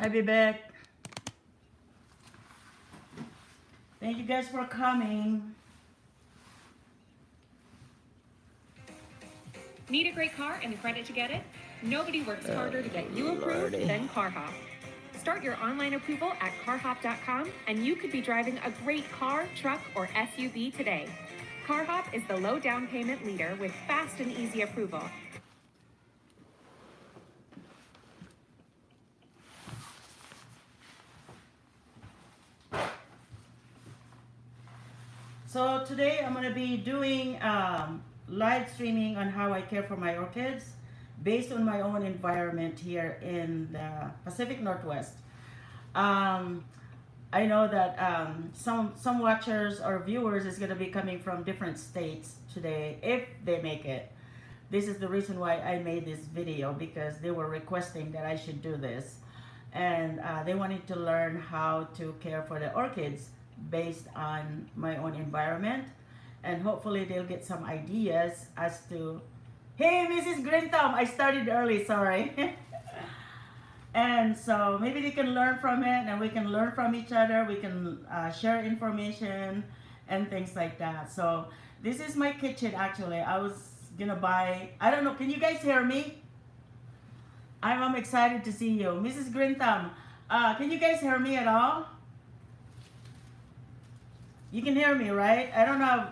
I'll be back. Thank you guys for coming. Need a great car and the credit to get it? Nobody works harder to get you approved than CarHop. Start your online approval at carhop.com and you could be driving a great car, truck, or SUV today. CarHop is the low down payment leader with fast and easy approval. So today I'm going to be doing live streaming on how I care for my orchids based on my own environment here in the Pacific Northwest. I know that some watchers or viewers is going to be coming from different states today if they make it. This is the reason why I made this video, because they were requesting that I should do this, and they wanted to learn how to care for the orchids based on my own environment, and hopefully they'll get some ideas as to, hey Mrs. Green Thumb, I started early, sorry. And so maybe they can learn from it and we can learn from each other, we can share information and things like that. So this is my kitchen. Actually, I was gonna buy, I don't know, can you guys hear me? I'm excited to see you. Mrs. Green Thumb, can you guys hear me at all? You can hear me, right? I don't know.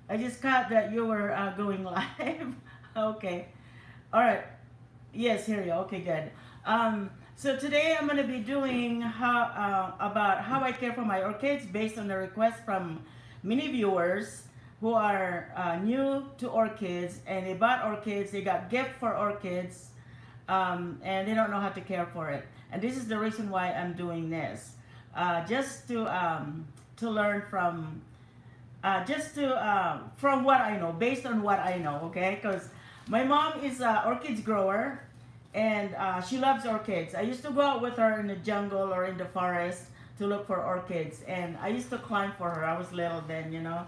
I just caught that you were going live. Okay. All right. Yes, hear you. Okay, good. So today I'm going to be doing about how I care for my orchids based on the request from many viewers who are new to orchids, and they bought orchids, they got gift for orchids, and they don't know how to care for it. And this is the reason why I'm doing this. Just to learn from from what I know, based on what I know, okay? Because my mom is an orchids grower, and she loves orchids. I used to go out with her in the jungle or in the forest to look for orchids, and I used to climb for her. I was little then, you know.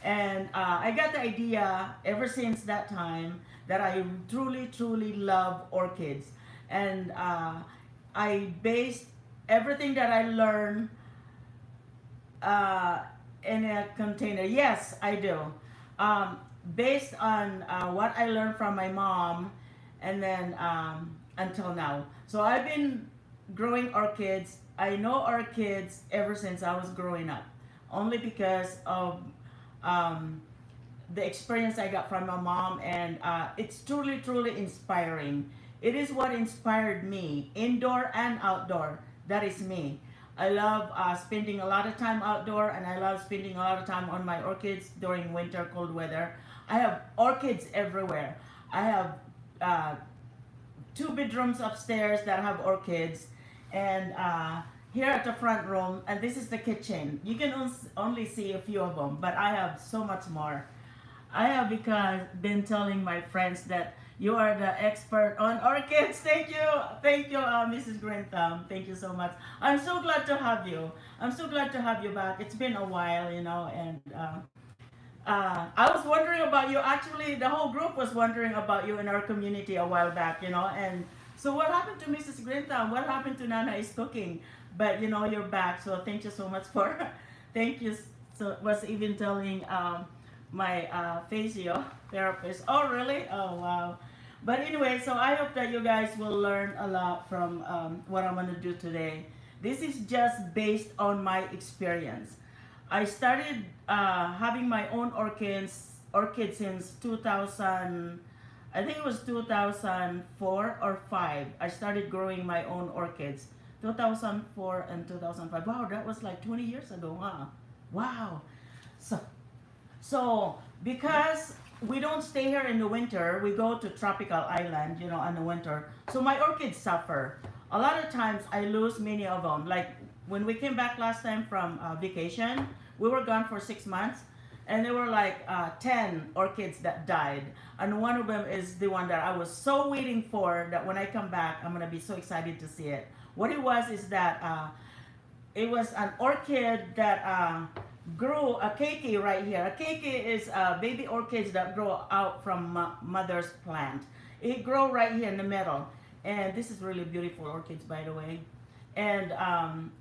And I got the idea ever since that time that I truly love orchids. And I based everything that I learned in a container. Yes, I do. Based on what I learned from my mom, and then until now. So I've been growing orchids. I know orchids ever since I was growing up, only because of the experience I got from my mom, and it's truly inspiring. It is what inspired me, indoor and outdoor. That is me. I love spending a lot of time outdoor, and I love spending a lot of time on my orchids during winter, cold weather. I have orchids everywhere. I have 2 bedrooms upstairs that have orchids, and here at the front room, and this is the kitchen. You can only see a few of them, but I have so much more. I have been telling my friends that you are the expert on orchids. Thank you, Mrs. Green Thumb. Thank you so much. I'm so glad to have you. I'm so glad to have you back. It's been a while, you know, and I was wondering about you. Actually, the whole group was wondering about you in our community a while back, you know. And so what happened to Mrs. Green Thumb? What happened to Nana is cooking? But, you know, you're back. So thank you so much for, thank you. So was even telling my physio therapist. Oh, really? Oh, wow. But anyway, so I hope that you guys will learn a lot from what I'm going to do today. This is just based on my experience. I started having my own orchids since 2000, I think it was 2004 or 5. I started growing my own orchids. 2004 and 2005. Wow, that was like 20 years ago, huh? Wow. So because we don't stay here in the winter, we go to tropical island, you know, in the winter. So my orchids suffer. A lot of times I lose many of them. Like when we came back last time from vacation, we were gone for 6 months, and there were like 10 orchids that died. And one of them is the one that I was so waiting for, that when I come back, I'm gonna be so excited to see it. What it was is that it was an orchid that grew a keiki right here. A keiki is baby orchids that grow out from mother's plant. It grew right here in the middle. And this is really beautiful orchids, by the way. And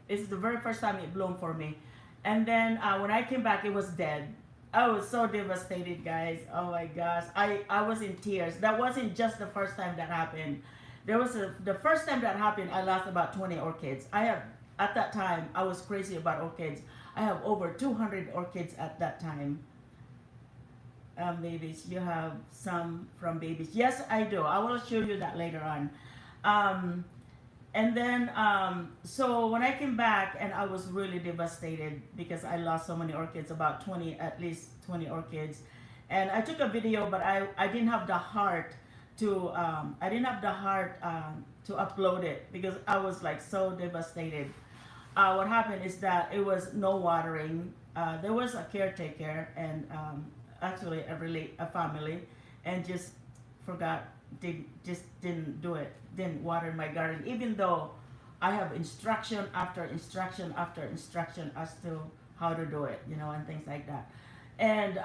it's the very first time it bloomed for me. And then when I came back, it was dead. I was so devastated, guys. Oh my gosh. I was in tears. That wasn't just the first time that happened. The first time that happened, I lost about 20 orchids. At that time, I was crazy about orchids. I have over 200 orchids at that time. Babies, you have some from babies. Yes, I do. I will show you that later on. And then, so when I came back, and I was really devastated because I lost so many orchids, about 20, at least 20 orchids. And I took a video, but I didn't have the heart to, to upload it because I was like so devastated. What happened is that it was no watering. There was a caretaker and actually a family, and just forgot, just didn't do it, didn't water my garden, even though I have instruction after instruction after instruction as to how to do it, you know, and things like that. And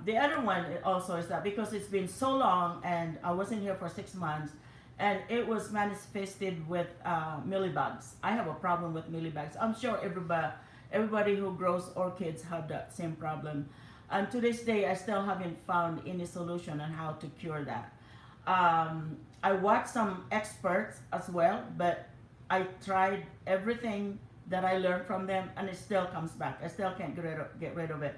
the other one also is that because it's been so long and I wasn't here for 6 months, and it was manifested with mealybugs. I have a problem with mealybugs. I'm sure everybody who grows orchids have that same problem. And to this day, I still haven't found any solution on how to cure that. I watched some experts as well, but I tried everything that I learned from them, and it still comes back. I still can't get rid of it.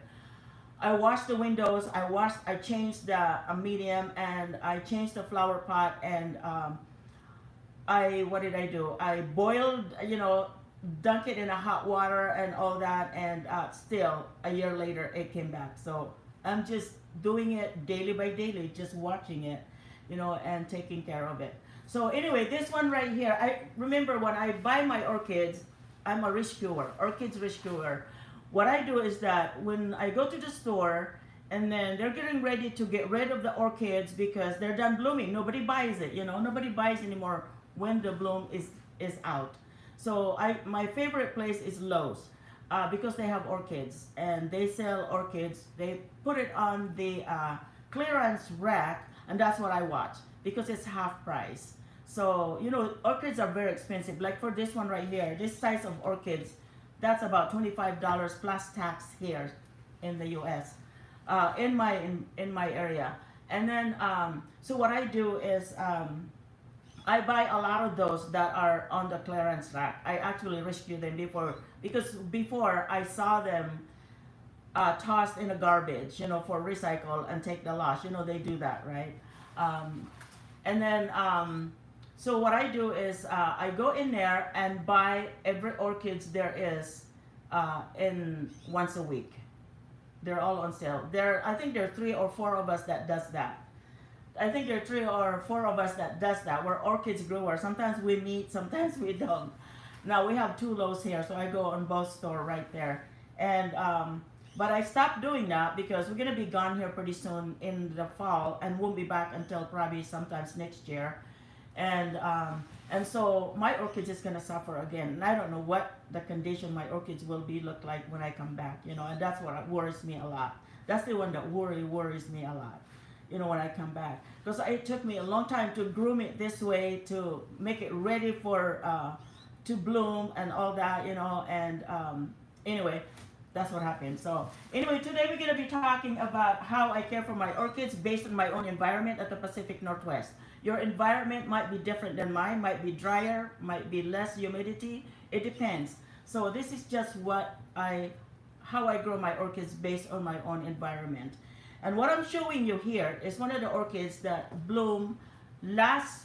I washed the windows. I changed the medium, and I changed the flower pot, and what did I do? I boiled, you know, dunk it in a hot water and all that, and still a year later it came back. So I'm just doing it daily by daily, just watching it, you know, and taking care of it. So anyway, this one right here, I remember when I buy my orchids, I'm a rescuer, orchids rescuer. What I do is that when I go to the store and then they're getting ready to get rid of the orchids because they're done blooming, nobody buys it, you know, nobody buys anymore when the bloom is out. So my favorite place is Lowe's because they have orchids and they sell orchids. They put it on the clearance rack, and that's what I watch because it's half price. So, you know, orchids are very expensive. Like for this one right here, this size of orchids, that's about $25 plus tax here in the U.S. In my area. And then, so what I do is I buy a lot of those that are on the clearance rack. I actually rescue them because before I saw them tossed in the garbage, you know, for recycle and take the loss. You know, they do that, right? And then, so what I do is I go in there and buy every orchids there is in once a week. They're all on sale. I think there are 3 or 4 of us that does that. I think there are 3 or 4 of us that does that. We're orchids growers. Sometimes we meet, sometimes we don't. Now we have 2 Lowe's here, so I go on both store right there. And but I stopped doing that because we're gonna be gone here pretty soon in the fall, and won't be back until probably sometimes next year. And so my orchids is gonna suffer again. And I don't know what the condition my orchids will look like when I come back. You know, and that's what worries me a lot. That's the one that worries me a lot. You know, when I come back, because it took me a long time to groom it this way to make it ready for to bloom and all that, you know. And anyway, that's what happened. So anyway, today we're going to be talking about how I care for my orchids based on my own environment at the Pacific Northwest. Your environment might be different than mine, might be drier, might be less humidity. It depends. So this is just how I grow my orchids based on my own environment. And what I'm showing you here is one of the orchids that bloomed last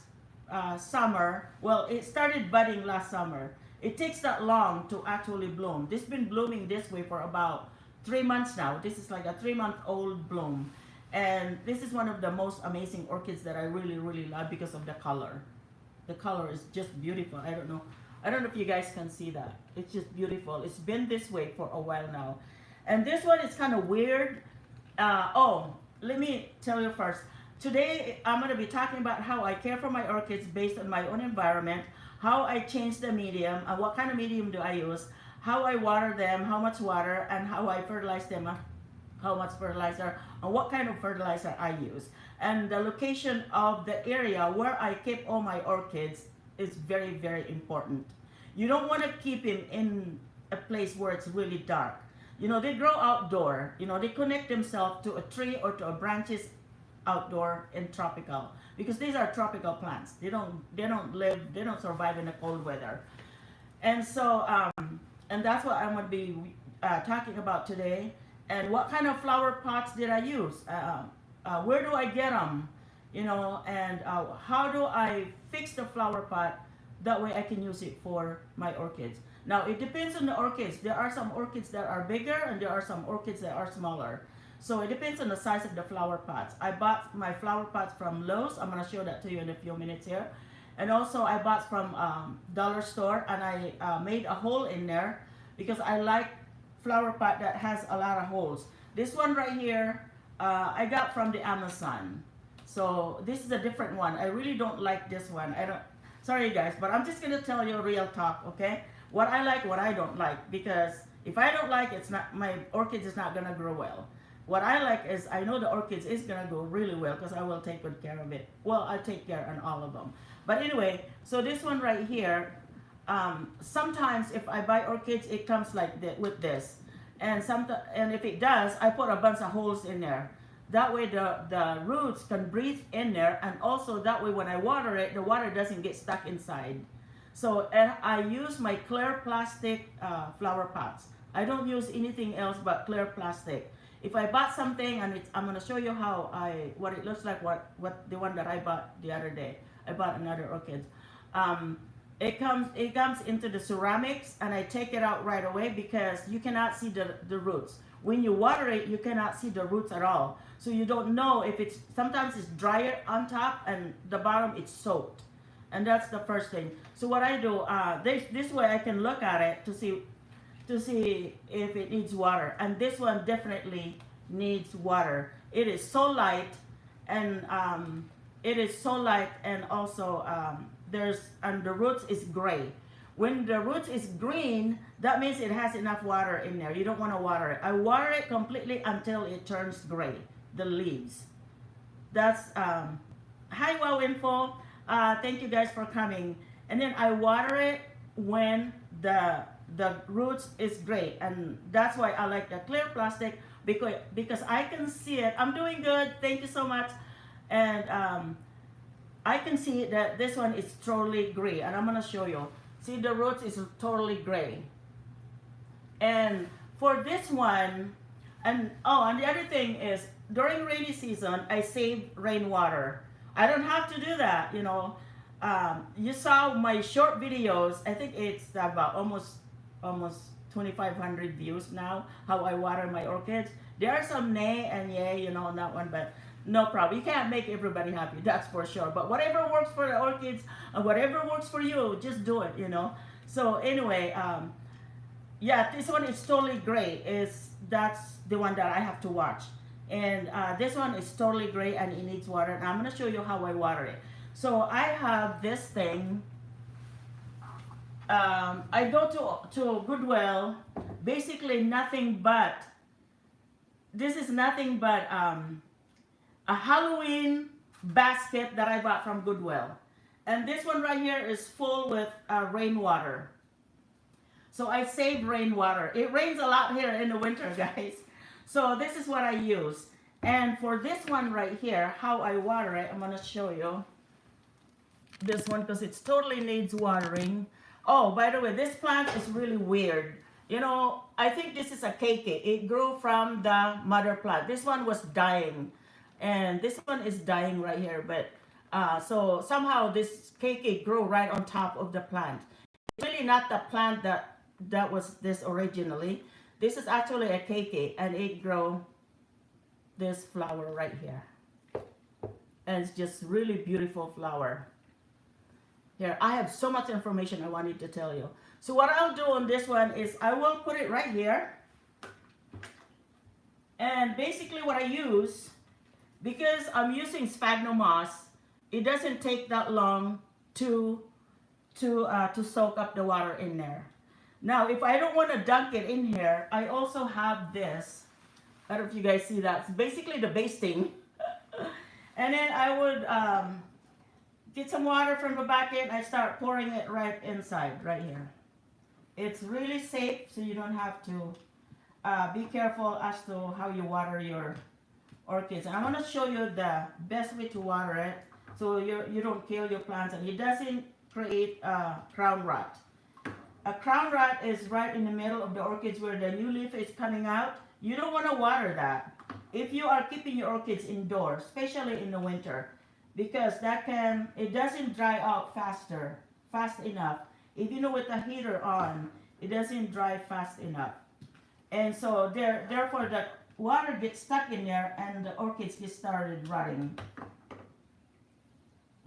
summer. Well, it started budding last summer. It takes that long to actually bloom. This has been blooming this way for about 3 months now. This is like a 3-month-old bloom. And this is one of the most amazing orchids that I really, really love because of the color. The color is just beautiful. I don't know if you guys can see that. It's just beautiful. It's been this way for a while now. And this one is kind of weird. Let me tell you first. Today, I'm going to be talking about how I care for my orchids based on my own environment, how I change the medium, and what kind of medium do I use, how I water them, how much water, and how I fertilize them how much fertilizer and what kind of fertilizer I use. And the location of the area where I keep all my orchids is very, very important. You don't want to keep him in a place where it's really dark. You know, they grow outdoor. You know, they connect themselves to a tree or to a branches outdoor and tropical, because these are tropical plants. They don't survive in the cold weather. And so, and that's what I'm going to be talking about today. And what kind of flower pots did I use? Where do I get them? You know, and how do I fix the flower pot? That way I can use it for my orchids. Now, it depends on the orchids. There are some orchids that are bigger and there are some orchids that are smaller. So it depends on the size of the flower pots. I bought my flower pots from Lowe's. I'm going to show that to you in a few minutes here. And also I bought from dollar store, and I made a hole in there because I like flower pot that has a lot of holes. This one right here, I got from the Amazon. So this is a different one. I really don't like this one. Sorry guys, but I'm just going to tell you real talk, okay? What I like, what I don't like, because if I don't like, it's not, my orchids is not going to grow well. What I like is, I know the orchids is going to grow really well because I will take good care of it. Well, I take care on all of them. But anyway, so this one right here, sometimes if I buy orchids, it comes like with this. And if it does, I put a bunch of holes in there. That way the roots can breathe in there, and also that way when I water it, the water doesn't get stuck inside. So, and I use my clear plastic flower pots. I don't use anything else but clear plastic. If I bought something, and I'm going to show you what it looks like, what the one that I bought the other day. I bought another orchid. It comes into the ceramics, and I take it out right away because you cannot see the roots. When you water it, you cannot see the roots at all. So you don't know if sometimes it's drier on top and the bottom it's soaked. And that's the first thing. So what I do, this way I can look at it to see if it needs water. And this one definitely needs water. It is so light, and also the roots is gray. When the roots is green, that means it has enough water in there. You don't want to water it. I water it completely until it turns gray, the leaves. That's hi, Wow Info. Thank you guys for coming. And then I water it when the roots is gray, and that's why I like the clear plastic, because I can see it. I'm doing good. Thank you so much. And I can see that this one is totally gray, and I'm gonna show you. See, the roots is totally gray. And for this one, and the other thing is, during rainy season, I save rainwater. I don't have to do that, you know. You saw my short videos. I think it's about almost 2,500 views now, how I water my orchids. There are some nay and yay, you know, on that one, but no problem. You can't make everybody happy, that's for sure. But whatever works for the orchids and whatever works for you, just do it, you know. So anyway, yeah, this one is totally gray. That's the one that I have to watch. And this one is totally gray and it needs water. And I'm going to show you how I water it. So I have this thing. I go to Goodwill. Basically nothing but, this is nothing but a Halloween basket that I bought from Goodwill. And this one right here is full with rainwater. So I save rainwater. It rains a lot here in the winter, guys. So this is what I use. And for this one right here, how I water it, I'm going to show you this one because it totally needs watering. Oh, by the way, this plant is really weird. You know, I think this is a keiki. It grew from the mother plant. This one was dying. And this one is dying right here. But so somehow this keiki grew right on top of the plant. It's really not the plant that was this originally. This is actually a keiki, and it grew this flower right here. And it's just really beautiful flower. Here, I have so much information I wanted to tell you. So what I'll do on this one is I will put it right here. And basically what I use, because I'm using sphagnum moss, it doesn't take that long to soak up the water in there. Now, if I don't want to dunk it in here, I also have this. I don't know if you guys see that. It's basically the basting. And then I would get some water from the bucket. I start pouring it right inside, right here. It's really safe, so you don't have to be careful as to how you water your orchids. And I want to show you the best way to water it so you don't kill your plants and it doesn't create crown rot. A crown rot is right in the middle of the orchids where the new leaf is coming out. You don't want to water that if you are keeping your orchids indoors, especially in the winter, because it doesn't dry out fast enough. If you know with the heater on, it doesn't dry fast enough. And so therefore the water gets stuck in there and the orchids get started rotting.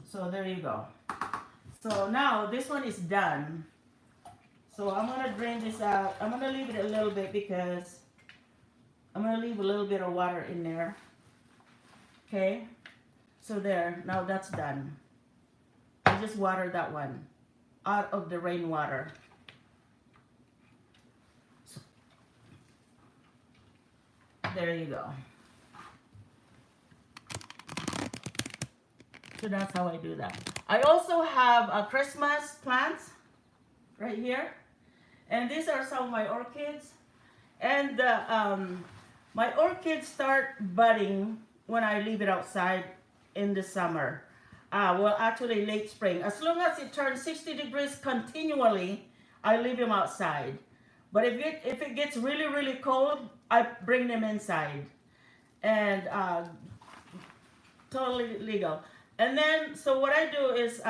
So there you go. So now this one is done. So I'm going to drain this out. I'm going to leave it a little bit because I'm going to leave a little bit of water in there. Okay. So there. Now that's done. I just watered that one out of the rainwater. So, there you go. So that's how I do that. I also have Christmas plants right here. And these are some of my orchids. And my orchids start budding when I leave it outside in the summer. Well, actually late spring. As long as it turns 60 degrees continually, I leave them outside. But if it gets really, really cold, I bring them inside. And totally legal. And then, so what I do is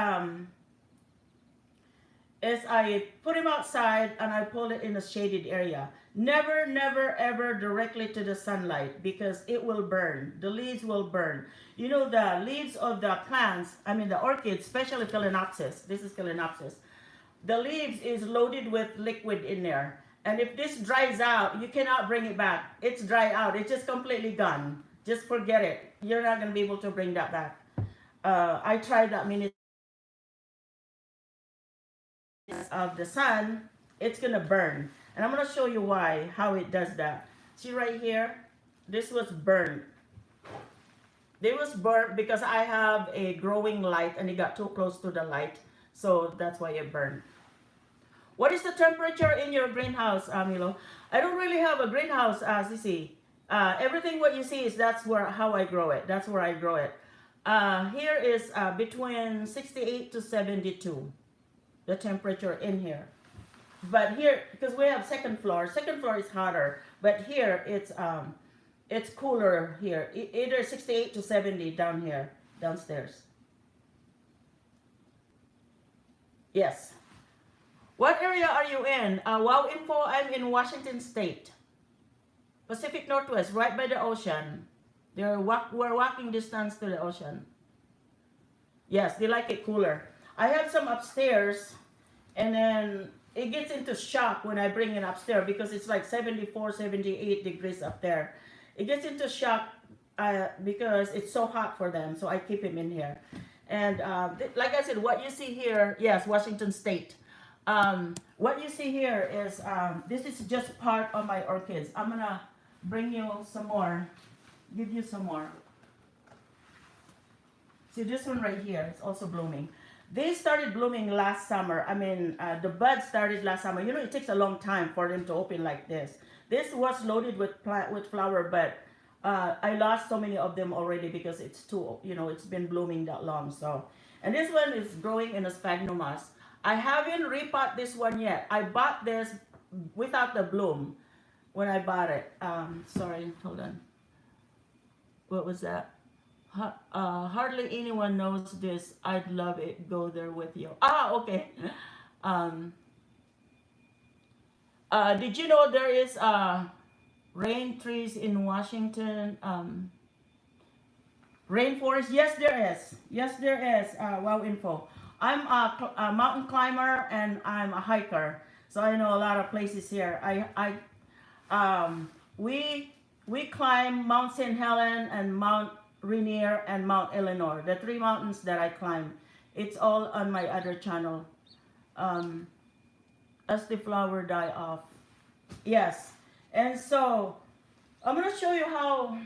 I put them outside and I pull it in a shaded area. Never, never, ever directly to the sunlight because it will burn. The leaves will burn. You know, the leaves of the plants, I mean the orchids, especially Phalaenopsis. This is Phalaenopsis. The leaves is loaded with liquid in there. And if this dries out, you cannot bring it back. It's dry out. It's just completely gone. Just forget it. You're not going to be able to bring that back. I tried that many of the sun, it's gonna burn, and I'm gonna show you how it does that. See right here, this was burned. It was burnt because I have a growing light and it got too close to the light, so that's why it burned. What is the temperature in your greenhouse, Milo? I don't really have a greenhouse, as you see. Everything what you see is how I grow it. That's where I grow it. Here is between 68 to 72. The temperature in here. But here, because we have second floor is hotter, but here it's cooler here. Either 68 to 70 down here, downstairs. Yes. What area are you in? Wow info, I'm in Washington State. Pacific Northwest, right by the ocean. We're walking distance to the ocean. Yes, they like it cooler. I have some upstairs, and then it gets into shock when I bring it upstairs because it's like 74, 78 degrees up there. It gets into shock because it's so hot for them, so I keep him in here. And like I said, what you see here, yes, Washington State. What you see here is, this is just part of my orchids. I'm gonna bring you some more, give you some more. See this one right here, it's also blooming. They started blooming last summer. I mean, the buds started last summer. You know, it takes a long time for them to open like this. This was loaded with flower, but I lost so many of them already because it's too, you know, it's been blooming that long. So, and this one is growing in a sphagnum moss. I haven't repot this one yet. I bought this without the bloom when I bought it. Sorry, hold on. What was that? Hardly anyone knows this. I'd love it. Go there with you. Okay. Did you know there is rain trees in Washington? Rainforest? Yes, there is. Yes, there is. Wow info. I'm a mountain climber and I'm a hiker, so I know a lot of places here. We climb Mount St. Helen and Mount Rainier and Mount Eleanor, the 3 mountains that I climb. It's all on my other channel. As the flower die off. Yes. And so I'm gonna show you how.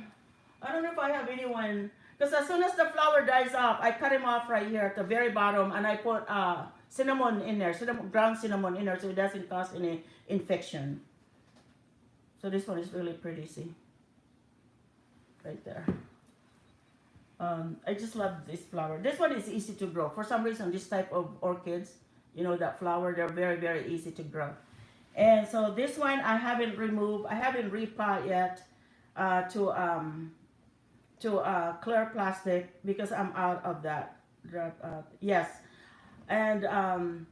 I don't know if I have anyone, because as soon as the flower dies off, I cut him off right here at the very bottom, and I put cinnamon in there, ground cinnamon in there, so it doesn't cause any infection. So this one is really pretty, see, right there. I just love this flower. This one is easy to grow. For some reason, this type of orchids, you know, that flower, they're very, very easy to grow. And so this one I haven't removed. I haven't repot yet to clear plastic because I'm out of that. Yes, and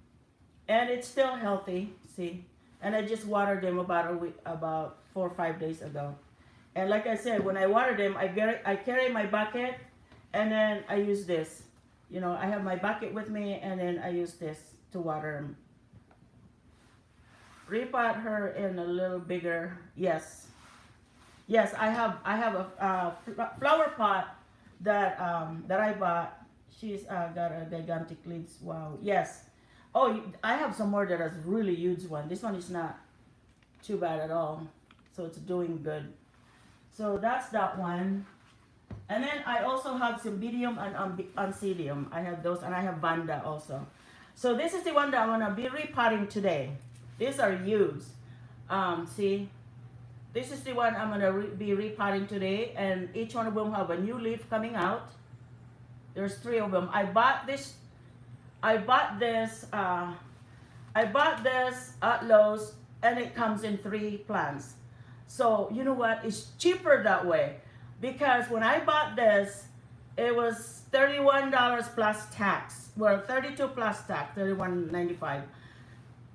it's still healthy. See, and I just watered them about a week, about 4 or 5 days ago. And like I said, when I water them, I carry my bucket, and then I use this. You know, I have my bucket with me, and then I use this to water them. Repot her in a little bigger. Yes, yes. I have a flower pot that that I bought. She's got a gigantic leaves. Wow. Yes. Oh, I have some more that is really huge one. This one is not too bad at all. So it's doing good. So that's that one. And then I also have some medium and oncidium. I have those, and I have Vanda also. So this is the one that I'm gonna be repotting today. These are huge. See, this is the one I'm gonna be repotting today, and each one of them have a new leaf coming out. There's 3 of them. I bought this at Lowe's, and it comes in 3 plants. So you know what? It's cheaper that way, because when I bought this, it was $31 plus tax. Well, 32 plus tax, $31.95.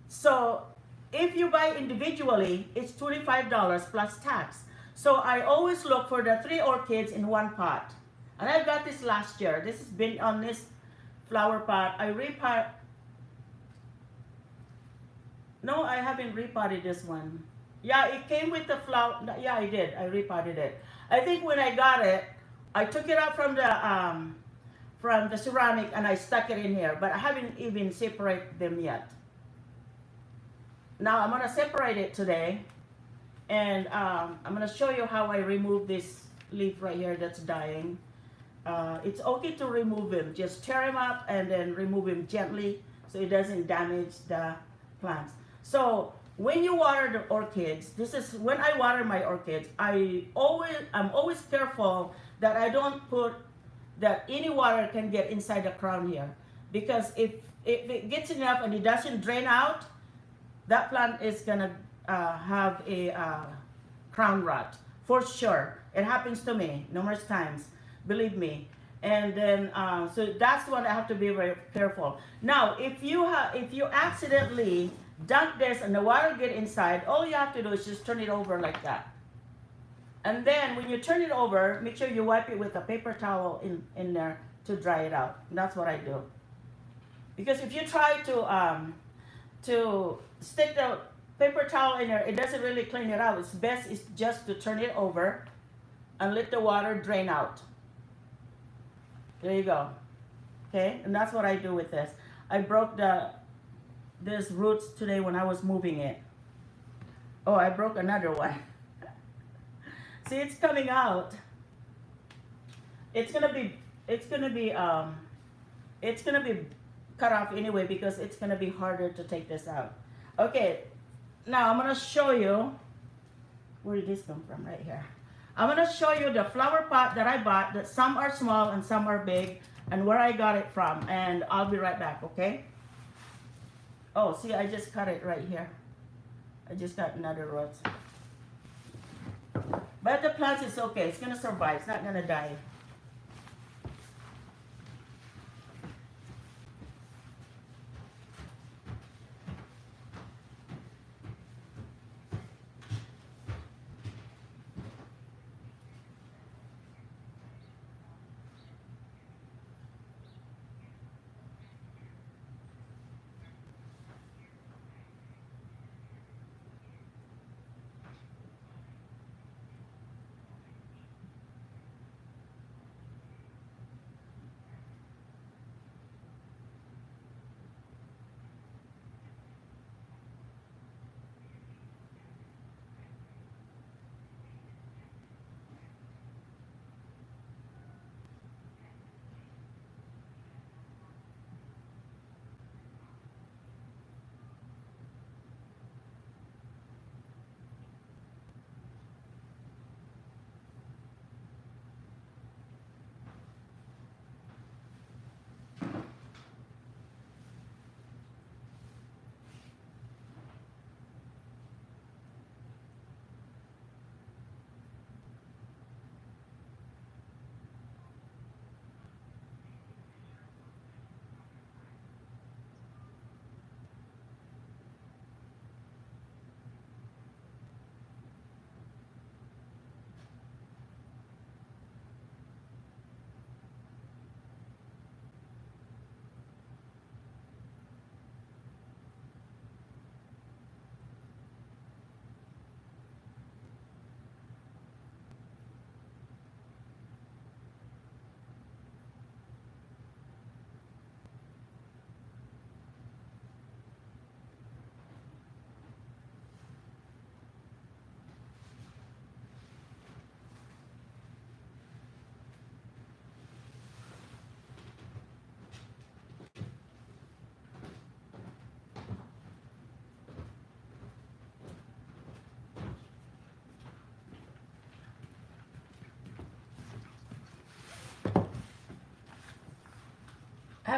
So if you buy individually, it's $25 plus tax. So I always look for the 3 orchids in 1 pot. And I got this last year. This has been on this flower pot. I repot. No, I haven't repotted this one. Yeah, it came with the flower. Yeah, I did. I repotted it. I think when I got it, I took it out from the ceramic and I stuck it in here. But I haven't even separated them yet. Now I'm gonna separate it today, and I'm gonna show you how I remove this leaf right here that's dying. It's okay to remove him. Just tear him up and then remove him gently so it doesn't damage the plants. So when you water the orchids, this is when I water my orchids, I'm always careful that I don't put that any water can get inside the crown here, because if it gets enough and it doesn't drain out, that plant is gonna have a crown rot for sure. It happens to me numerous times, believe me. And then so that's what I have to be very careful. Now, if you accidentally dunk this and the water get inside, all you have to do is just turn it over like that. And then when you turn it over, make sure you wipe it with a paper towel in there to dry it out. And that's what I do. Because if you try to stick the paper towel in there, it doesn't really clean it out. It's best is just to turn it over and let the water drain out. There you go. Okay, and that's what I do with this. I broke this roots today when I was moving it. Oh, I broke another one. See, it's coming out. It's gonna be cut off anyway, because it's gonna be harder to take this out. Okay, now I'm gonna show you, where did this come from? Right here. I'm gonna show you the flower pot that I bought, that some are small and some are big, and where I got it from, and I'll be right back, okay? Oh, see, I just cut it right here. I just got another root. But the plant is okay. It's gonna survive. It's not gonna die.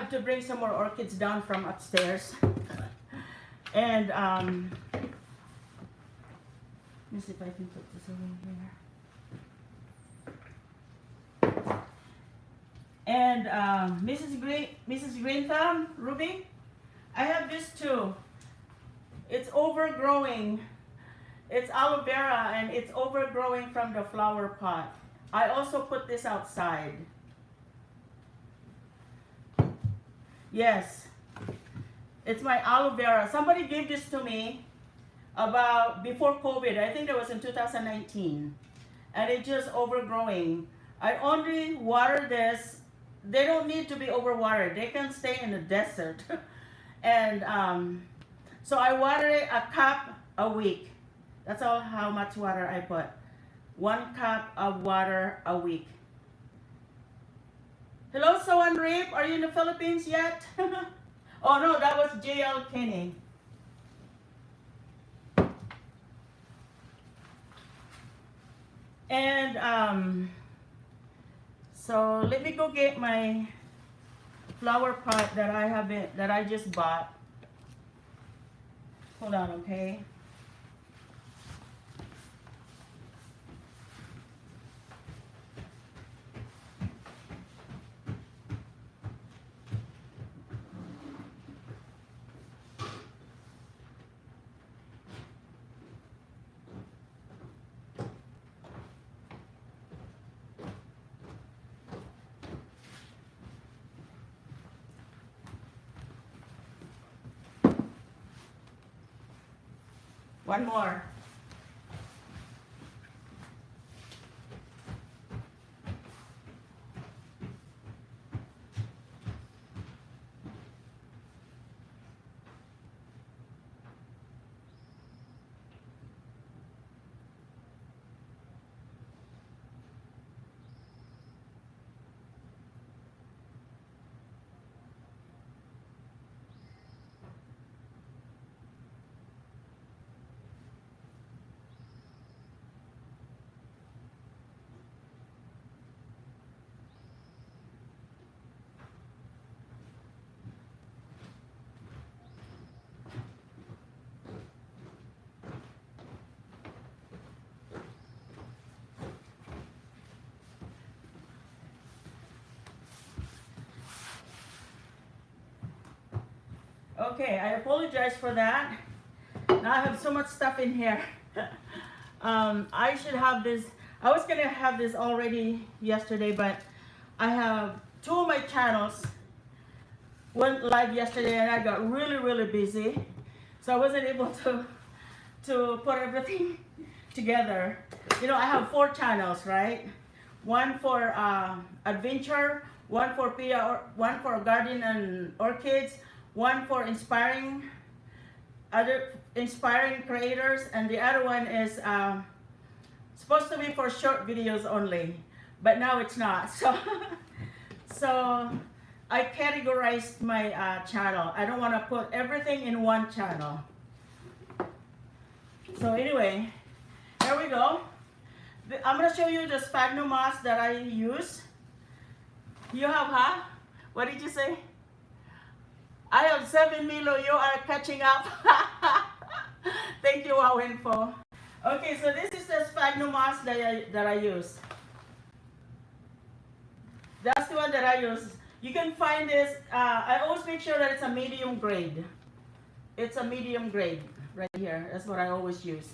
have to bring some more orchids down from upstairs. And let me see if I can put this over here. And Mrs. Green Thumb, Ruby, I have this too. It's overgrowing. It's aloe vera and it's overgrowing from the flower pot. I also put this outside. Yes, it's my aloe vera. Somebody gave this to me about before COVID. I think it was in 2019. And it's just overgrowing. I only water this. They don't need to be overwatered. They can stay in the desert. And so I water it a cup a week. That's all how much water I put. 1 cup of water a week. Hello, Soan Rip. Are you in the Philippines yet? Oh no, that was JL Kenny. And so let me go get my flower pot that I just bought. Hold on, okay? One more. Okay, I apologize for that. Now I have so much stuff in here. I should have this. I was gonna have this already yesterday, but I have 2 of my channels went live yesterday and I got really busy. So I wasn't able to put everything together. You know, I have 4 channels, right? One for adventure, one for PIA, one for garden and orchids, one for inspiring creators, and the other one is supposed to be for short videos only, but now it's not. So I categorized my channel. I don't want to put everything in one channel. So anyway, here we go. I'm going to show you the sphagnum moss that I use. You have, huh? What did you say? I have 7 Milo. You are catching up. Thank you, Wow Info. Okay, so this is the sphagnum moss that I use. That's the one that I use. You can find this. I always make sure that it's a medium grade. It's a medium grade right here. That's what I always use.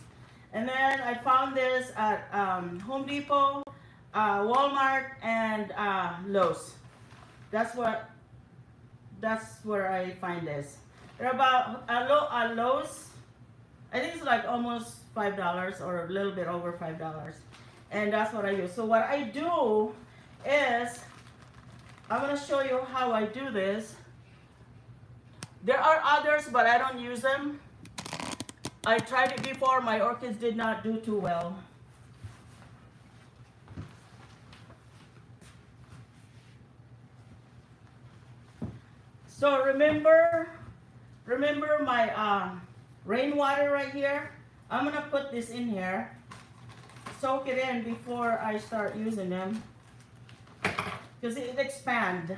And then I found this at Home Depot, Walmart, and Lowe's. That's where I find this. They're about at Lowe's. I think it's like almost $5 or a little bit over $5. And that's what I use. So what I do is, I'm going to show you how I do this. There are others, but I don't use them. I tried it before. My orchids did not do too well. So remember my rainwater right here? I'm going to put this in here. Soak it in before I start using them, because it expands.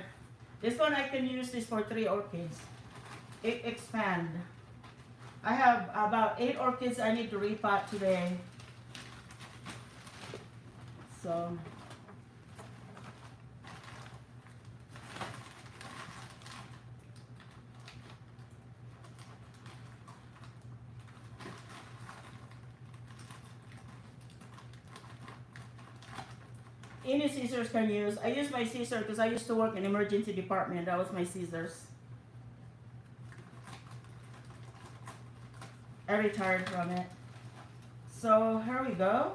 This one I can use this for 3 orchids. Expand. I have about 8 orchids I need to repot today. So any scissors can use. I use my scissor because I used to work in emergency department. That was my scissors. I retired from it. So here we go.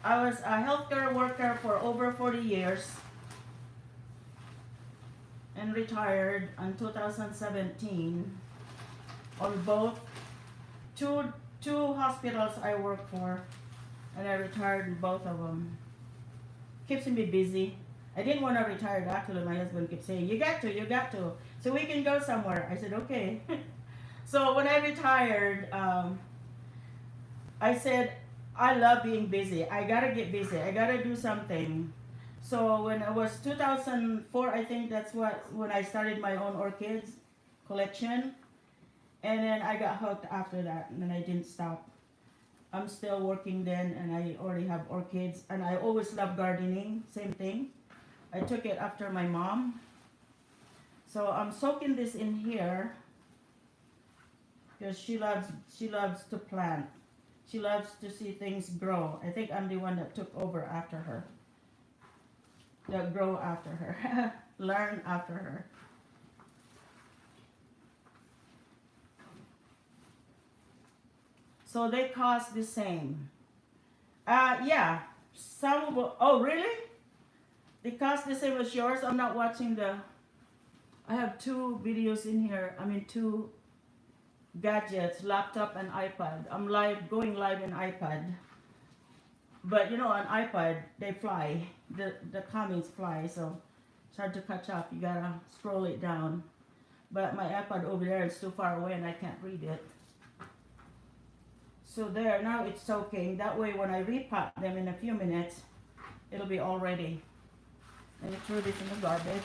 I was a healthcare worker for over 40 years and retired in 2017 on both two hospitals I worked for, and I retired in both of them. Keeps me busy. I didn't want to retire. Actually, my husband kept saying, you got to, so we can go somewhere. I said, okay. So when I retired, I said, I love being busy. I gotta get busy. I gotta do something. So when I was 2004, I think that's when I started my own orchids collection. And then I got hooked after that, and then I didn't stop. I'm still working then, and I already have orchids. And I always love gardening, same thing. I took it after my mom. So I'm soaking this in here because she loves to plant. She loves to see things grow. I think I'm the one that took over after her. That grow after her. Learn after her. So they cost the same. Yeah. Some will, oh really? They cost the same as yours? I'm not watching the, I have 2 videos in here. I mean 2 gadgets, laptop and iPad. I'm going live in iPad. But you know, on iPad, they fly. The comments fly, so it's hard to catch up. You gotta scroll it down. But my iPad over there is too far away and I can't read it. So there, now it's soaking. That way when I repot them in a few minutes, it'll be all ready. Let me throw this in the garbage.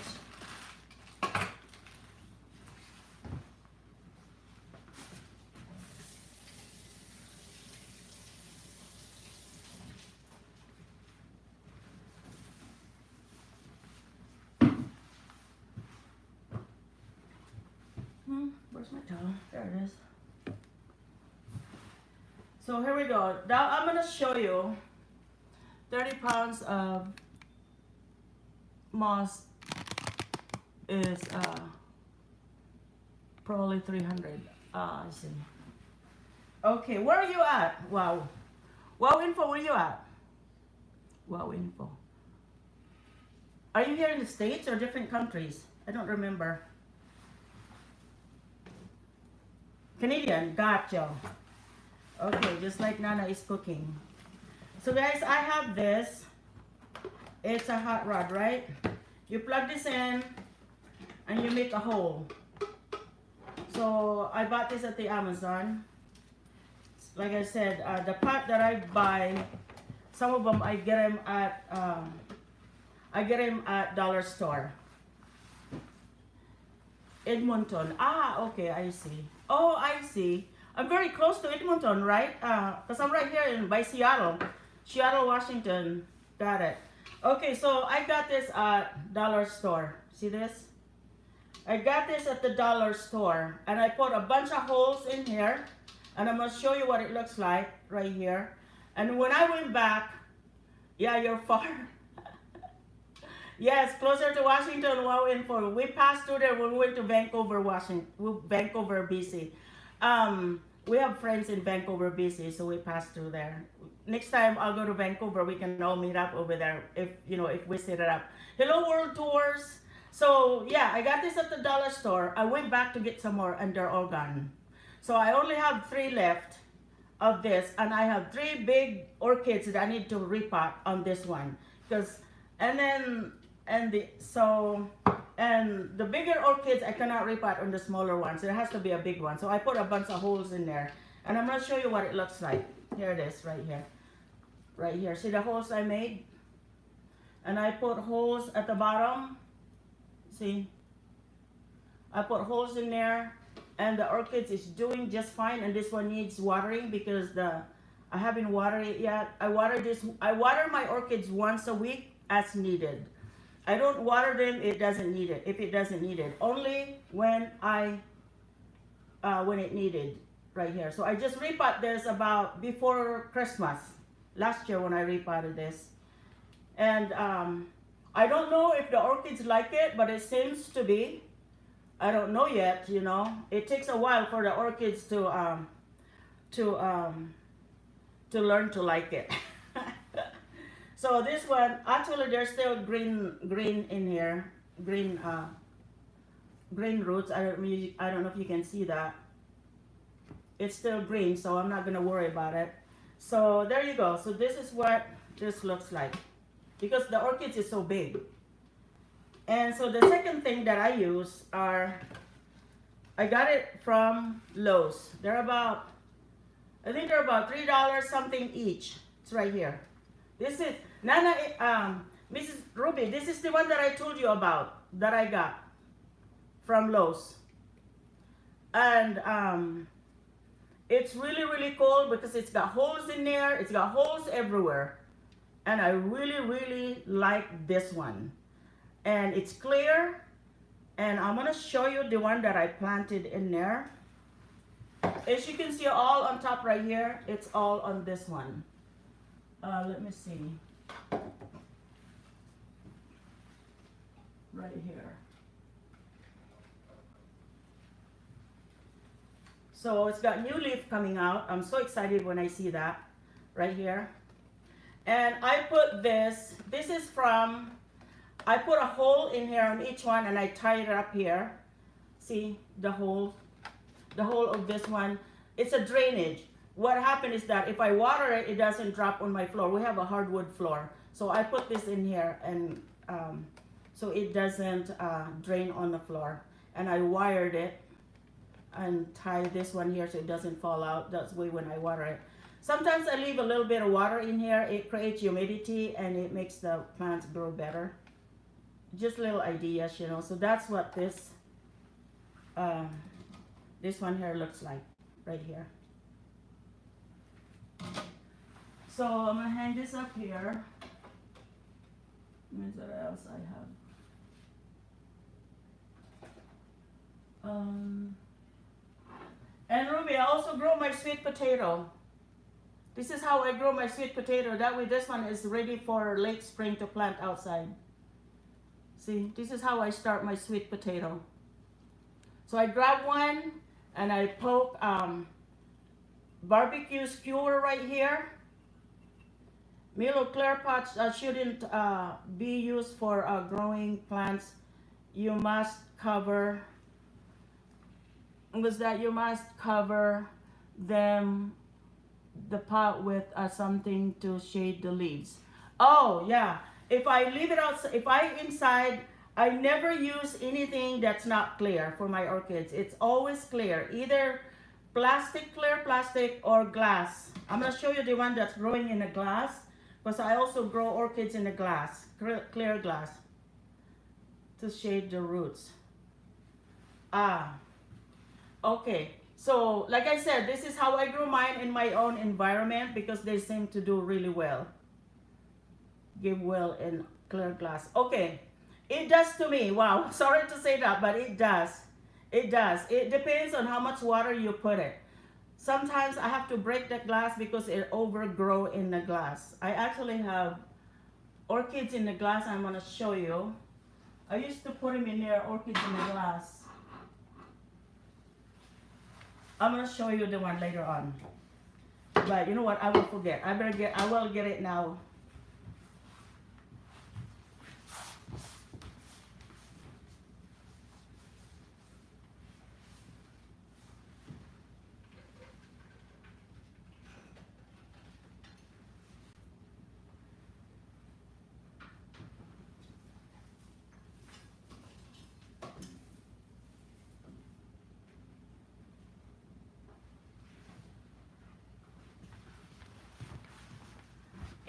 Where's my towel? There it is. So here we go. Now I'm gonna show you 30 pounds of moss is probably 300. I see. Okay, where are you at? Wow. Wow info, where you at? Wow info. Are you here in the States or different countries? I don't remember. Canadian, gotcha. Okay, just like Nana is cooking. So guys, I have this. It's a hot rod, right? You plug this in and you make a hole. So I bought this at the Amazon. Like I said, the pot that I buy, some of them I get them at dollar store. Edmonton. Ah, okay, I see. Oh, I see. I'm very close to Edmonton, right? Because I'm right here by Seattle. Seattle, Washington. Got it. Okay, so I got this at dollar store. See this? I got this at the dollar store. And I put a bunch of holes in here. And I'm going to show you what it looks like right here. And when I went back, yeah, you're far. Yes, closer to Washington. Wow, info. We passed through there when we went to Vancouver, Vancouver, BC. We have friends in Vancouver, BC, so we passed through there. Next time I'll go to Vancouver, we can all meet up over there if we set it up. Hello World Tours. So yeah, I got this at the dollar store. I went back to get some more and they're all gone. So I only have 3 left of this, and I have 3 big orchids that I need to repot on this one. And the bigger orchids I cannot repot on the smaller ones. It has to be a big one. So I put a bunch of holes in there. And I'm going to show you what it looks like. Here it is, right here. Right here. See the holes I made? and I put holes at the bottom. See, I put holes in there, and the orchids is doing just fine. And this one needs watering because I haven't watered it yet. I water my orchids once a week as needed. I don't water them if it doesn't need it. Only when when it needed right here. So I just repot this about before Christmas last year when I repotted this. And I don't know if the orchids like it, but it seems to be. I don't know yet, you know. It takes a while for the orchids to learn to like it. So this one, actually there's still green in here, green roots. I don't know if you can see that. It's still green, so I'm not gonna worry about it. So there you go. So this is what this looks like, because the orchids is so big. And so the second thing that I use are, I got it from Lowe's. They're about, I think they're about $3 something each. It's right here. This is Nana, Mrs. Ruby. This is the one that I told you about that I got from Lowe's, and it's really cool because it's got holes in there. It's got holes everywhere, and I really like this one. And it's clear, and I'm gonna show you the one that I planted in there. As you can see, all on top right here, it's all on this one. Let me see. Right here. So it's got new leaf coming out. I'm so excited when I see that right here. And I put this is from, I put a hole in here on each one, and I tie it up here. See the hole of this one. It's a drainage. What happened is that if I water it, it doesn't drop on my floor. We have a hardwood floor. So I put this in here, and so it doesn't drain on the floor. And I wired it and tie this one here so it doesn't fall out. That's the way when I water it. Sometimes I leave a little bit of water in here. It creates humidity and it makes the plants grow better. Just little ideas, you know. So that's what this one here looks like right here. So I'm gonna hang this up here. What else I have? And Ruby, I also grow my sweet potato. This is how I grow my sweet potato. That way this one is ready for late spring to plant outside. See, this is how I start my sweet potato. So I grab one and I poke barbecue skewer right here. Milo clear pots shouldn't be used for growing plants. You must cover, you must cover them, the pot with something to shade the leaves. Oh yeah, if I leave it outside, if I inside, I never use anything that's not clear for my orchids. It's always clear, either clear plastic or glass. I'm gonna show you the one that's growing in a glass, because I also grow orchids in a glass, clear glass, to shade the roots. Okay, so like I said, this is how I grew mine in my own environment because they seem to do really well. Give well in clear glass. Okay, it does to me. Wow, sorry to say that, but it does. It does. It depends on how much water you put it. Sometimes I have to break the glass because it overgrow in the glass. I actually have orchids in the glass I'm going to show you. I used to put them in there, orchids in the glass. I'm going to show you the one later on. But you know what? I will forget. I will get it now.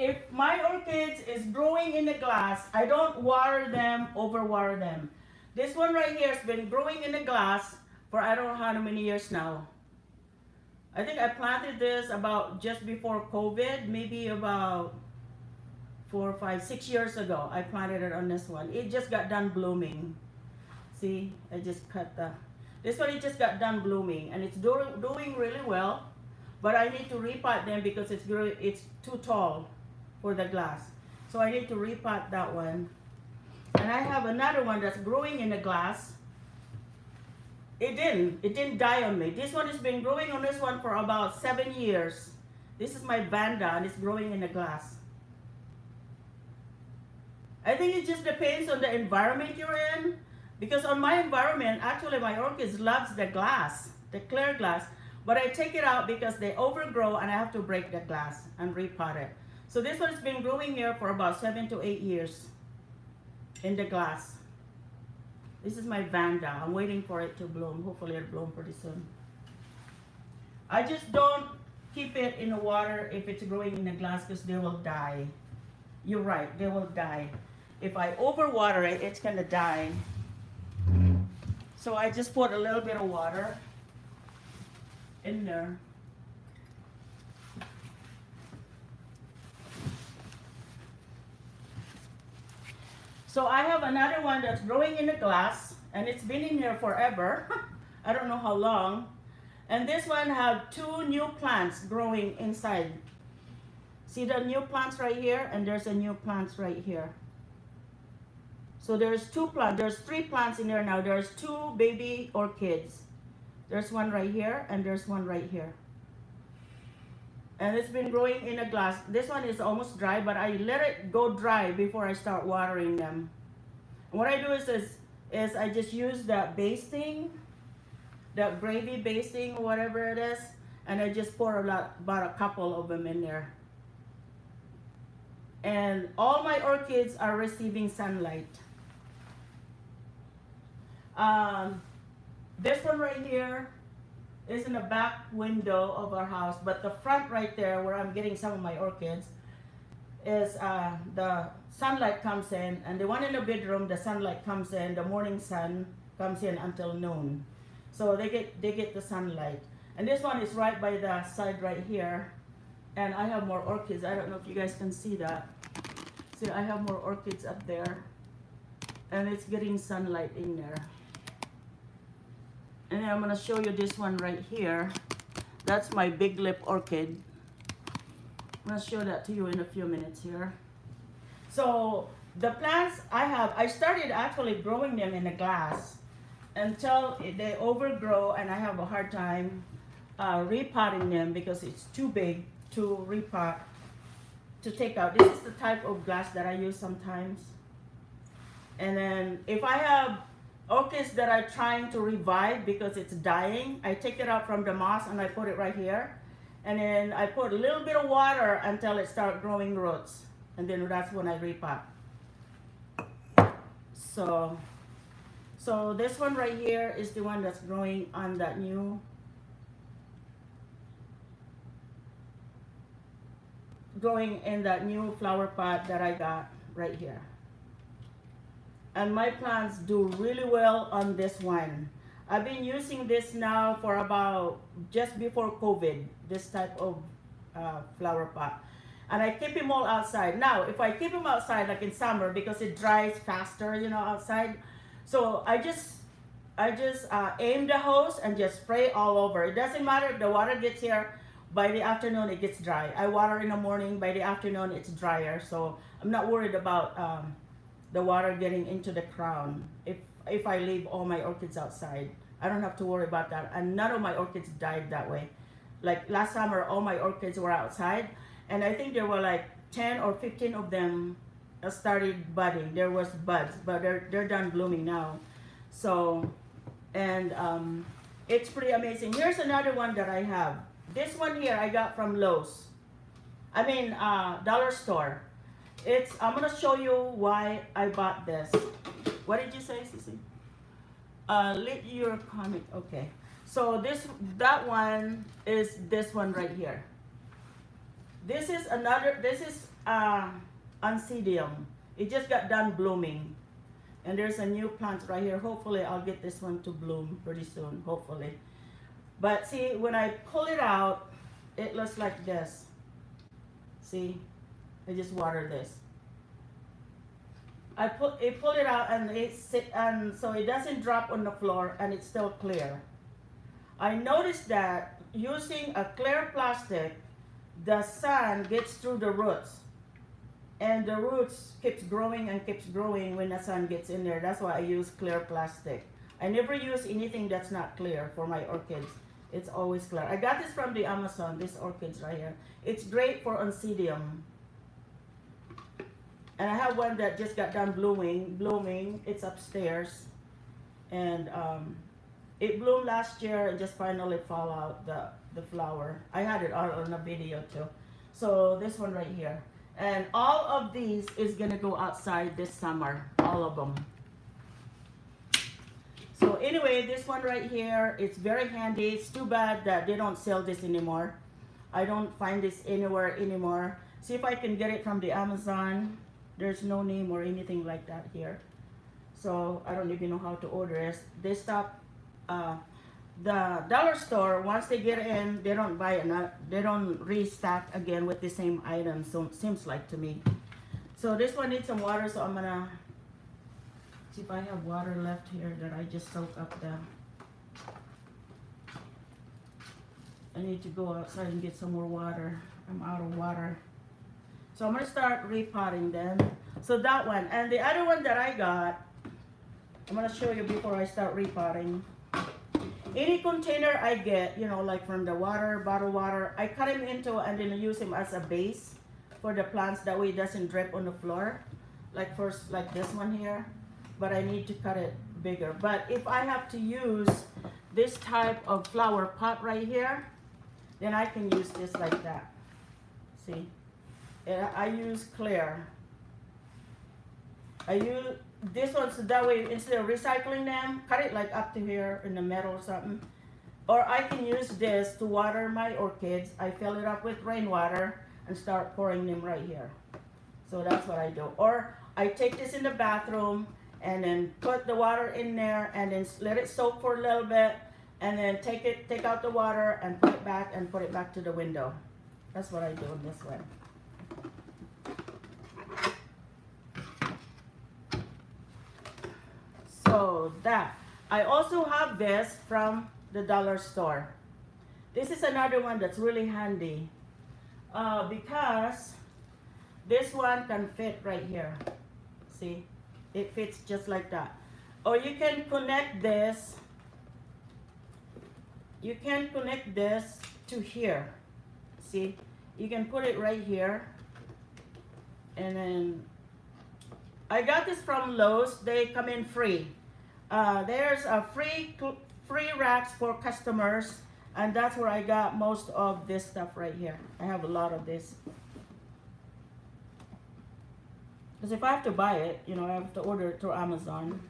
if my orchids is growing in the glass, I don't water them, overwater them. This one right here has been growing in the glass for I don't know how many years now. I think I planted this about just before COVID, maybe about 4, 5, 6 years ago. I planted it on this one. It just got done blooming. See, I just cut this one. It just got done blooming, and it's doing really well. But I need to repot them because it's too tall for the glass. So I need to repot that one. And I have another one that's growing in the glass. It didn't die on me. This one has been growing on this one for about 7 years. This is my Vanda, and it's growing in the glass. I think it just depends on the environment you're in. Because on my environment, actually my orchids loves the glass, the clear glass. But I take it out because they overgrow and I have to break the glass and repot it. So this one's been growing here for about 7 to 8 years in the glass. This is my Vanda. I'm waiting for it to bloom. Hopefully it'll bloom pretty soon. I just don't keep it in the water if it's growing in the glass because they will die. You're right, they will die. If I overwater it, it's gonna die. So I just put a little bit of water in there. So I have another one that's growing in the glass, and it's been in here forever. I don't know how long. And this one have 2 new plants growing inside. See the new plants right here, and there's a new plants right here. So there's 2 plants, there's 3 plants in there now. There's 2 baby orchids. There's one right here, and there's one right here. And it's been growing in a glass. This one is almost dry, but I let it go dry before I start watering them. And what I do is I just use that basting, that gravy basting, or whatever it is, and I just pour about a couple of them in there. And all my orchids are receiving sunlight. This one right here is in the back window of our house, but the front right there where I'm getting some of my orchids is the sunlight comes in, and the one in the bedroom, the sunlight comes in, the morning sun comes in until noon. So they get the sunlight. And this one is right by the side right here. And I have more orchids. I don't know if you guys can see that. See, I have more orchids up there. And it's getting sunlight in there. And then I'm going to show you this one right here. That's my big lip orchid. I'm going to show that to you in a few minutes here. So the plants I started actually growing them in a glass until they overgrow, and I have a hard time repotting them because it's too big to repot, to take out. This is the type of glass that I use sometimes. And then if I have orchids that I'm trying to revive because it's dying, I take it out from the moss and I put it right here. And then I put a little bit of water until it starts growing roots. And then that's when I repot. So this one right here is the one that's growing on that new, growing in that new flower pot that I got right here. And my plants do really well on this one. I've been using this now for about just before COVID, this type of flower pot. And I keep them all outside. Now, if I keep them outside, like in summer, because it dries faster, you know, outside. So I just aim the hose and just spray all over. It doesn't matter if the water gets here. By the afternoon, it gets dry. I water in the morning. By the afternoon, it's drier. So I'm not worried about the water getting into the crown. If I leave all my orchids outside, I don't have to worry about that. And none of my orchids died that way. Like last summer, all my orchids were outside. And I think there were like 10 or 15 of them started budding. There was buds, but they're done blooming now. So, and it's pretty amazing. Here's another one that I have. This one here I got from Lowe's. I mean, dollar store. I'm gonna show you why I bought this. What did you say, Sissy? Leave your comment. Okay. So that one is this one right here. This is Oncidium. It just got done blooming. And there's a new plant right here. Hopefully I'll get this one to bloom pretty soon, hopefully. But see, when I pull it out, it looks like this. See, I just water this. I pull it out and and so it doesn't drop on the floor and it's still clear. I noticed that using a clear plastic, the sun gets through the roots. And the roots keeps growing and keeps growing when the sun gets in there. That's why I use clear plastic. I never use anything that's not clear for my orchids. It's always clear. I got this from the Amazon, this orchids right here. It's great for Oncidium. And I have one that just got done blooming. It's upstairs. And it bloomed last year and just finally fall out, the flower. I had it all on a video too. So this one right here. And all of these is gonna go outside this summer, all of them. So anyway, this one right here, it's very handy. It's too bad that they don't sell this anymore. I don't find this anywhere anymore. See if I can get it from the Amazon. There's no name or anything like that here. So I don't even know how to order it. They stop, the dollar store, once they get in, they don't buy it, they don't restock again with the same item, so it seems like to me. So this one needs some water, so I'm gonna see if I have water left here that I just soak up the, I need to go outside and get some more water. I'm out of water. So I'm gonna start repotting then. So that one, and the other one that I got, I'm gonna show you before I start repotting. Any container I get, you know, like from the water, bottled water, I cut him into and then use him as a base for the plants. That way it doesn't drip on the floor. Like first, like this one here. But I need to cut it bigger. But if I have to use this type of flower pot right here, then I can use this like that. See? I use clear. I use this one so that way instead of recycling them, cut it like up to here in the middle or something. Or I can use this to water my orchids. I fill it up with rainwater and start pouring them right here. So that's what I do. Or I take this in the bathroom and then put the water in there and then let it soak for a little bit and then take out the water and put it back to the window. That's what I do in this one. So that. I also have this from the dollar store. This is another one that's really handy because this one can fit right here. See? It fits just like that. Or you can connect this. You can connect this to here. See? You can put it right here. And then I got this from Lowe's. They come in free. There's a free racks for customers, and that's where I got most of this stuff right here. I have a lot of this. Because if I have to buy it, you know, I have to order it through Amazon.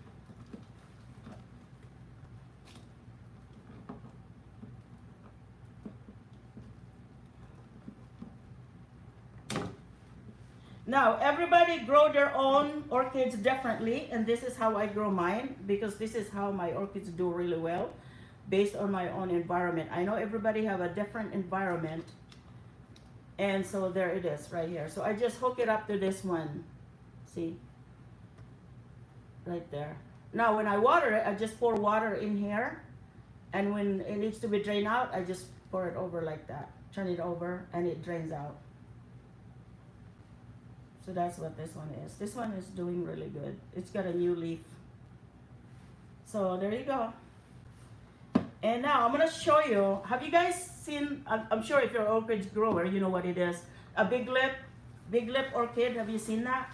Now, everybody grow their own orchids differently, and this is how I grow mine, because this is how my orchids do really well, based on my own environment. I know everybody have a different environment, and so there it is right here. So I just hook it up to this one, see, right there. Now, when I water it, I just pour water in here, and when it needs to be drained out, I just pour it over like that, turn it over, and it drains out. So that's what this one is. This one is doing really good. It's got a new leaf. So there you go. And now I'm going to show you. Have you guys seen, I'm sure if you're an orchid grower, you know what it is. A big lip orchid. Have you seen that?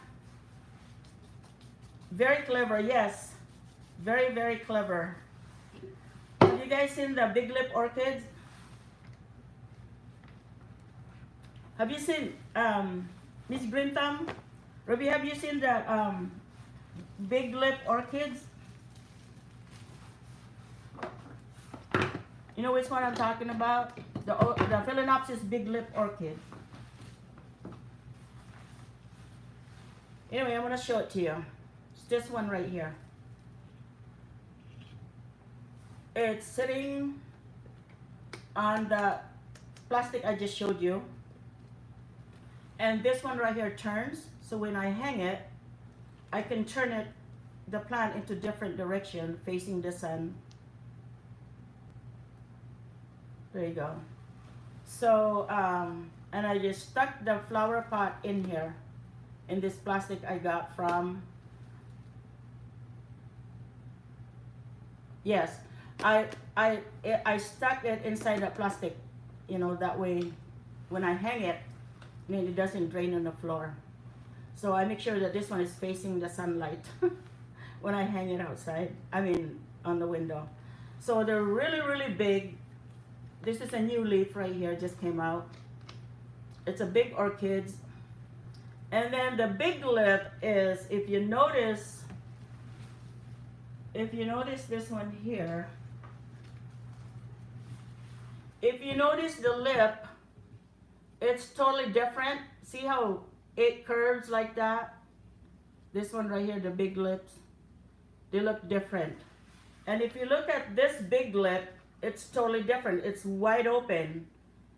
Very clever, yes. Very, very clever. Have you guys seen the big lip orchids? Have you seen, Miss Green Thumb, Ruby, have you seen the big lip orchids? You know which one I'm talking about? The Phalaenopsis big lip orchid. Anyway, I'm gonna show it to you. It's this one right here. It's sitting on the plastic I just showed you. And this one right here turns, so when I hang it, I can turn it, the plant, into different direction facing the sun. There you go. So, and I just stuck the flower pot in here, in this plastic I got from, yes, I stuck it inside the plastic, you know, that way when I hang it, I mean, it doesn't drain on the floor. So I make sure that this one is facing the sunlight when I hang it outside, I mean on the window. So they're really, really big. This is a new leaf right here, just came out. It's a big orchids. And then the big lip is, if you notice this one here, if you notice the lip, it's totally different. See how it curves like that? This one right here, the big lips, they look different. And if you look at this big lip, it's totally different. It's wide open.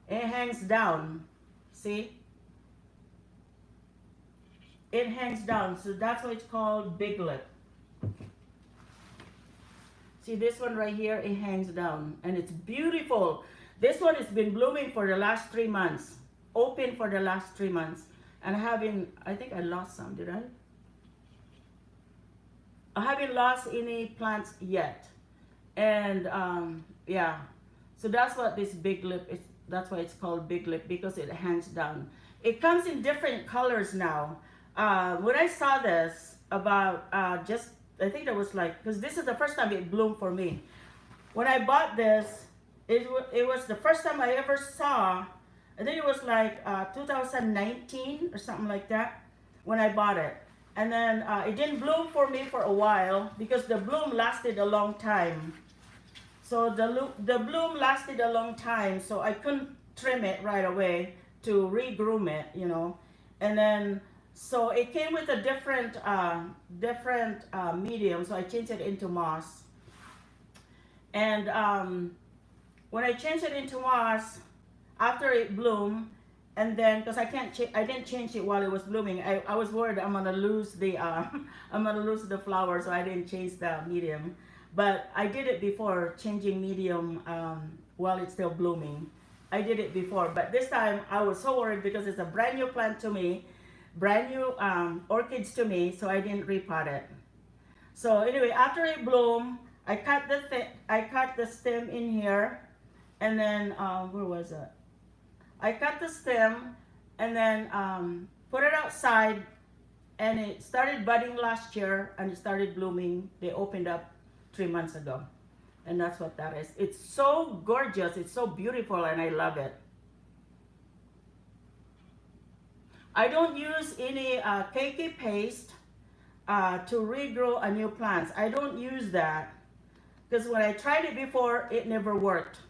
It hangs down. See? It hangs down. So that's why it's called big lip. See this one right here? It hangs down. And it's beautiful. This one has been blooming for the last 3 months. Open for the last 3 months. And I think I lost some, did I? I haven't lost any plants yet. And yeah, so that's what this big lip is. That's why it's called big lip, because it hangs down. It comes in different colors now. When I saw this about I think that was like, because this is the first time it bloomed for me. When I bought this, it was the first time I ever saw. I think it was like 2019 or something like that when I bought it. And then it didn't bloom for me for a while because the bloom lasted a long time. So the bloom lasted a long time, so I couldn't trim it right away to regroom it, you know. And then, so it came with a different medium, so I changed it into moss. And when I changed it into moss, after it bloomed, and then because I didn't change it while it was blooming. I was worried I'm gonna lose the I'm gonna lose the flower, so I didn't change the medium. But I did it before, changing medium while it's still blooming. I did it before, but this time I was so worried because it's a brand new plant to me, brand new orchids to me, so I didn't repot it. So anyway, after it bloomed, I cut the stem in here, and then where was it? I cut the stem and then put it outside, and it started budding last year and it started blooming. They opened up 3 months ago, and that's what that is. It's so gorgeous, it's so beautiful, and I love it. I don't use any cakey paste to regrow a new plant. I don't use that because when I tried it before, it never worked.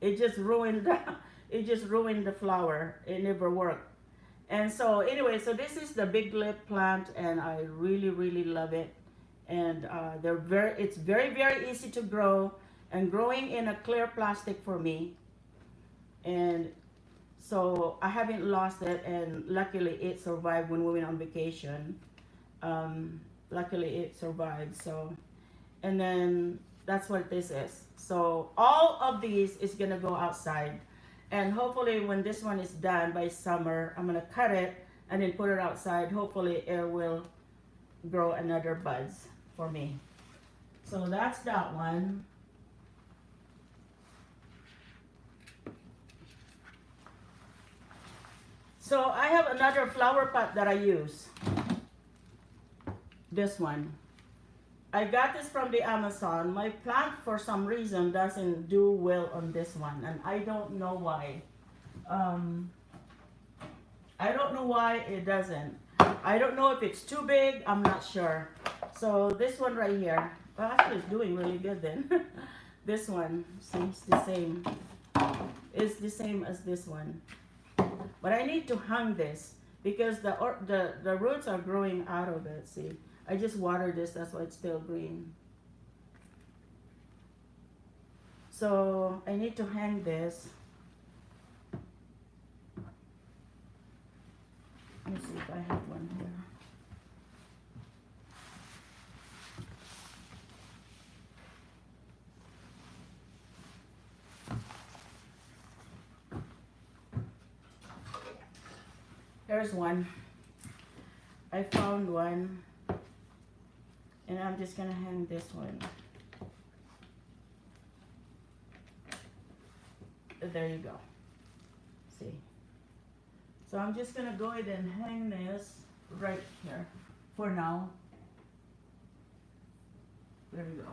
It just ruined the flower. It never worked. And so anyway, so this is the big lip plant, and I really, really love it. And it's very, very easy to grow, and growing in a clear plastic for me. And so I haven't lost it, and luckily it survived when we went on vacation. Luckily it survived. So, and then that's what this is. So all of these is gonna go outside. And hopefully when this one is done by summer, I'm gonna cut it and then put it outside. Hopefully it will grow another buds for me. So that's that one. So I have another flower pot that I use. This one. I got this from the Amazon. My plant for some reason doesn't do well on this one, and I don't know why. I don't know why it doesn't. I don't know if it's too big, I'm not sure. So this one right here, well, actually it's doing really good then. This one seems the same. It's the same as this one. But I need to hang this because the roots are growing out of it. See, I just watered this, that's why it's still green. So I need to hang this. Let me see if I have one here. Here's one. I found one, and I'm just gonna hang this one. There you go. See. So I'm just gonna go ahead and hang this right here for now. There we go.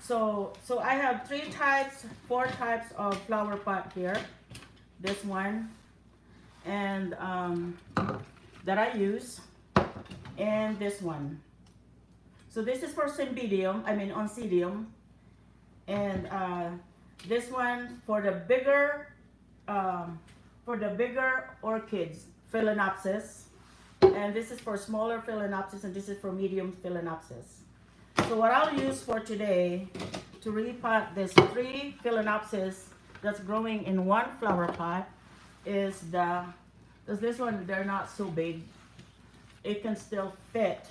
So I have 4 types of flower pot here. This one, and that I use, and this one. So this is for cymbidium, I mean oncidium, and this one for the bigger orchids, Phalaenopsis, and this is for smaller Phalaenopsis, and this is for medium Phalaenopsis. So what I'll use for today to repot this 3 Phalaenopsis that's growing in one flower pot is because this one, they're not so big. It can still fit.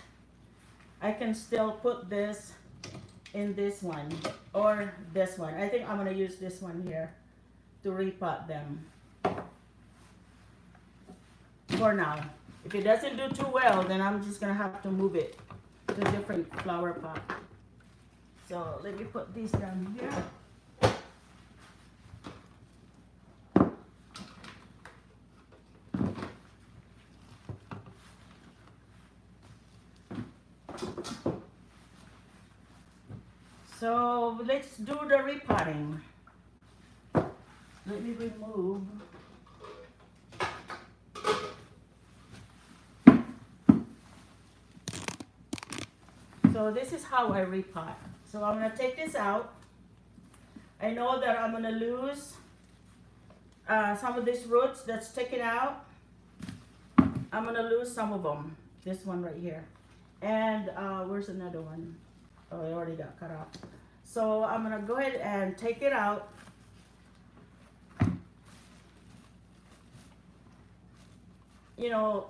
I can still put this in this one or this one. I think I'm gonna use this one here to repot them for now. If it doesn't do too well, then I'm just gonna have to move it to a different flower pot. So let me put these down here. So let's do the repotting. Let me remove. So this is how I repot. So I'm gonna take this out. I know that I'm gonna lose some of these roots that's taken out. I'm gonna lose some of them. This one right here. And where's another one? Oh, it already got cut off. So I'm gonna go ahead and take it out. You know,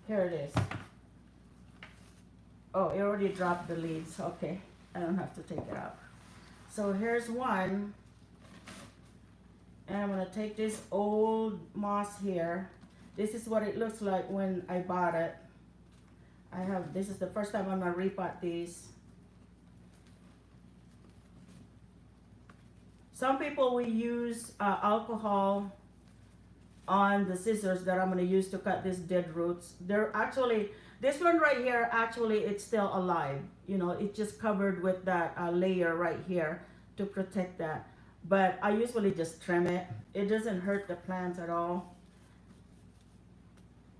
here it is. Oh, it already dropped the leaves. Okay, I don't have to take it out. So here's one. And I'm gonna take this old moss here. This is what it looks like when I bought it. This is the first time I'm gonna repot these. Some people will use alcohol on the scissors that I'm gonna use to cut these dead roots. They're actually, this one right here, actually it's still alive. You know, it's just covered with that layer right here to protect that. But I usually just trim it. It doesn't hurt the plants at all.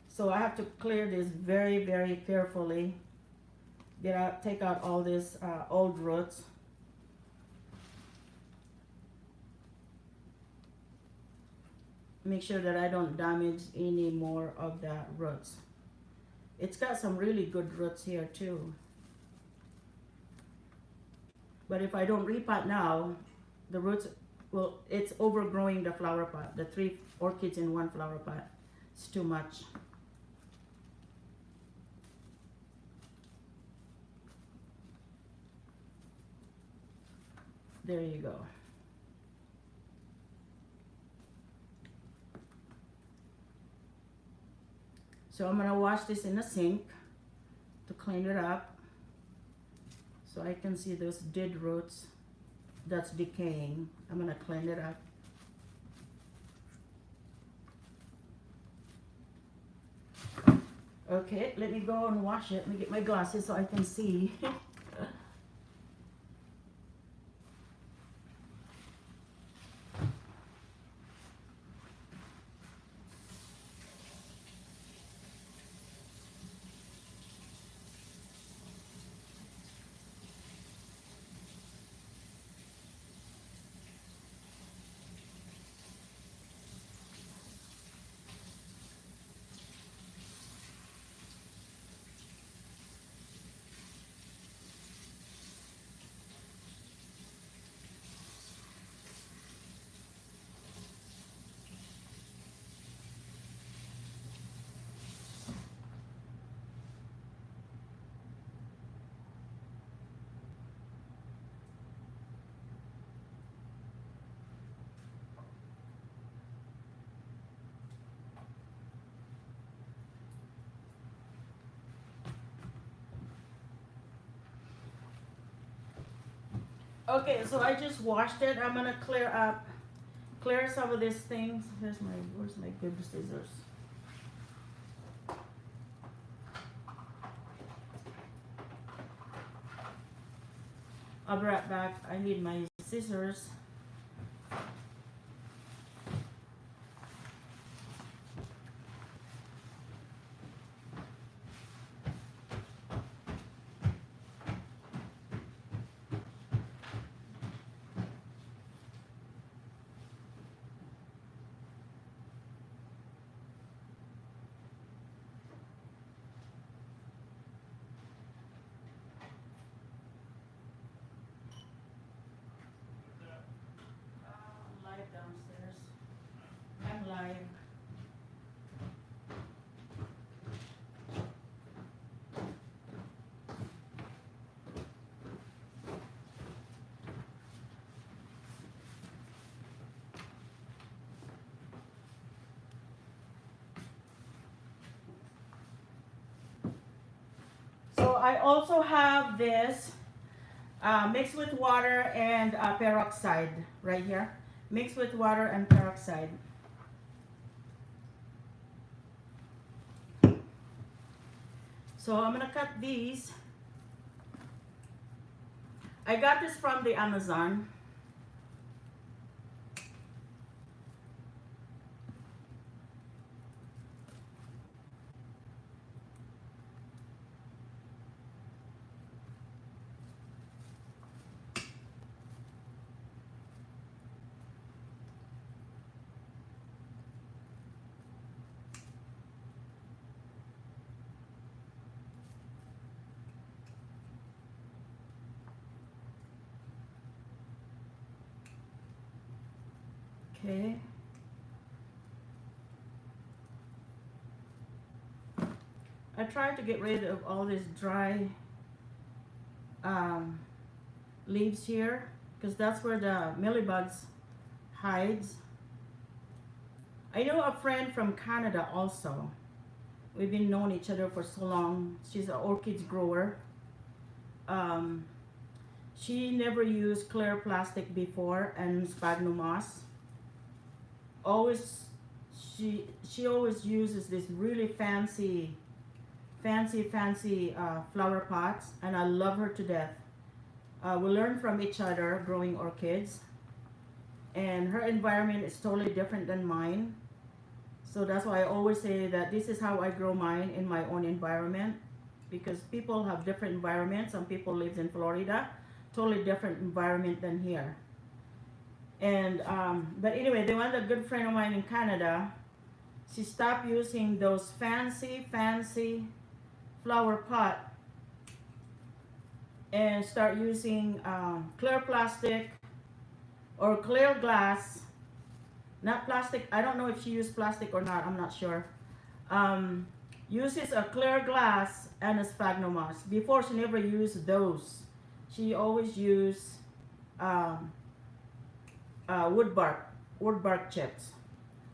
So I have to clear this very, very carefully. Take out all these old roots. Make sure that I don't damage any more of the roots. It's got some really good roots here too. But if I don't repot now, the roots it's overgrowing the flower pot. The 3 orchids in one flower pot. It's too much. There you go. So I'm gonna wash this in the sink to clean it up so I can see those dead roots that's decaying. I'm gonna clean it up. Okay, let me go and wash it. Let me get my glasses so I can see. Okay, so I just washed it. I'm gonna clear some of these things. Where's my good scissors? I'll be right back. I need my scissors. Live downstairs. I'm live. So I also have this mixed with water and peroxide right here. Mixed with water and peroxide. So I'm gonna cut these. I got this from the Amazon. Okay. I tried to get rid of all these dry leaves here because that's where the mealybugs hides. I know a friend from Canada also. We've been knowing each other for so long. She's an orchids grower. She never used clear plastic before and sphagnum moss. She always uses this really fancy flower pots, and I love her to death. We learn from each other growing orchids, and her environment is totally different than mine. So that's why I always say that this is how I grow mine in my own environment, because people have different environments. Some people live in Florida, totally different environment than here. And but anyway, the one, a good friend of mine in Canada, she stopped using those fancy flower pot and start using clear plastic or clear glass, not plastic. I don't know if she used plastic or not, I'm not sure. Uses a clear glass and a sphagnum moss. Before, she never used those. She always used wood bark chips.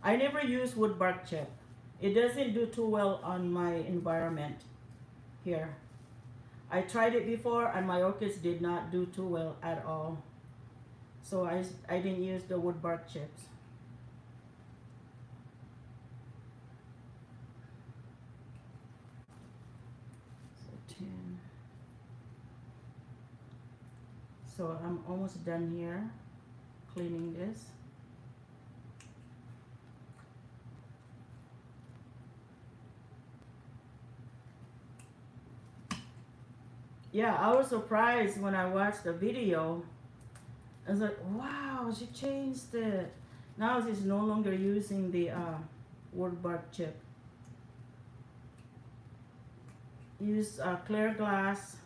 I never use wood bark chip. It doesn't do too well on my environment here. I tried it before and my orchids did not do too well at all. So I didn't use the wood bark chips. So 10. So I'm almost done here cleaning this. Yeah, I was surprised when I watched the video. I was like, wow, she changed it. Now she's no longer using the wood bark chip. Use clear glass.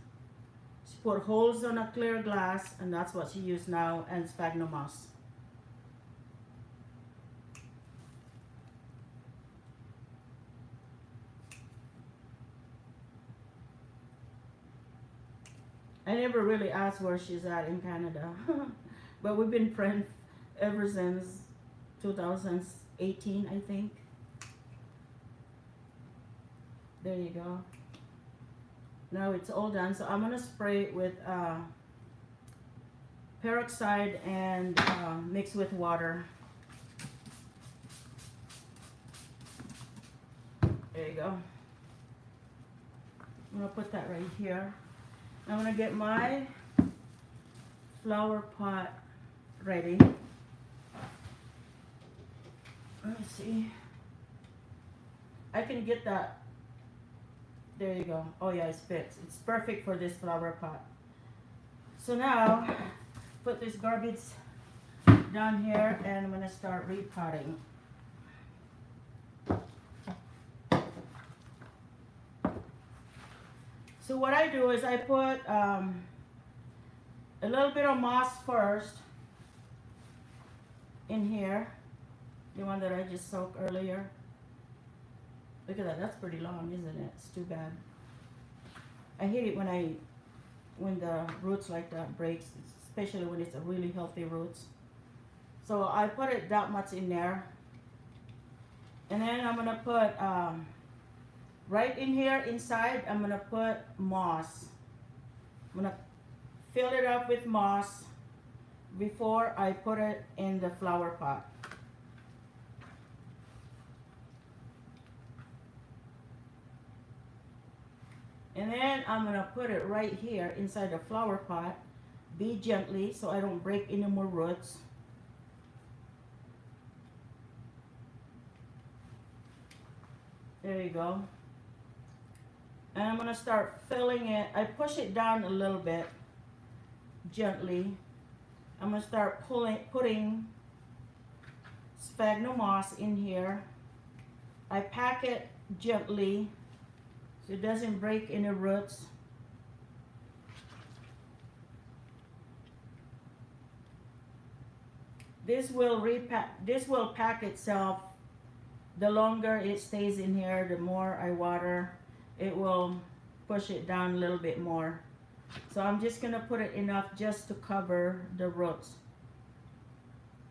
She put holes on a clear glass, and that's what she used now, and sphagnum moss. I never really asked where she's at in Canada, but we've been friends ever since 2018, I think. There you go. Now it's all done, so I'm gonna spray it with peroxide and mix with water. There you go. I'm gonna put that right here. I'm gonna get my flower pot ready. Let me see. I can get that. There you go. Oh yeah, it fits. It's perfect for this flower pot. So now, put this garbage down here and I'm gonna start repotting. So what I do is I put a little bit of moss first in here, the one that I just soaked earlier. Look at that, that's pretty long, isn't it? It's too bad. I hate it when the roots like that breaks, especially when it's a really healthy roots. So I put it that much in there. And then I'm gonna put, right in here inside, I'm gonna put moss. I'm gonna fill it up with moss before I put it in the flower pot. And then I'm gonna put it right here inside the flower pot. Be gently so I don't break any more roots. There you go. And I'm gonna start filling it. I push it down a little bit, gently. I'm gonna start putting sphagnum moss in here. I pack it gently so it doesn't break any roots. This will pack itself. The longer it stays in here, the more I water, it will push it down a little bit more. So I'm just gonna put it enough just to cover the roots.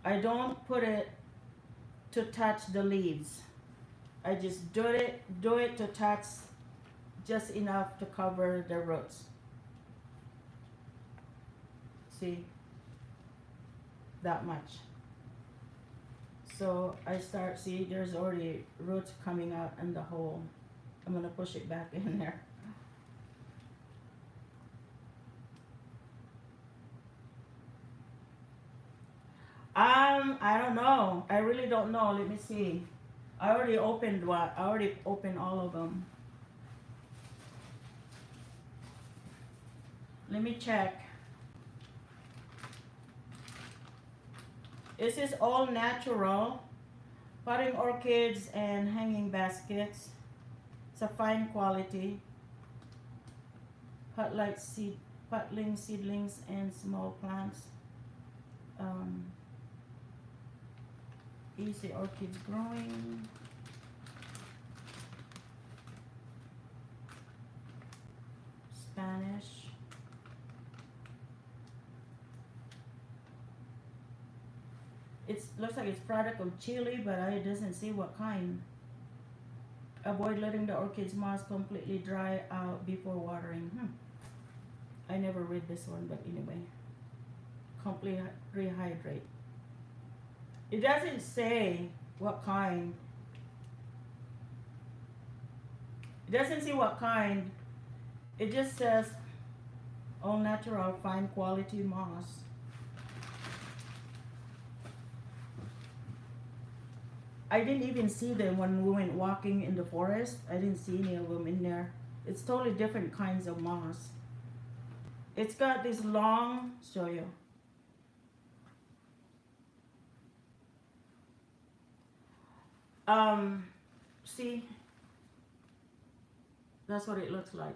I don't put it to touch the leaves. I just do it to touch just enough to cover the roots. See? That much. So I start, see, there's already roots coming out in the hole. I'm gonna push it back in there. I don't know. I really don't know. Let me see. I already opened what? I already opened all of them. Let me check. This is all natural. Potting orchids and hanging baskets. It's a fine quality. Potling seedlings and small plants. Easy orchids growing. Spanish. It looks like it's product of Chile, but it doesn't say what kind. Avoid letting the orchid's moss completely dry out before watering. I never read this one, but anyway. Completely rehydrate. It doesn't say what kind. It doesn't say what kind. It just says all natural, fine quality moss. I didn't even see them when we went walking in the forest. I didn't see any of them in there. It's totally different kinds of moss. It's got this long, show you. See, that's what it looks like.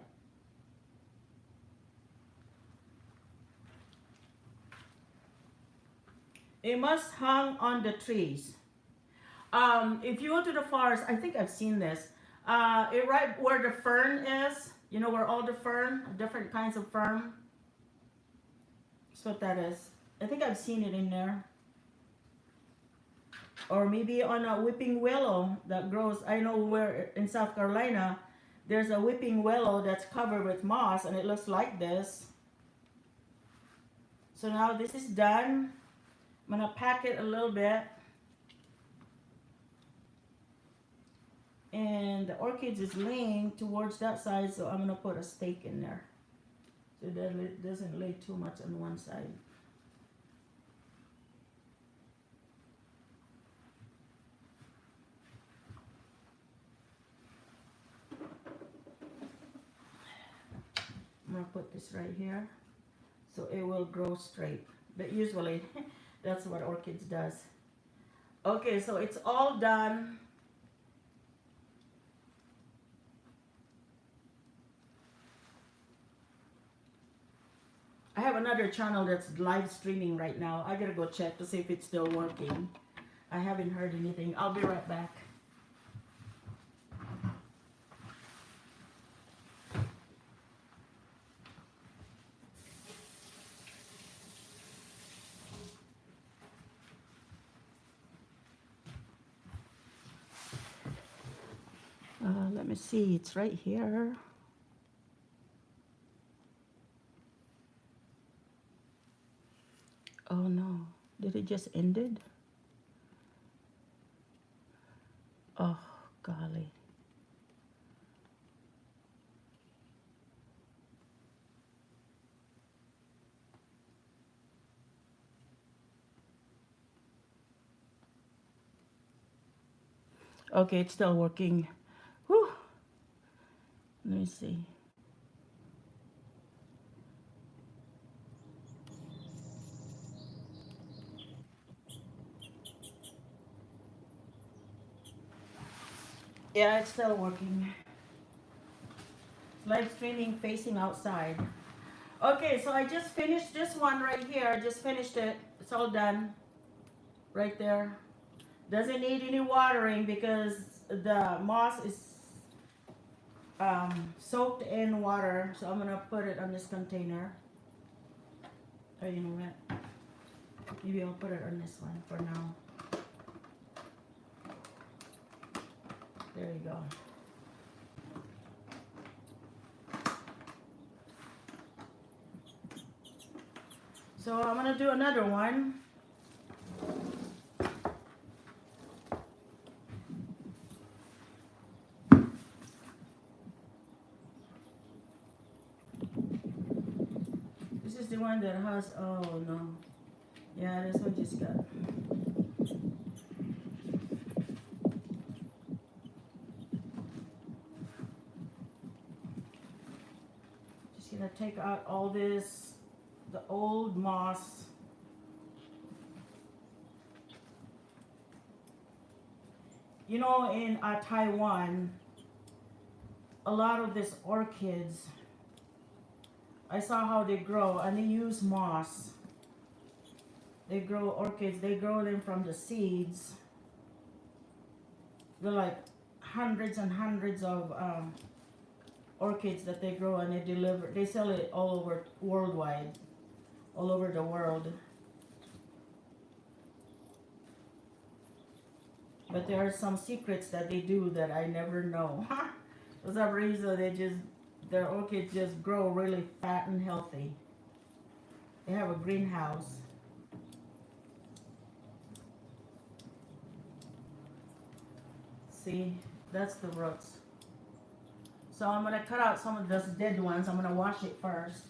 It must hang on the trees. If you go to the forest, I think I've seen this. It right where the fern is, you know, where all the fern, different kinds of fern. That's what that is. I think I've seen it in there. Or maybe on a whipping willow that grows. I know where in South Carolina, there's a whipping willow that's covered with moss and it looks like this. So now this is done. I'm gonna pack it a little bit. And the orchids is laying towards that side, so I'm gonna put a stake in there. So that it doesn't lay too much on one side. I'm gonna put this right here so it will grow straight. But usually that's what orchids does. Okay, so it's all done. I have another channel that's live streaming right now. I gotta go check to see if it's still working. I haven't heard anything. I'll be right back. Let me see, it's right here. Oh no, did it just ended? Oh, golly. Okay, it's still working. Whew. Let me see. Yeah, it's still working. Live streaming facing outside. Okay, so I just finished this one right here. I just finished it. It's all done. Right there. Doesn't need any watering because the moss is soaked in water. So I'm gonna put it on this container. Oh, you know what? Maybe I'll put it on this one for now. There you go. So I'm gonna do another one. This is the one that has, oh no. Yeah, this one just got. Just gonna take out all this, the old moss. You know, in Taiwan, a lot of these orchids, I saw how they grow, and they use moss. They grow orchids, they grow them from the seeds. They're like hundreds and hundreds of orchids that they grow, and they deliver, they sell it all over worldwide, all over the world. But there are some secrets that they do that I never know. For some reason, their orchids just grow really fat and healthy. They have a greenhouse. See, that's the roots. So I'm gonna cut out some of those dead ones. I'm gonna wash it first.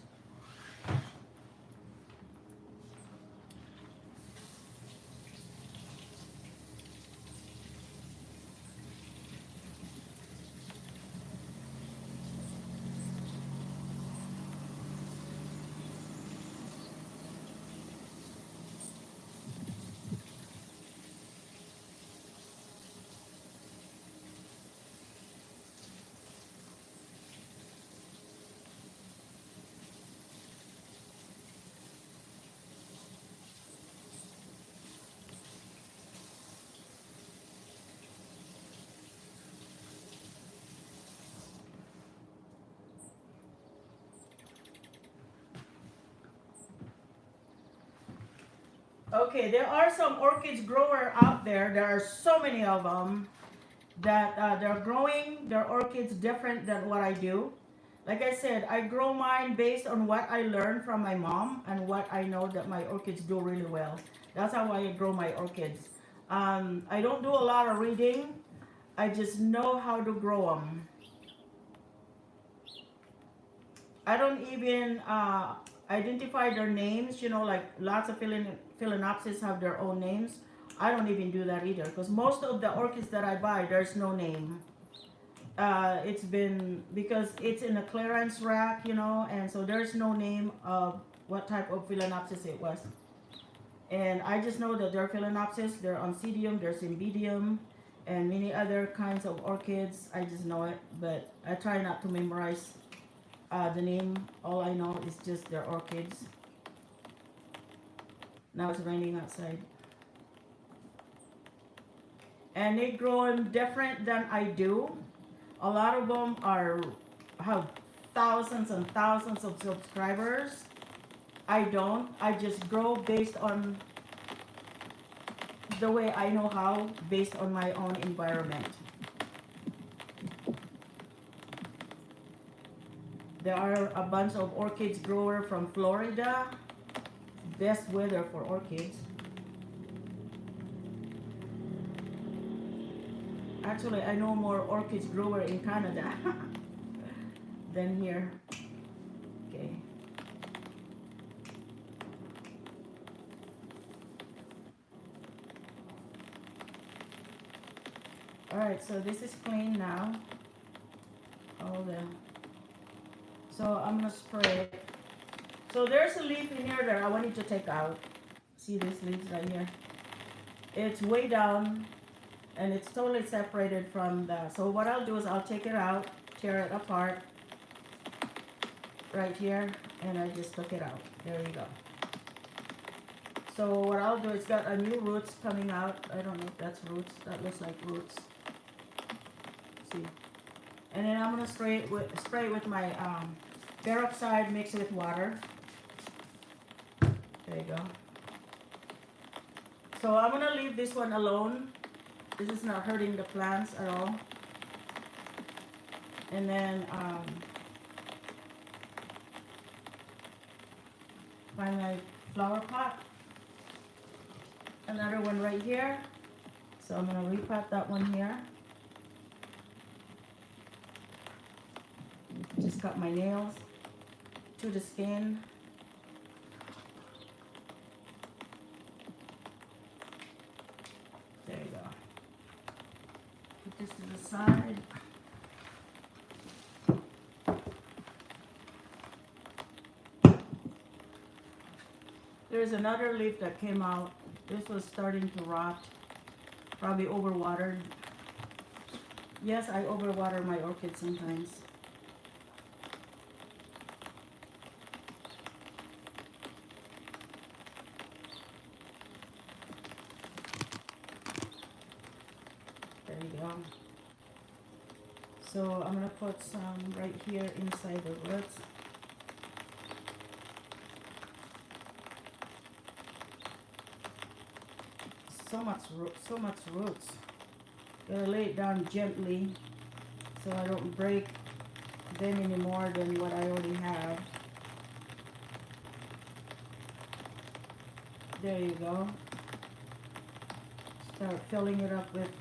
Okay, there are some orchids grower out there. There are so many of them that they're growing their orchids different than what I do. Like I said, I grow mine based on what I learned from my mom and what I know that my orchids do really well. That's how I grow my orchids. I don't do a lot of reading. I just know how to grow them. I don't even identify their names. You know, like lots of Phalaenopsis have their own names. I don't even do that either because most of the orchids that I buy, there's no name. It's been because it's in a clearance rack, you know, and so there's no name of what type of Phalaenopsis it was. And I just know that there are Phalaenopsis, there are Oncidium, there's Cymbidium, and many other kinds of orchids. I just know it, but I try not to memorize the name. All I know is just their orchids. Now it's raining outside. And they grow different than I do. A lot of them have thousands and thousands of subscribers. I don't. I just grow based on the way I know how, based on my own environment. There are a bunch of orchids grower from Florida. Best weather for orchids. Actually, I know more orchids grower in Canada than here. Okay. Alright, so this is clean now. All the So I'm gonna spray it. So there's a leaf in here that I wanted to take out. See this leaf right here? It's way down and it's totally separated from the, so what I'll do is I'll take it out, tear it apart right here, and I just took it out. There you go. So what I'll do, it's got a new roots coming out. I don't know if that's roots. That looks like roots. See? And then I'm gonna spray it with my peroxide mixed with water. There you go. So I'm gonna leave this one alone. This is not hurting the plants at all. And then find my flower pot. Another one right here. So I'm gonna repot that one here. Just cut my nails to the skin. There you go. Put this to the side. There's another leaf that came out. This was starting to rot. Probably overwatered. Yes, I overwater my orchids sometimes. There you go. So I'm gonna put some right here inside the roots. So much roots. Gotta lay it down gently so I don't break them any more than what I already have. There you go. Start filling it up with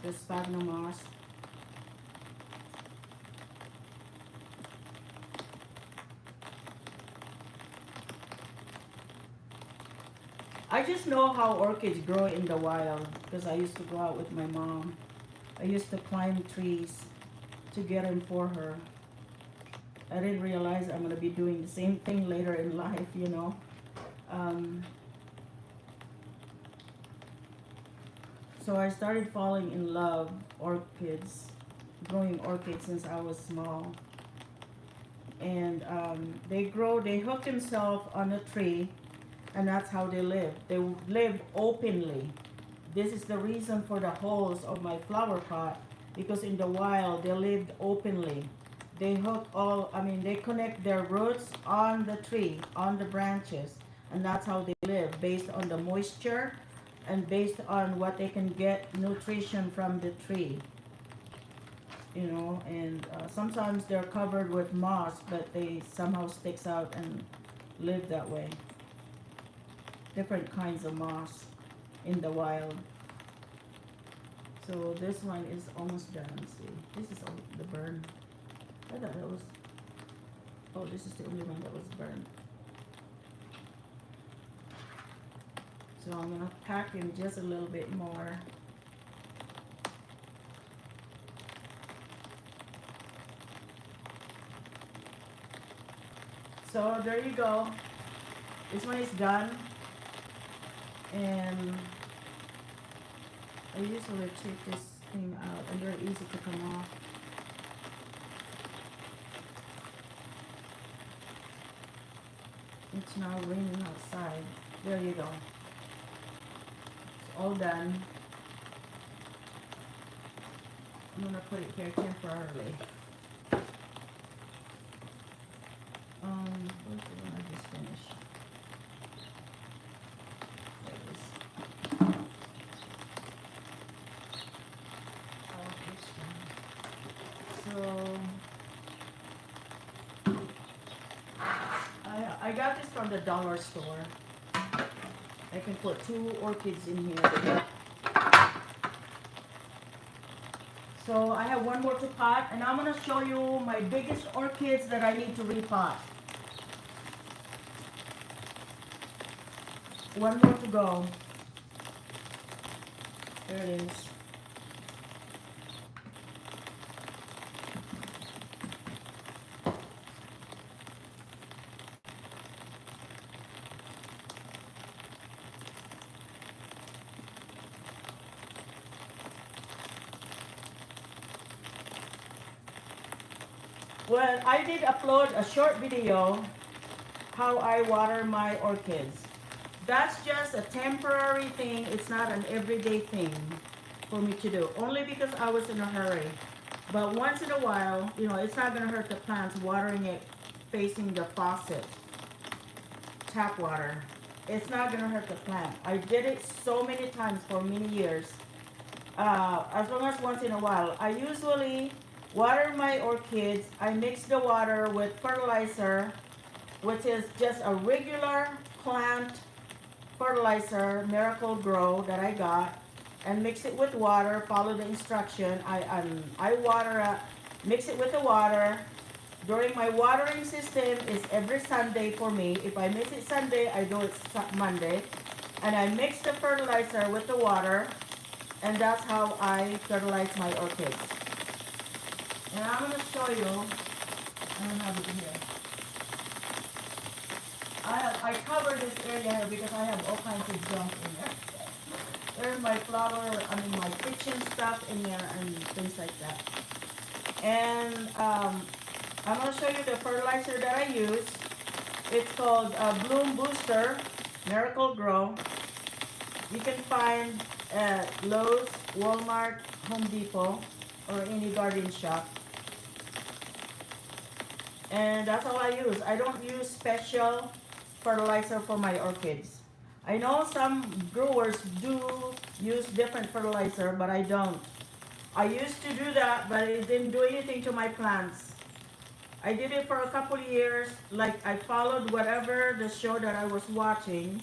the sphagnum moss. I just know how orchids grow in the wild because I used to go out with my mom. I used to climb trees to get them for her. I didn't realize I'm going to be doing the same thing later in life, you know. So I started falling in love orchids, growing orchids since I was small. And they hook themselves on a tree, and that's how they live. They live openly. This is the reason for the holes of my flower pot, because in the wild they lived openly. They they connect their roots on the tree, on the branches, and that's how they live, based on the moisture and based on what they can get nutrition from the tree. you know, and sometimes they're covered with moss, but they somehow sticks out and live that way. Different kinds of moss in the wild. So this one is almost done. Let's see. This is all the burn. I thought that was, oh, this is the only one that was burned. So I'm gonna pack in just a little bit more. So there you go. This one is done. And I usually take this thing out and they're easy to come off. It's now raining outside. There you go. It's all done. I'm gonna put it here temporarily. Where's the one I just finished? There it is. Oh, this one. So I got this from the dollar store. I can put 2 orchids in here. So I have one more to pot, and I'm going to show you my biggest orchids that I need to repot. One more to go. There it is. Well, I did upload a short video how I water my orchids. That's just a temporary thing. It's not an everyday thing for me to do. Only because I was in a hurry. But once in a while, you know, it's not going to hurt the plants watering it facing the faucet. Tap water. It's not going to hurt the plant. I did it so many times for many years. As long as once in a while. I usually water my orchids. I mix the water with fertilizer, which is just a regular plant fertilizer, Miracle Grow, that I got, and mix it with water. Follow the instruction. I water, mix it with the water. During my watering system is every Sunday for me. If I miss it Sunday, I do it Monday, and I mix the fertilizer with the water, and that's how I fertilize my orchids. And I'm going to show you. I don't have it here. I cover this area here because I have all kinds of junk in there. There's my my kitchen stuff in there and things like that. And I'm going to show you the fertilizer that I use. It's called Bloom Booster Miracle Grow. You can find at Lowe's, Walmart, Home Depot, or any garden shop. And that's all I use. I don't use special fertilizer for my orchids. I know some growers do use different fertilizer, but I don't. I used to do that, but it didn't do anything to my plants. I did it for a couple of years. Like, I followed whatever the show that I was watching.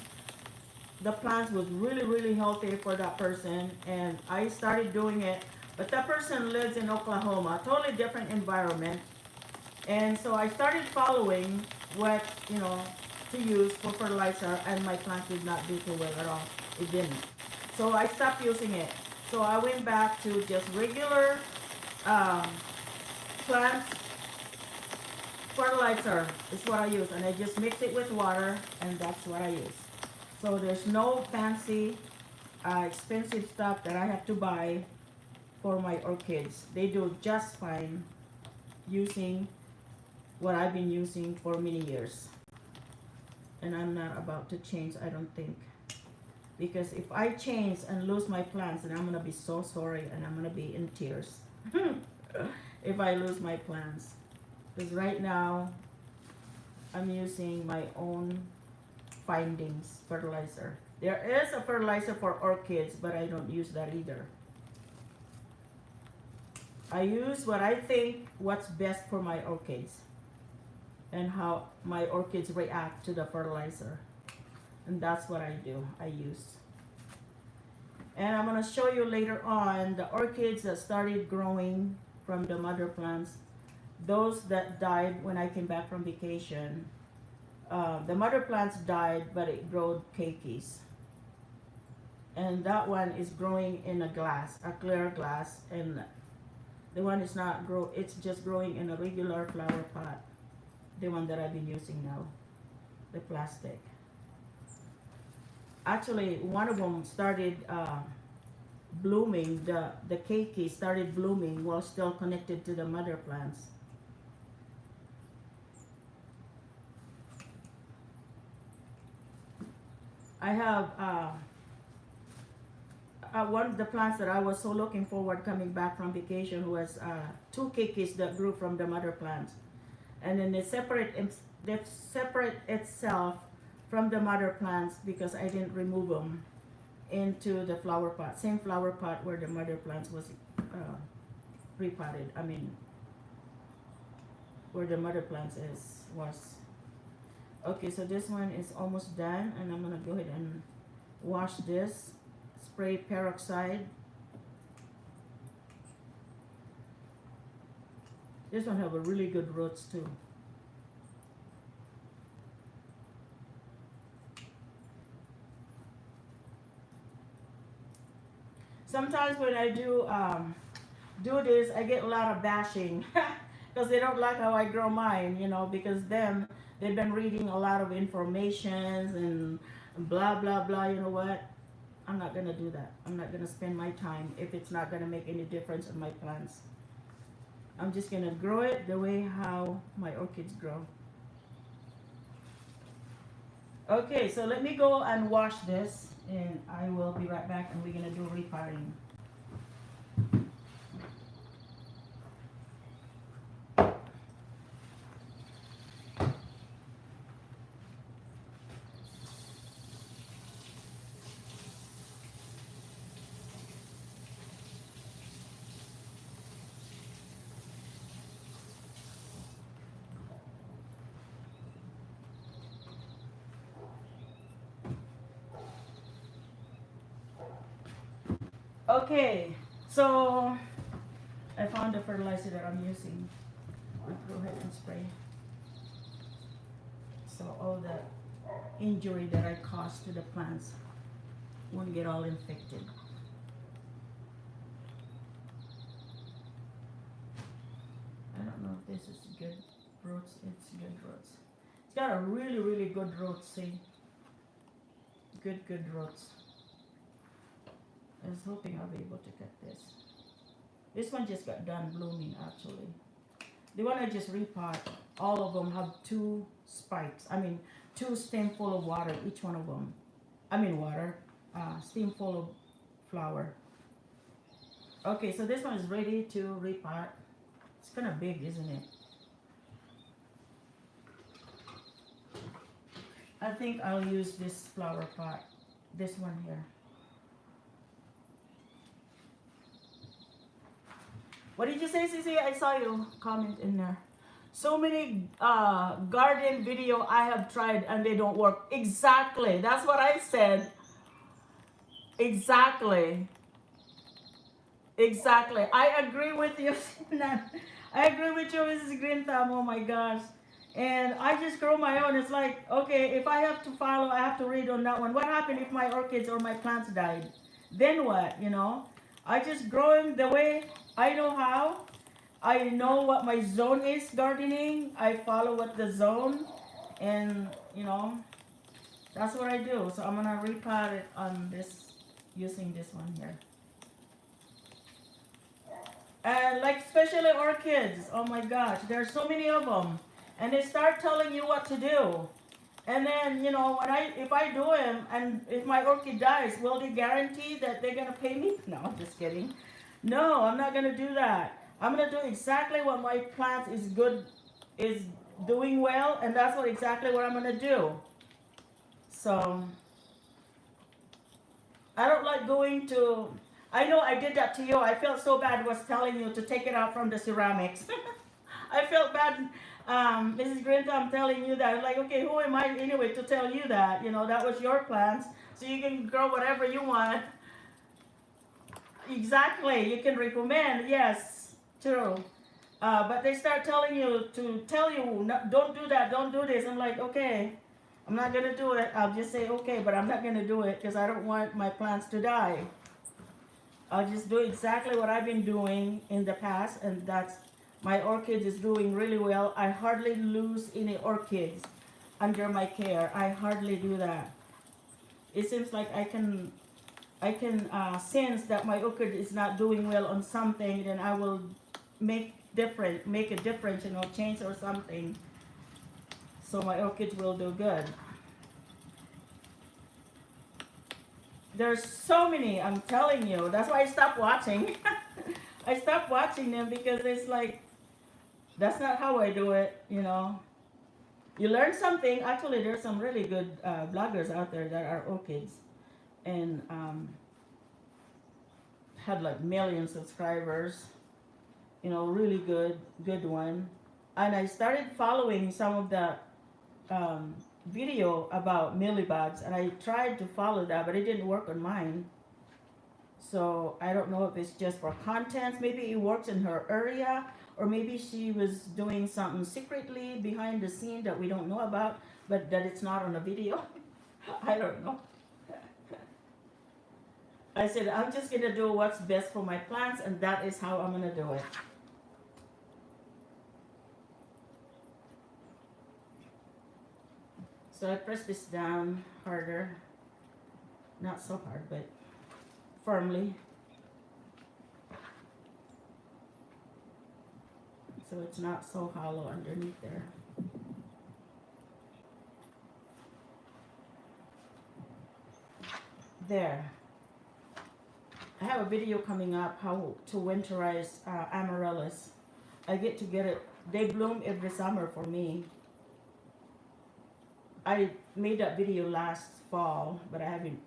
The plants was really, really healthy for that person, and I started doing it. But that person lives in Oklahoma, totally different environment. And so I started following what, you know, to use for fertilizer, and my plant did not do too well at all. It didn't. So I stopped using it. So I went back to just regular plant fertilizer is what I use. And I just mix it with water, and that's what I use. So there's no fancy, expensive stuff that I have to buy for my orchids. They do just fine using what I've been using for many years. And I'm not about to change, I don't think. Because if I change and lose my plants, then I'm going to be so sorry, and I'm going to be in tears if I lose my plants. Because right now, I'm using my own findings fertilizer. There is a fertilizer for orchids, but I don't use that either. I use what I think what's best for my orchids and how my orchids react to the fertilizer. And that's what I do, I use. And I'm going to show you later on the orchids that started growing from the mother plants. Those that died when I came back from vacation. The mother plants died, but it grew keikis. And that one is growing in a glass, a clear glass. And the one is not it's just growing in a regular flower pot. The one that I've been using now, the plastic. Actually, one of them started blooming. The keiki started blooming while still connected to the mother plants. I have one of the plants that I was so looking forward coming back from vacation was two keikis that grew from the mother plants, and then they separate itself from the mother plants because I didn't remove them into the flower pot, same flower pot where the mother plants was repotted. I mean, where the mother plants was. Okay, so this one is almost done, and I'm gonna go ahead and wash this. Spray peroxide. This one have a really good roots too. Sometimes when I do this, I get a lot of bashing because they don't like how I grow mine, you know, because they've been reading a lot of informations and blah blah blah. You know what? I'm not gonna do that. I'm not gonna spend my time if it's not gonna make any difference in my plants. I'm just gonna grow it the way how my orchids grow. Okay, so let me go and wash this, and I will be right back, and we're gonna do repotting. Okay, so I found the fertilizer that I'm using. I'll go ahead and spray. So all the injury that I caused to the plants won't get all infected. I don't know if this is good roots. It's good roots. It's got a really, really good roots, see? Good roots. I was hoping I'll be able to cut this. This one just got done blooming actually. The one I just repot, all of them have two spikes. I mean, two stem full of water, each one of them. I mean water, stem full of flower. Okay, so this one is ready to repot. It's kind of big, isn't it? I think I'll use this flower pot, this one here. What did you say, Cici? I saw you comment in there. So many garden video I have tried and they don't work. Exactly. That's what I said. Exactly. Exactly. I agree with you. I agree with you, Mrs. Green Thumb. Oh my gosh. And I just grow my own. It's like, okay, if I have to follow, I have to read on that one. What happened if my orchids or my plants died? Then what, you know? I just grow them the way I know how. I know what my zone is gardening. I follow what the zone, and you know, that's what I do. So I'm gonna repot it on this, using this one here. And like especially orchids, oh my gosh, there's so many of them, and they start telling you what to do. And then, you know, if I do them, and if my orchid dies, will they guarantee that they're gonna pay me? No, I'm just kidding. No, I'm not gonna do that. I'm gonna do exactly what my plant is doing well, and that's exactly what I'm gonna do. So I don't like going to. I know I did that to you. I felt so bad was telling you to take it out from the ceramics. I felt bad, Mrs. Grinta, I'm telling you that. Like, okay, who am I anyway to tell you that? You know, that was your plants. So you can grow whatever you want. Exactly. You can recommend. Yes, true. But they start telling you to tell you, no, don't do that, don't do this. I'm like, okay, I'm not going to do it. I'll just say, okay, but I'm not going to do it because I don't want my plants to die. I'll just do exactly what I've been doing in the past, and that's my orchids is doing really well. I hardly lose any orchids under my care. I hardly do that. It seems like I can sense that my orchid is not doing well on something, then I will make a difference, you know, change or something, so my orchids will do good. There's so many, I'm telling you. That's why I stopped watching. I stopped watching them because it's like, that's not how I do it, you know. You learn something. Actually, there's some really good bloggers out there that are orchids and had like million subscribers. You know, really good one. And I started following some of the video about mealybugs, and I tried to follow that, but it didn't work on mine. So I don't know if it's just for contents. Maybe it works in her area, or maybe she was doing something secretly behind the scene that we don't know about, but that it's not on a video. I don't know. I said, I'm just going to do what's best for my plants, and that is how I'm going to do it. So I press this down harder. Not so hard, but firmly. So it's not so hollow underneath there. There. I have a video coming up how to winterize amaryllis. I get to get it. They bloom every summer for me. I made that video last fall, but I haven't.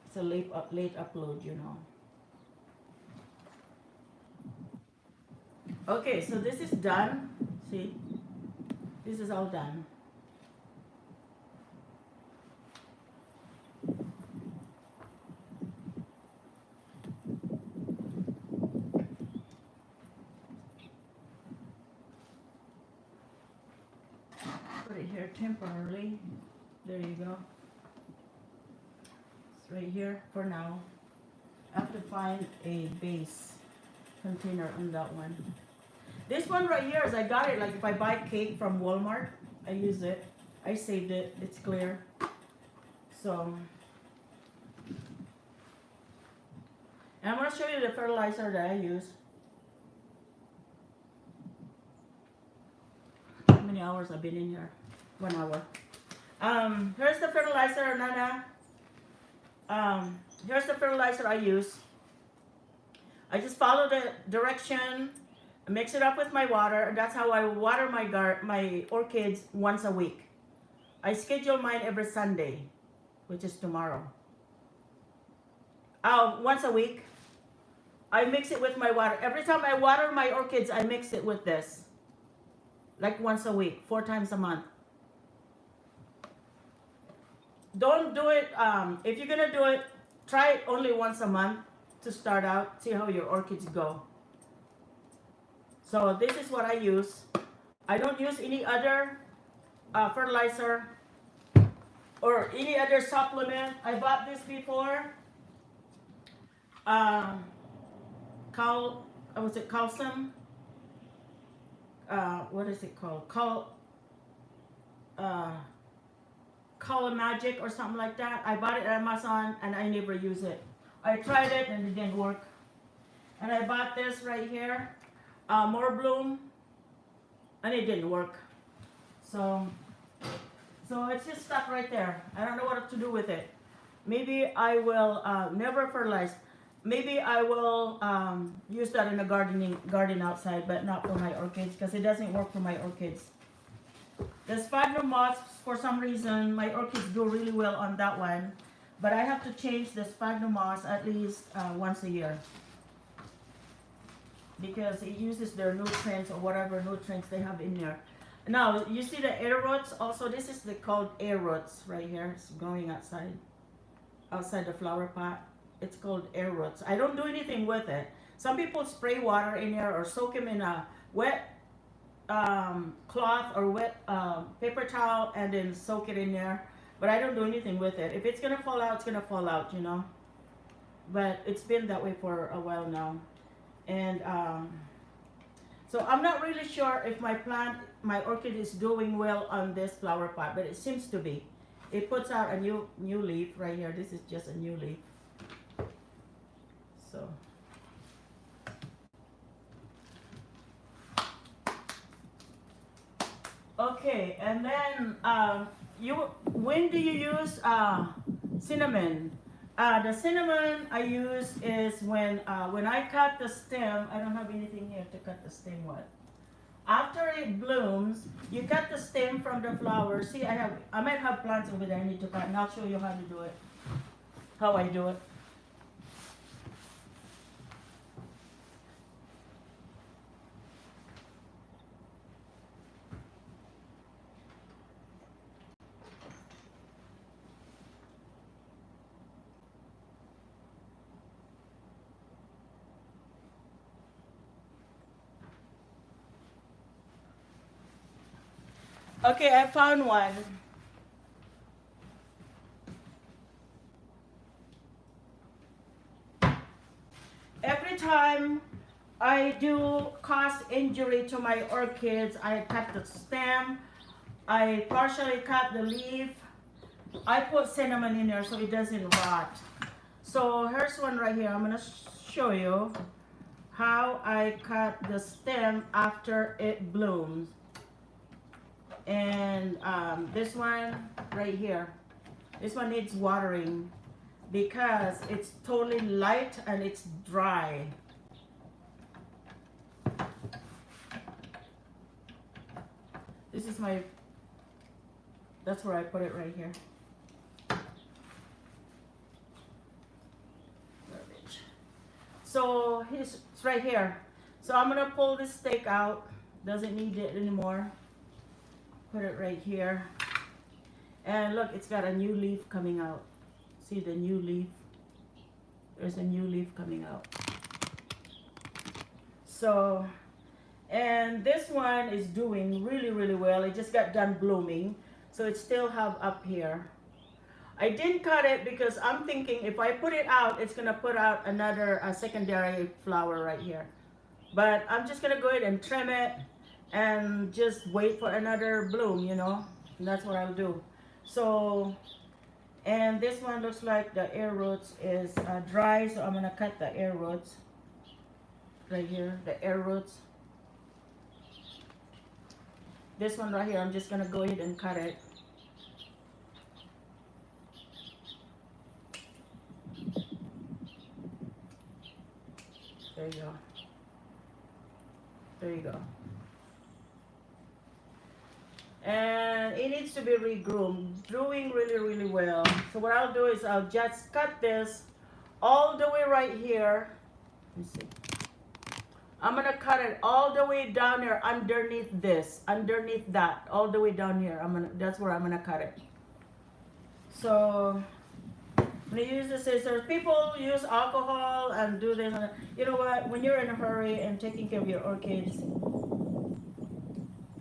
It's a late upload, you know. Okay, so this is done. See, this is all done. Put it here temporarily. There you go. It's right here for now. I have to find a base container on that one. This one right here is I got it like if I buy cake from Walmart, I use it. I saved it. It's clear. So, and I'm going to show you the fertilizer that I use. How many hours I've been in here? 1 hour. Here's the fertilizer, Nana. Here's the fertilizer I use. I just follow the direction, mix it up with my water, and that's how I water my orchids once a week. I schedule mine every Sunday, which is tomorrow. Once a week. I mix it with my water. Every time I water my orchids, I mix it with this. Like once a week, 4 times a month. Don't do it, if you're gonna do it, try it only once a month to start out, see how your orchids go. So this is what I use. I don't use any other fertilizer or any other supplement. I bought this before. Was it calcium? What is it called? Magic or something like that. I bought it at Amazon and I never use it. I tried it and it didn't work. And I bought this right here, More Bloom, and it didn't work. So it's just stuck right there. I don't know what to do with it. Maybe I will never fertilize. Maybe I will use that in a garden outside, but not for my orchids because it doesn't work for my orchids. The sphagnum moths, for some reason, my orchids do really well on that one. But I have to change the sphagnum moss at least once a year because it uses their nutrients or whatever nutrients they have in there. Now, you see the air roots also? This is called air roots right here. It's growing outside the flower pot. It's called air roots. I don't do anything with it. Some people spray water in there or soak them in a wet cloth or wet paper towel and then soak it in there. But I don't do anything with it. If it's going to fall out, it's going to fall out, you know. But it's been that way for a while now. And so I'm not really sure if my orchid is doing well on this flower pot, but it seems to be. It puts out a new leaf right here. This is just a new leaf. So. Okay, and then when do you use cinnamon? The cinnamon I use is when I cut the stem. I don't have anything here to cut the stem with. After it blooms, you cut the stem from the flower. See, I might have plants over there I need to cut, and I'll show you how to do it. How I do it. Okay, I found one. Every time I do cause injury to my orchids, I cut the stem, I partially cut the leaf, I put cinnamon in there so it doesn't rot. So here's one right here. I'm gonna show you how I cut the stem after it blooms. And this one right here, this one needs watering because it's totally light and it's dry. This is that's where I put it right here. So it's right here. So I'm gonna pull this stake out. Doesn't need it anymore. Put it right here. And look, it's got a new leaf coming out. See the new leaf? There's a new leaf coming out. So, and this one is doing really, really well. It just got done blooming. So it still have up here. I didn't cut it because I'm thinking if I put it out, it's gonna put out another secondary flower right here. But I'm just gonna go ahead and trim it and just wait for another bloom, you know. And that's what I'll do. So, and this one looks like the air roots is dry, so I'm gonna cut the air roots right here, the air roots. This one right here, I'm just gonna go ahead and cut it. There you go. There you go. And it needs to be regroomed, doing really, really well. So what I'll do is I'll just cut this all the way right here. Let me see. I'm gonna cut it all the way down here underneath this, underneath that, all the way down here. That's where I'm gonna cut it. So I'm gonna use the scissors. People use alcohol and do this. You know what? When you're in a hurry and taking care of your orchids,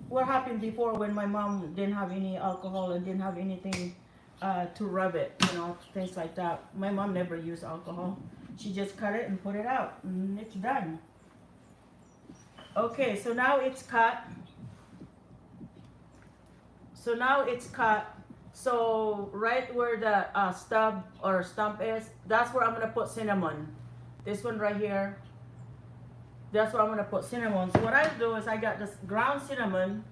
what happened before when my mom didn't have any alcohol and didn't have anything to rub it, you know, things like that. My mom never used alcohol. She just cut it and put it out, and it's done. Okay, so now it's cut. So right where the stub or stump is, that's where I'm gonna put cinnamon. This one right here. That's where I'm gonna put cinnamon. So what I do is I got this ground cinnamon,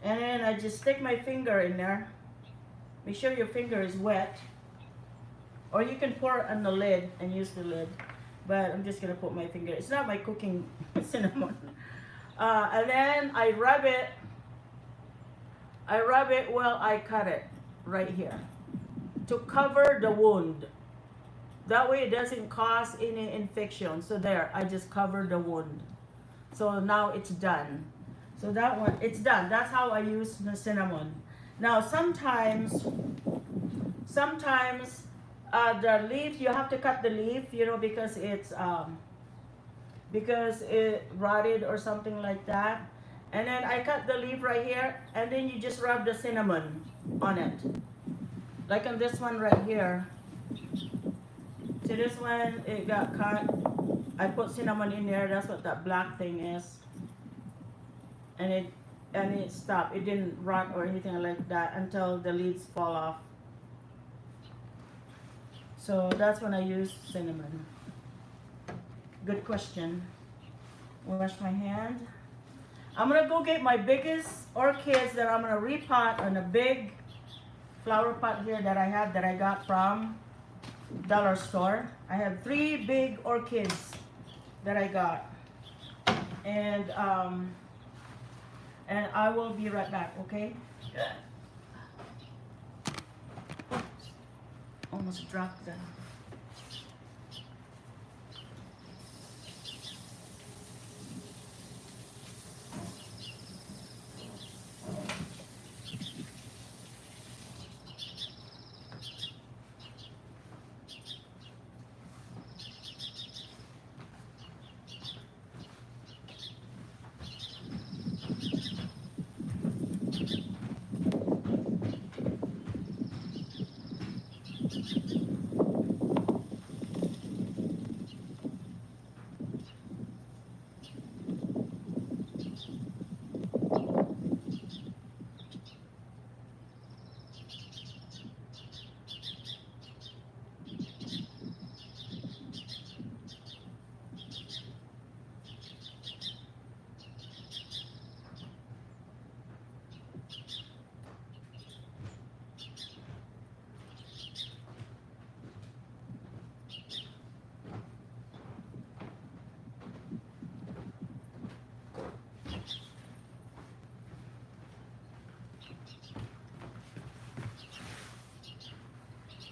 and then I just stick my finger in there. Make sure your finger is wet, or you can pour it on the lid and use the lid. But I'm just gonna put my finger. It's not my cooking cinnamon. And then I rub it while I cut it right here. to cover the wound. That way it doesn't cause any infection. So there, I just covered the wound. So now it's done. So that one, it's done. That's how I use the cinnamon. Now sometimes the leaf, you have to cut the leaf, you know, because it rotted or something like that. And then I cut the leaf right here, and then you just rub the cinnamon on it. Like on this one right here. See this one, it got cut. I put cinnamon in there. That's what that black thing is. And it stopped. It didn't rot or anything like that until the leaves fall off. So that's when I use cinnamon. Good question. Wash my hand. I'm gonna go get my biggest orchids that I'm gonna repot on a big flower pot here that I have that I got from dollar store. I have 3 big orchids that I got, and I will be right back. Okay. Almost dropped them.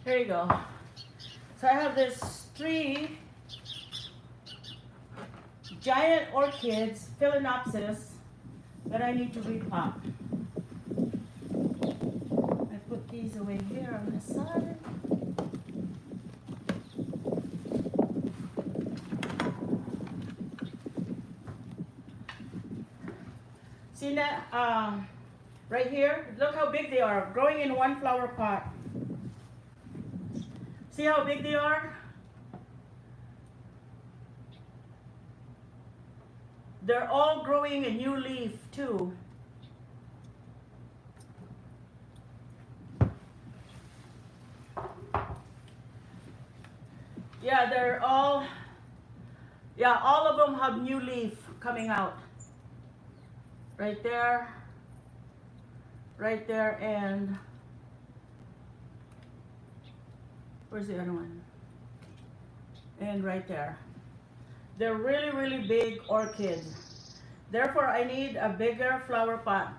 Here you go. So I have this 3 giant orchids, Phalaenopsis, that I need to repot. I put these away here on the side. See that? Right here, look how big they are, growing in 1 flower pot. See how big they are? They're all growing a new leaf too. Yeah, all of them have new leaf coming out. Right there, and where's the other one? And right there. They're really, really big orchids. Therefore, I need a bigger flower pot.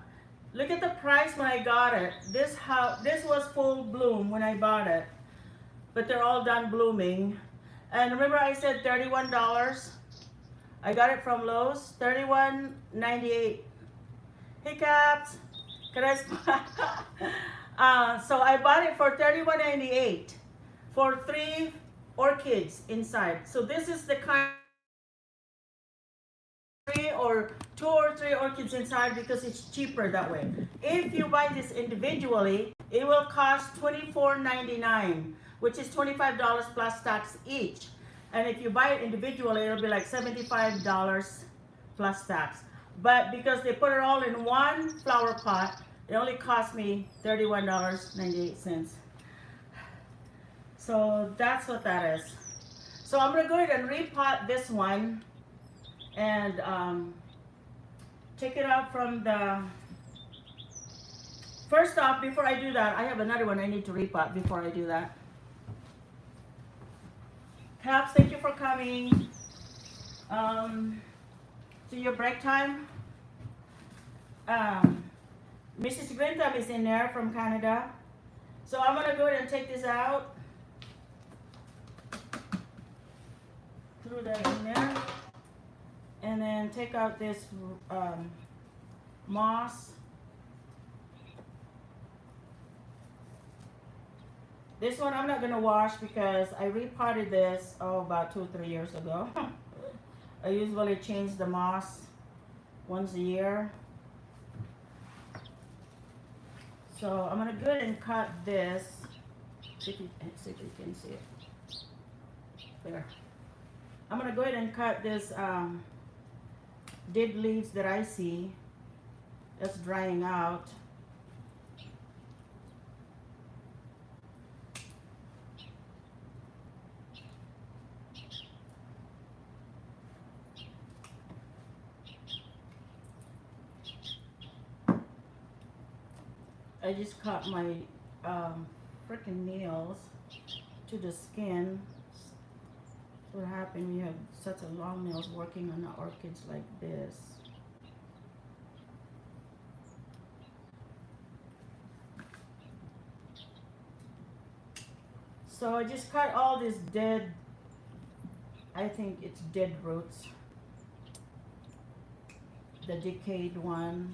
Look at the price when I got it. This was full bloom when I bought it, but they're all done blooming. And remember, I said $31. I got it from Lowe's, $31.98. Hiccups. So I bought it for $31.98 for 3 orchids inside. So this is the kind. 2 or 3 orchids inside because it's cheaper that way. If you buy this individually, it will cost $24.99, which is $25 plus tax each. And if you buy it individually, it'll be like $75 plus tax. But because they put it all in 1 flower pot, it only cost me $31.98. So that's what that is. So I'm gonna go ahead and repot this one and take it out from the. First off, before I do that, I have another one I need to repot before I do that. Caps, thank you for coming. So your break time. Mrs. Grintham is in there from Canada. So I'm gonna go ahead and take this out. Throw that in there. And then take out this moss. This one I'm not gonna wash because I repotted this about 2 or 3 years ago. I usually change the moss once a year. So I'm gonna go ahead and cut this. See if you can see it. There. I'm gonna go ahead and cut this dead leaves that I see that's drying out. I just cut my freaking nails to the skin. What happened when you have such a long nails working on the orchids like this? So I just cut all this dead, I think it's dead roots, the decayed one,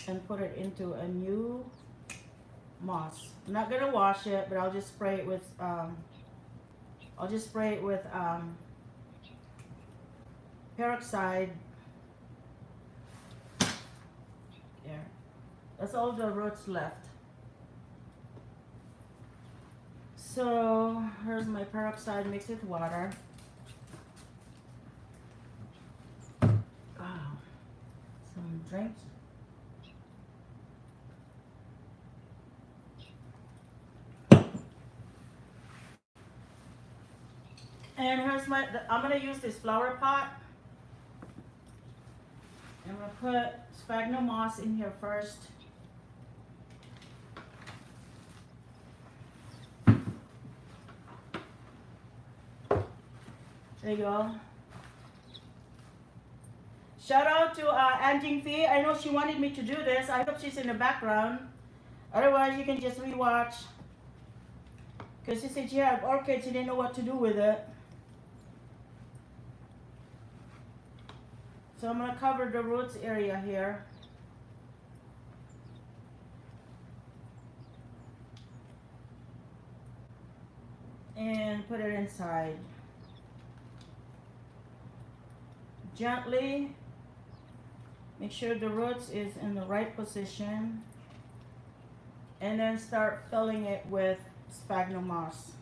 and put it into a new moss. I'm not gonna wash it, but I'll just spray it with peroxide. There. That's all the roots left. So here's my peroxide mixed with water. Wow. Some drinks. And here's I'm gonna use this flower pot. I'm gonna put sphagnum moss in here first. There you go. Shout out to Anjing Fee. I know she wanted me to do this. I hope she's in the background. Otherwise, you can just rewatch. Because she said she had orchids, she didn't know what to do with it. So I'm going to cover the roots area here. And put it inside. Gently make sure the roots is in the right position. And then start filling it with sphagnum moss.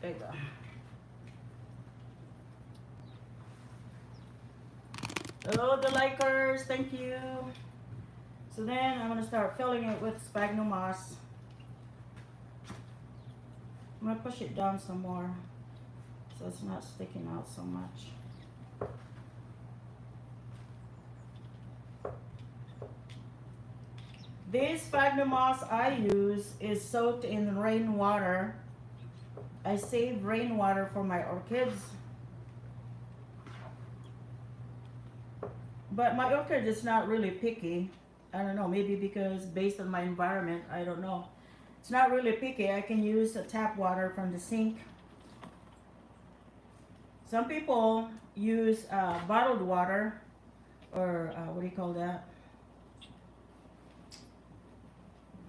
There you go. Hello, the likers, thank you. So then I'm going to start filling it with sphagnum moss. I'm going to push it down some more so it's not sticking out so much. This sphagnum moss I use is soaked in rainwater. I save rainwater for my orchids. But my orchid is not really picky. I don't know, maybe because based on my environment, I don't know. It's not really picky. I can use tap water from the sink. Some people use bottled water, or what do you call that?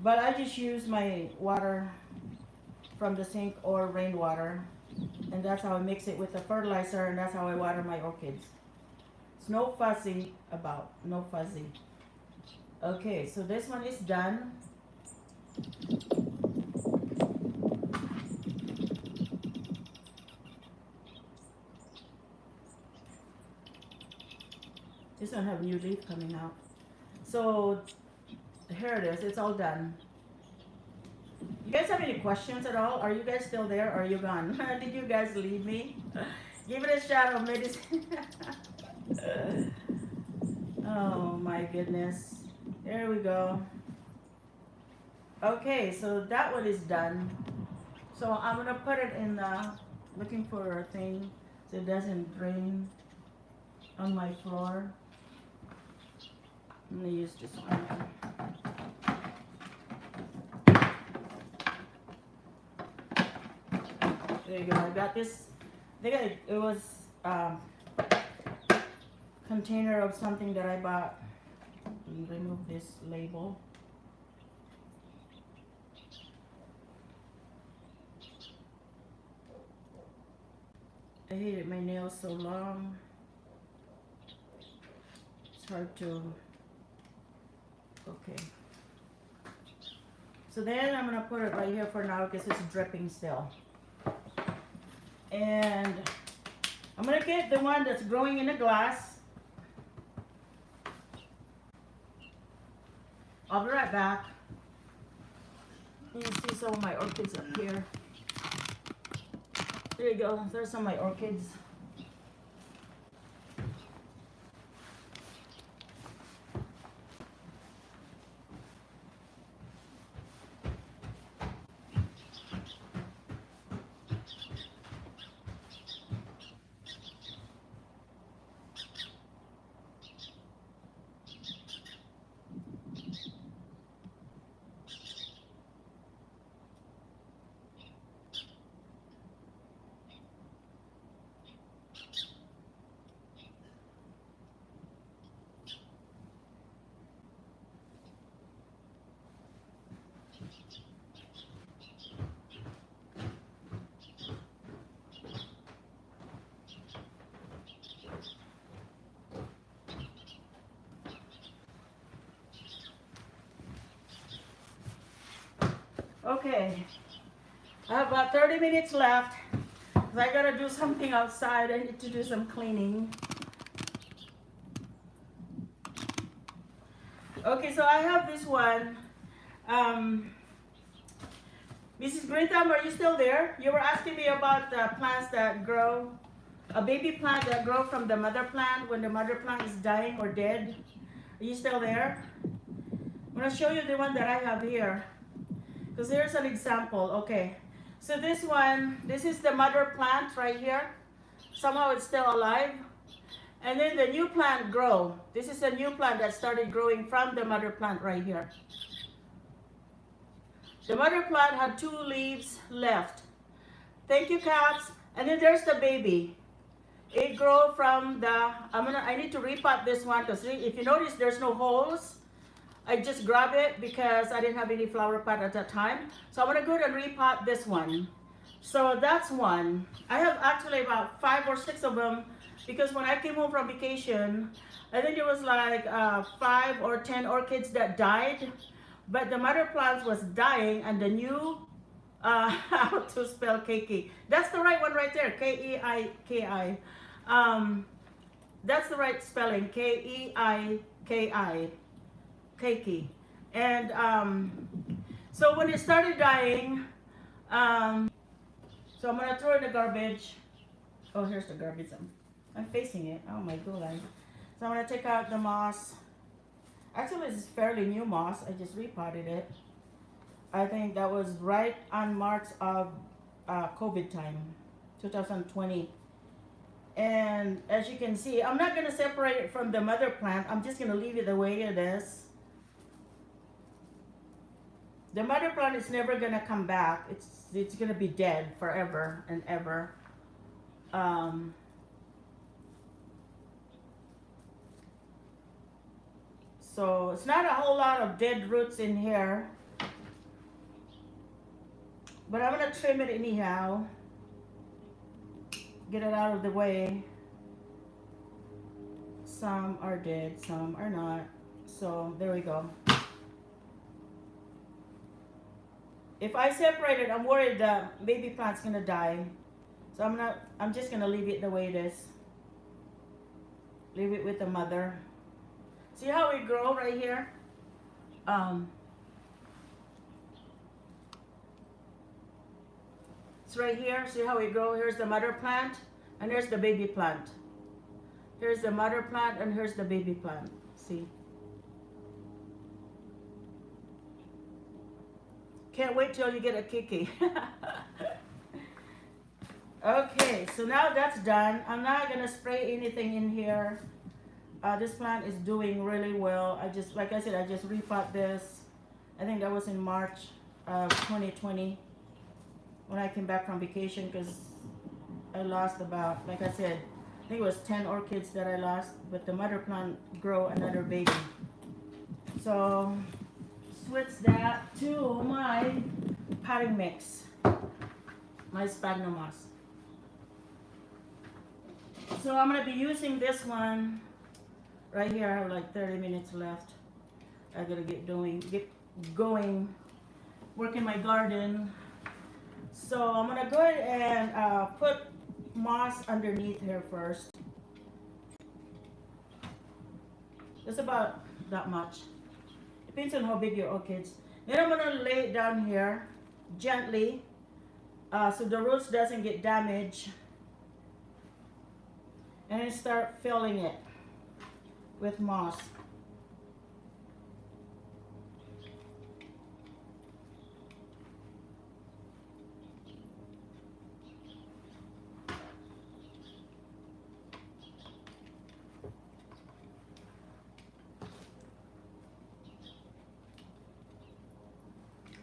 But I just use my water from the sink or rainwater, and that's how I mix it with the fertilizer, and that's how I water my orchids. It's no fussy about, no fuzzy. Okay, so this one is done. This one have new leaf coming out. So here it is, it's all done. You guys have any questions at all? Are you guys still there or are you gone? Did you guys leave me? Give it a shout out, ladies. Oh my goodness. There we go. Okay, so that one is done. So I'm gonna put it in the, looking for a thing so it doesn't drain on my floor. I'm gonna use this one. There you go. I got this. I think it was container of something that I bought. Remove this label. I hated my nails so long. It's hard to. Okay. So then I'm gonna put it right here for now because it's dripping still. And I'm gonna get the one that's growing in a glass. I'll be right back. You can see some of my orchids up here. There you go. There's some of my orchids. Okay, I have about 30 minutes left because I gotta do something outside. I need to do some cleaning. Okay, so I have this one. Mrs. Greenthumb, are you still there? You were asking me about the plants that grow, a baby plant that grow from the mother plant when the mother plant is dying or dead. Are you still there? I'm gonna show you the one that I have here. Because here's an example. Okay, so this one, this is the mother plant right here. Somehow it's still alive. And then the new plant grow. This is a new plant that started growing from the mother plant right here. The mother plant had 2 leaves left. Thank you, cats. And then there's the baby. It grew from the, I need to repot this one because if you notice there's no holes. I just grab it because I didn't have any flower pot at that time. So I'm gonna go ahead and repot this one. So that's one. I have actually about 5 or 6 of them because when I came home from vacation, I think it was like 5 or 10 orchids that died. But the mother plant was dying and the new, how to spell keiki. That's the right one right there, K-E-I-K-I. That's the right spelling, K-E-I-K-I. Keiki. And so when it started dying, so I'm gonna throw it in the garbage. Oh, here's the garbage. I'm facing it. Oh my goodness. So I'm gonna take out the moss. Actually, this is fairly new moss. I just repotted it. I think that was right on March of COVID time, 2020. And as you can see, I'm not gonna separate it from the mother plant. I'm just gonna leave it the way it is. The mother plant is never gonna come back. It's gonna be dead forever and ever. So it's not a whole lot of dead roots in here, but I'm gonna trim it anyhow. Get it out of the way. Some are dead, some are not. So there we go. If I separate it, I'm worried the baby plant's gonna die. So I'm just gonna leave it the way it is. Leave it with the mother. See how it grow right here? It's right here. See how it grow? Here's the mother plant and here's the baby plant. Here's the mother plant and here's the baby plant. See? Can't wait till you get a kiki. Okay, so now that's done. I'm not gonna spray anything in here. This plant is doing really well. I just, like I said, I just repot this. I think that was in March of 2020 when I came back from vacation because I lost about, like I said, I think it was 10 orchids that I lost, but the mother plant grow another baby. So switch that to my potting mix, my sphagnum moss. So I'm gonna be using this one right here. I have like 30 minutes left. I gotta get going, work in my garden. So I'm gonna go ahead and put moss underneath here first. Just about that much. Depends on how big your orchids. Then I'm gonna lay it down here gently, so the roots doesn't get damaged. And then start filling it with moss.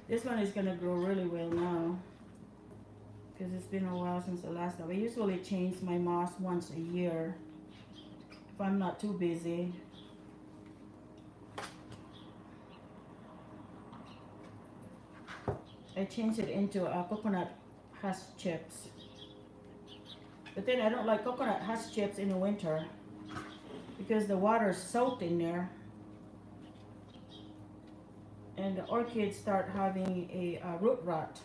This one is gonna grow really well now because it's been a while since the last time. I usually change my moss once a year if I'm not too busy. I change it into coconut husk chips. But then I don't like coconut husk chips in the winter because the water is soaked in there. And the orchids start having a root rot.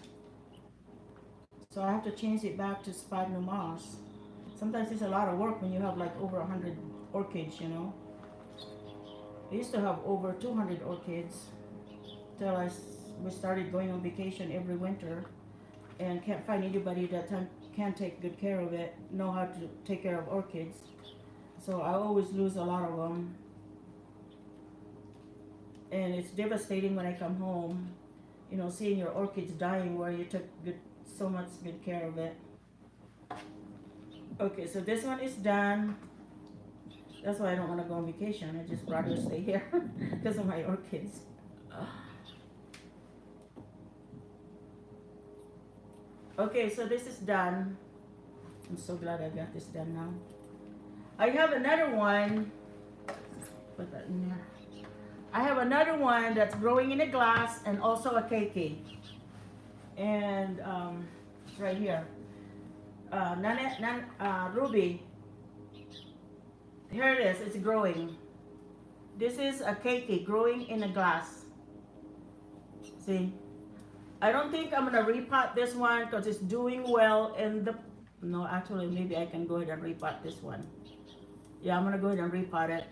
So I have to change it back to sphagnum moss. Sometimes it's a lot of work when you have like over 100 orchids, you know. I used to have over 200 orchids till we started going on vacation every winter and can't find anybody that can take good care of it, know how to take care of orchids. So I always lose a lot of them. And it's devastating when I come home, you know, seeing your orchids dying where you took so much good care of it. Okay, so this one is done. That's why I don't want to go on vacation. I just rather stay here because of my orchids. Okay, so this is done. I'm so glad I got this done now. I have another one. Put that in there. I have another one that's growing in a glass and also a keiki. And right here. Ruby. Here it is. It's growing. This is a keiki growing in a glass. See? I don't think I'm going to repot this one because it's doing well in the... No, actually, maybe I can go ahead and repot this one. Yeah, I'm going to go ahead and repot it.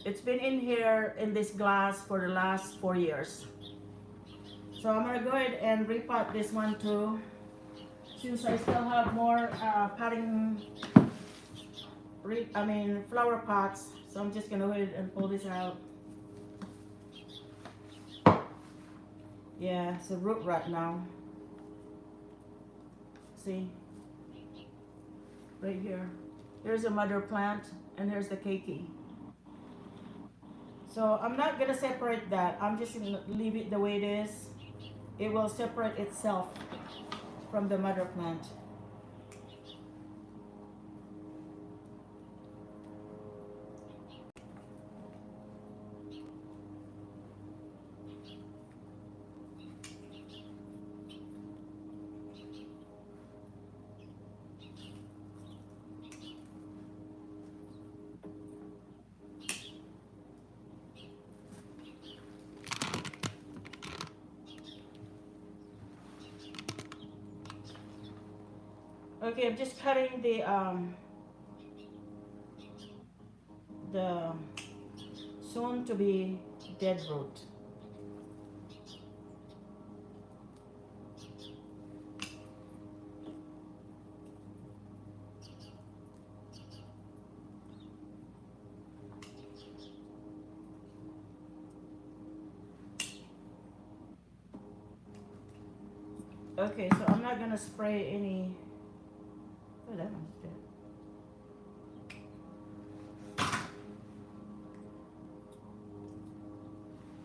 It's been in here in this glass for the last 4 years. So I'm going to go ahead and repot this one too. Since I still have more flower pots. So I'm just going to go ahead and pull this out. Yeah, it's a root rot now. See? Right here. Here's a mother plant and here's the keiki. So I'm not going to separate that. I'm just going to leave it the way it is. It will separate itself from the mother plant. Okay, I'm just cutting the soon to be dead root. Okay, so I'm not gonna spray any that one's dead.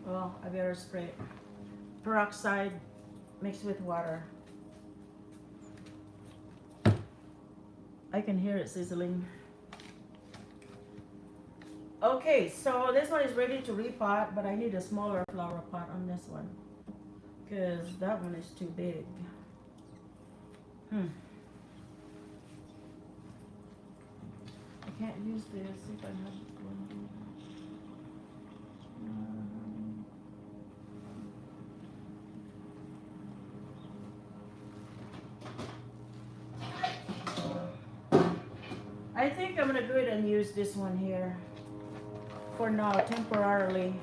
Well, I better spray it. Peroxide mixed with water. I can hear it sizzling. Okay, so this one is ready to repot, but I need a smaller flower pot on this one because that one is too big. I can't use this if I have one. I think I'm gonna go ahead and use this one here for now, temporarily.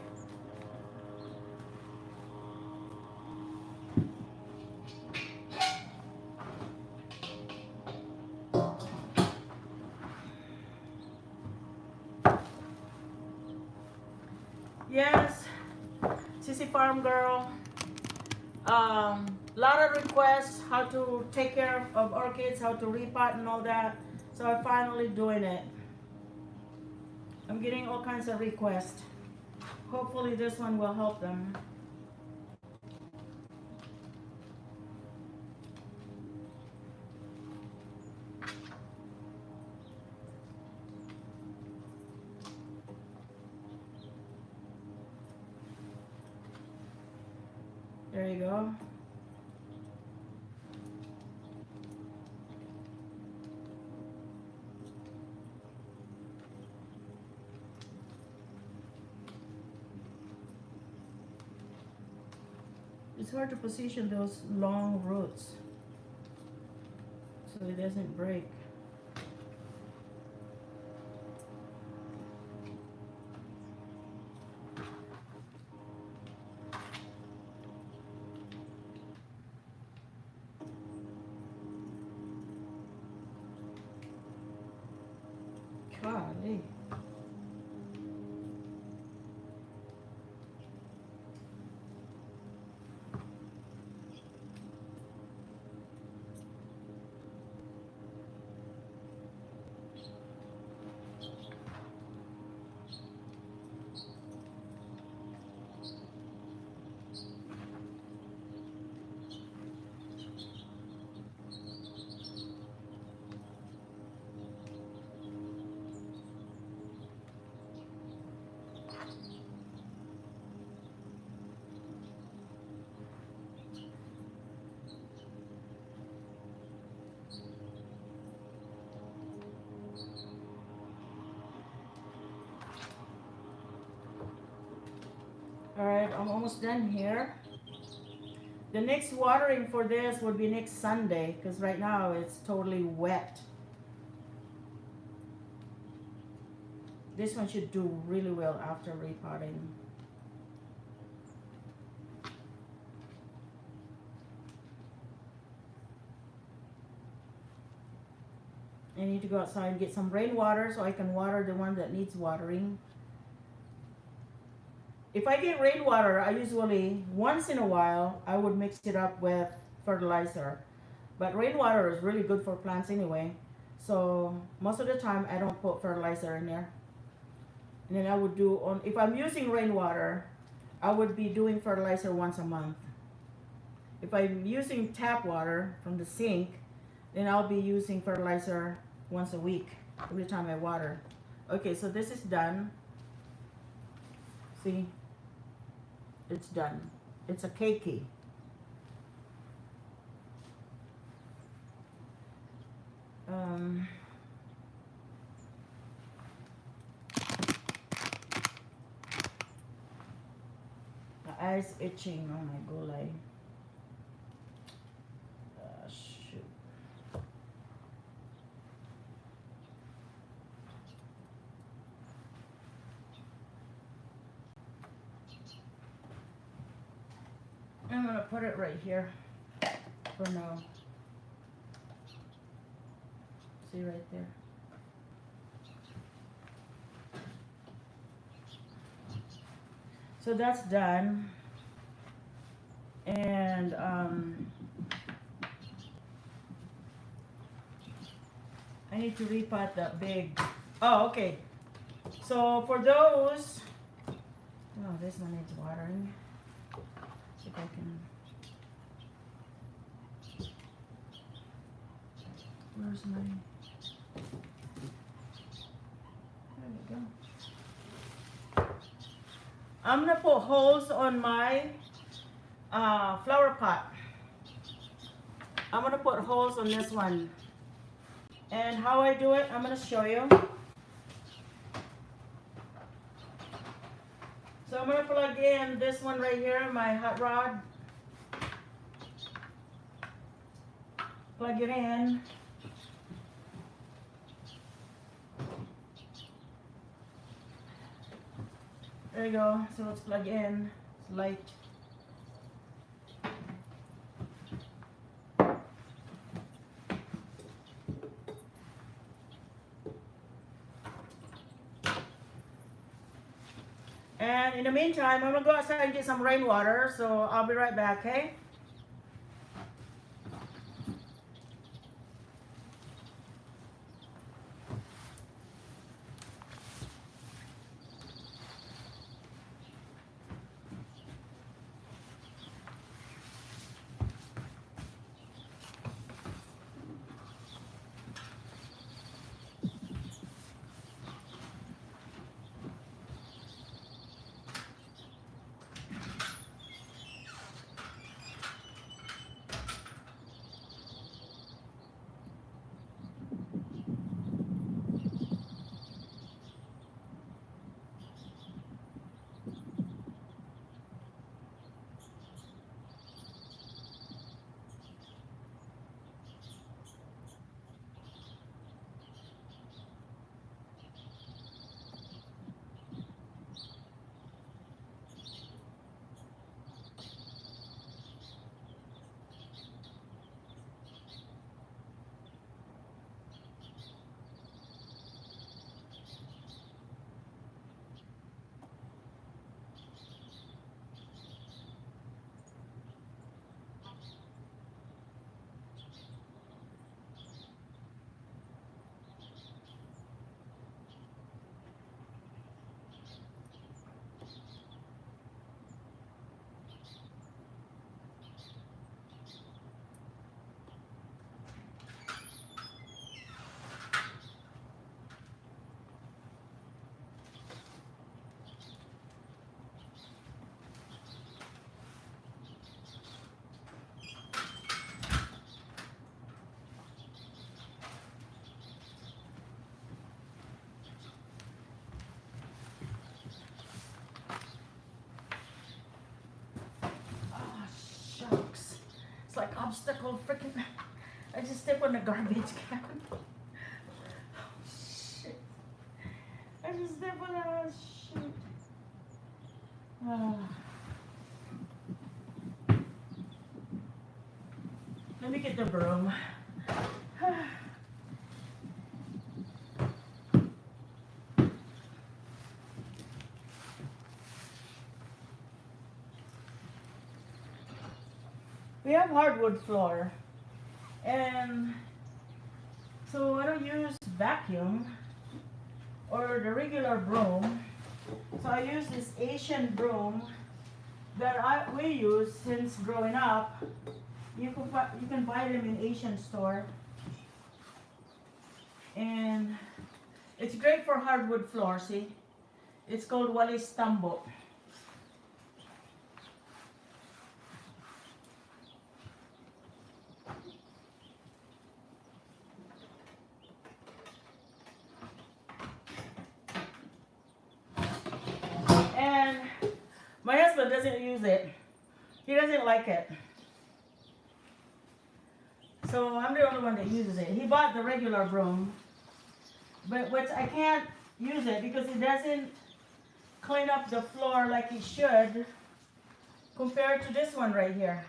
Yes, Sissy Farm Girl. Lot of requests how to take care of orchids, how to repot and all that. So I'm finally doing it. I'm getting all kinds of requests. Hopefully this one will help them. There you go. It's hard to position those long roots so it doesn't break. Golly. Alright, I'm almost done here. The next watering for this would be next Sunday because right now it's totally wet. This one should do really well after repotting. I need to go outside and get some rainwater so I can water the one that needs watering. If I get rainwater, I usually, once in a while, I would mix it up with fertilizer. But rainwater is really good for plants anyway. So most of the time, I don't put fertilizer in there. And then I would do, if I'm using rainwater, I would be doing fertilizer once a month. If I'm using tap water from the sink, then I'll be using fertilizer once a week, every time I water. Okay, so this is done. See? It's done. It's a cakey. My eyes itching. Oh my golly. Shoot. I'm gonna put it right here for now. See right there. So that's done. And need to repot that big. Oh, okay. So for those, oh, this one needs watering. See if I can. Where's my? There we go. I'm gonna put holes on my flower pot. I'm gonna put holes on this one. And how I do it, I'm gonna show you. So I'm gonna plug in this one right here, my hot rod. Plug it in. There you go. So let's plug in. It's light. And in the meantime, I'm gonna go outside and get some rainwater, so I'll be right back, okay? Shucks. It's like obstacle freaking. I just stepped on the garbage can. Oh, shit. I just stepped on that. Oh, shoot. Let me get the broom. We have hardwood floor, and so I don't use vacuum or the regular broom. So I use this Asian broom that we use since growing up. You can buy them in Asian store, and it's great for hardwood floor. See, it's called Walis Tambo. My husband doesn't use it. He doesn't like it. So I'm the only one that uses it. He bought the regular broom, but which I can't use it because it doesn't clean up the floor like it should compared to this one right here.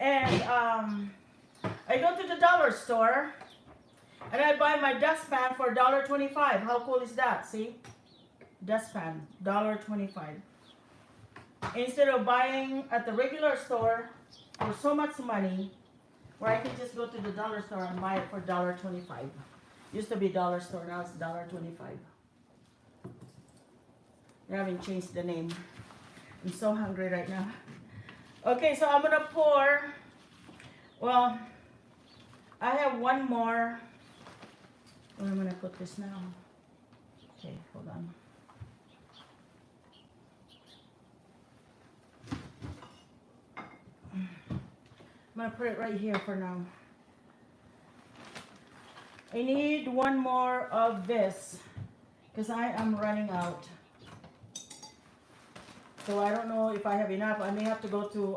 And I go to the dollar store and I buy my dustpan for $1.25. How cool is that? See? Dustpan, $1.25. Instead of buying at the regular store for so much money, Where I can just go to the dollar store and buy it for $1.25. Used to be dollar store, now it's $1.25. They haven't changed the name. I'm so hungry right now. Okay, so I'm gonna pour. Well, I have one more. Where am I gonna put this now? Okay, hold on. I'm gonna put it right here for now. I need one more of this because I am running out. So I don't know if I have enough. I may have to go to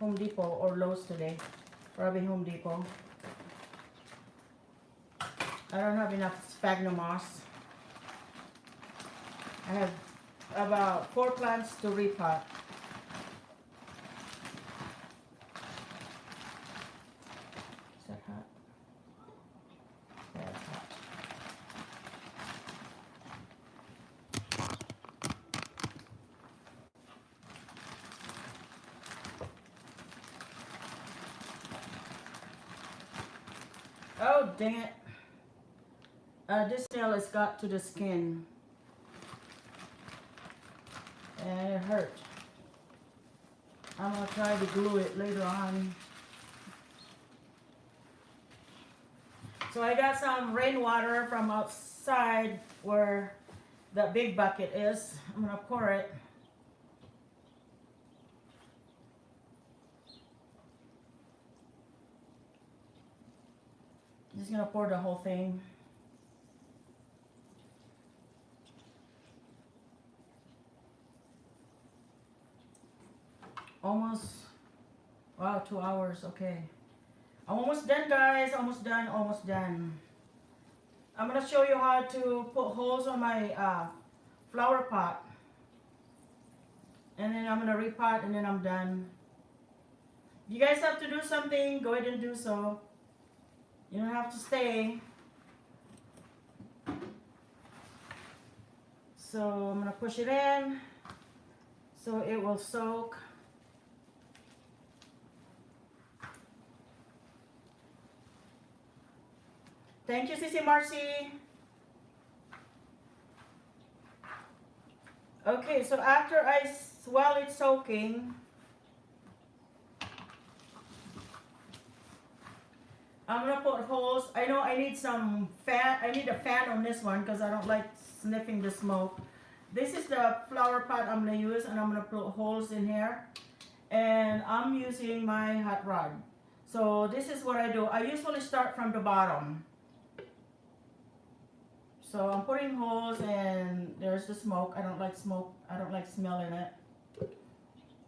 Home Depot or Lowe's today. Probably Home Depot. I don't have enough sphagnum moss. I have about 4 plants to repot. Is that hot? Yeah, it's hot. Oh, dang it. This nail has got to the skin. And it hurt. I'm going to try to glue it later on. So I got some rainwater from outside where the big bucket is. I'm going to pour it. Just going to pour the whole thing. Almost, wow, 2 hours, okay. I'm almost done, guys, almost done, almost done. I'm gonna show you how to put holes on my flower pot. And then I'm gonna repot and then I'm done. If you guys have to do something, go ahead and do so. You don't have to stay. So I'm gonna push it in so it will soak. Thank you, Sissy Marcy. Okay, so after while it's soaking, I'm gonna put holes. I know I need some fan. I need a fan on this one because I don't like sniffing the smoke. This is the flower pot I'm gonna use, and I'm gonna put holes in here. And I'm using my hot rod. So this is what I do. I usually start from the bottom. So I'm putting holes and there's the smoke. I don't like smoke. I don't like smelling it.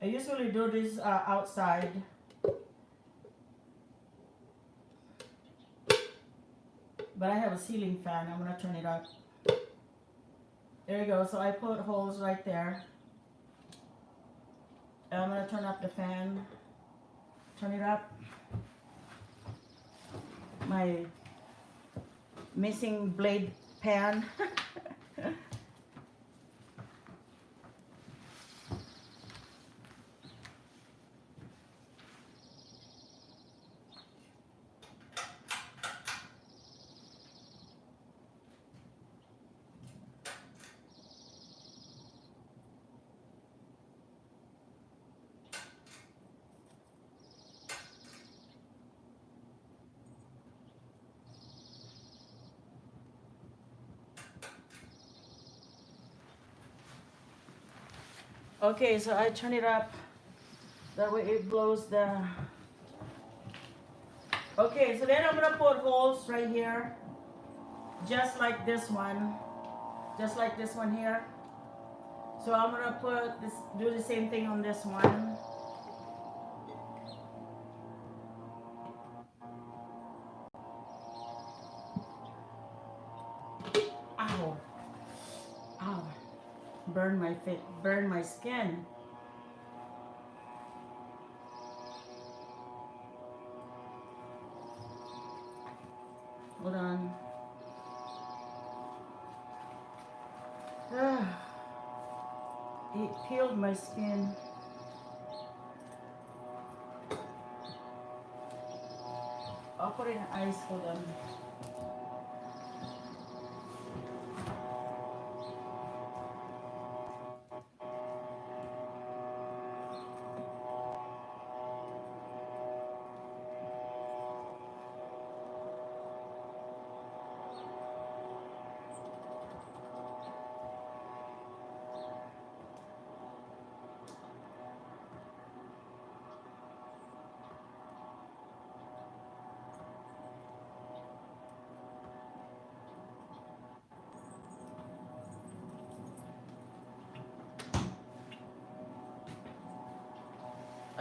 I usually do this outside. But I have a ceiling fan. I'm going to turn it up. There you go. So I put holes right there. And I'm going to turn up the fan. Turn it up. My missing blade pan. Okay, so I turn it up. That way it blows the... Okay, so then I'm gonna put holes right here. Just like this one. Just like this one here. So I'm gonna put this, do the same thing on this one. Ow. Ow. Burn my feet, burn my skin. Hold on. It peeled my skin. put in ice for them.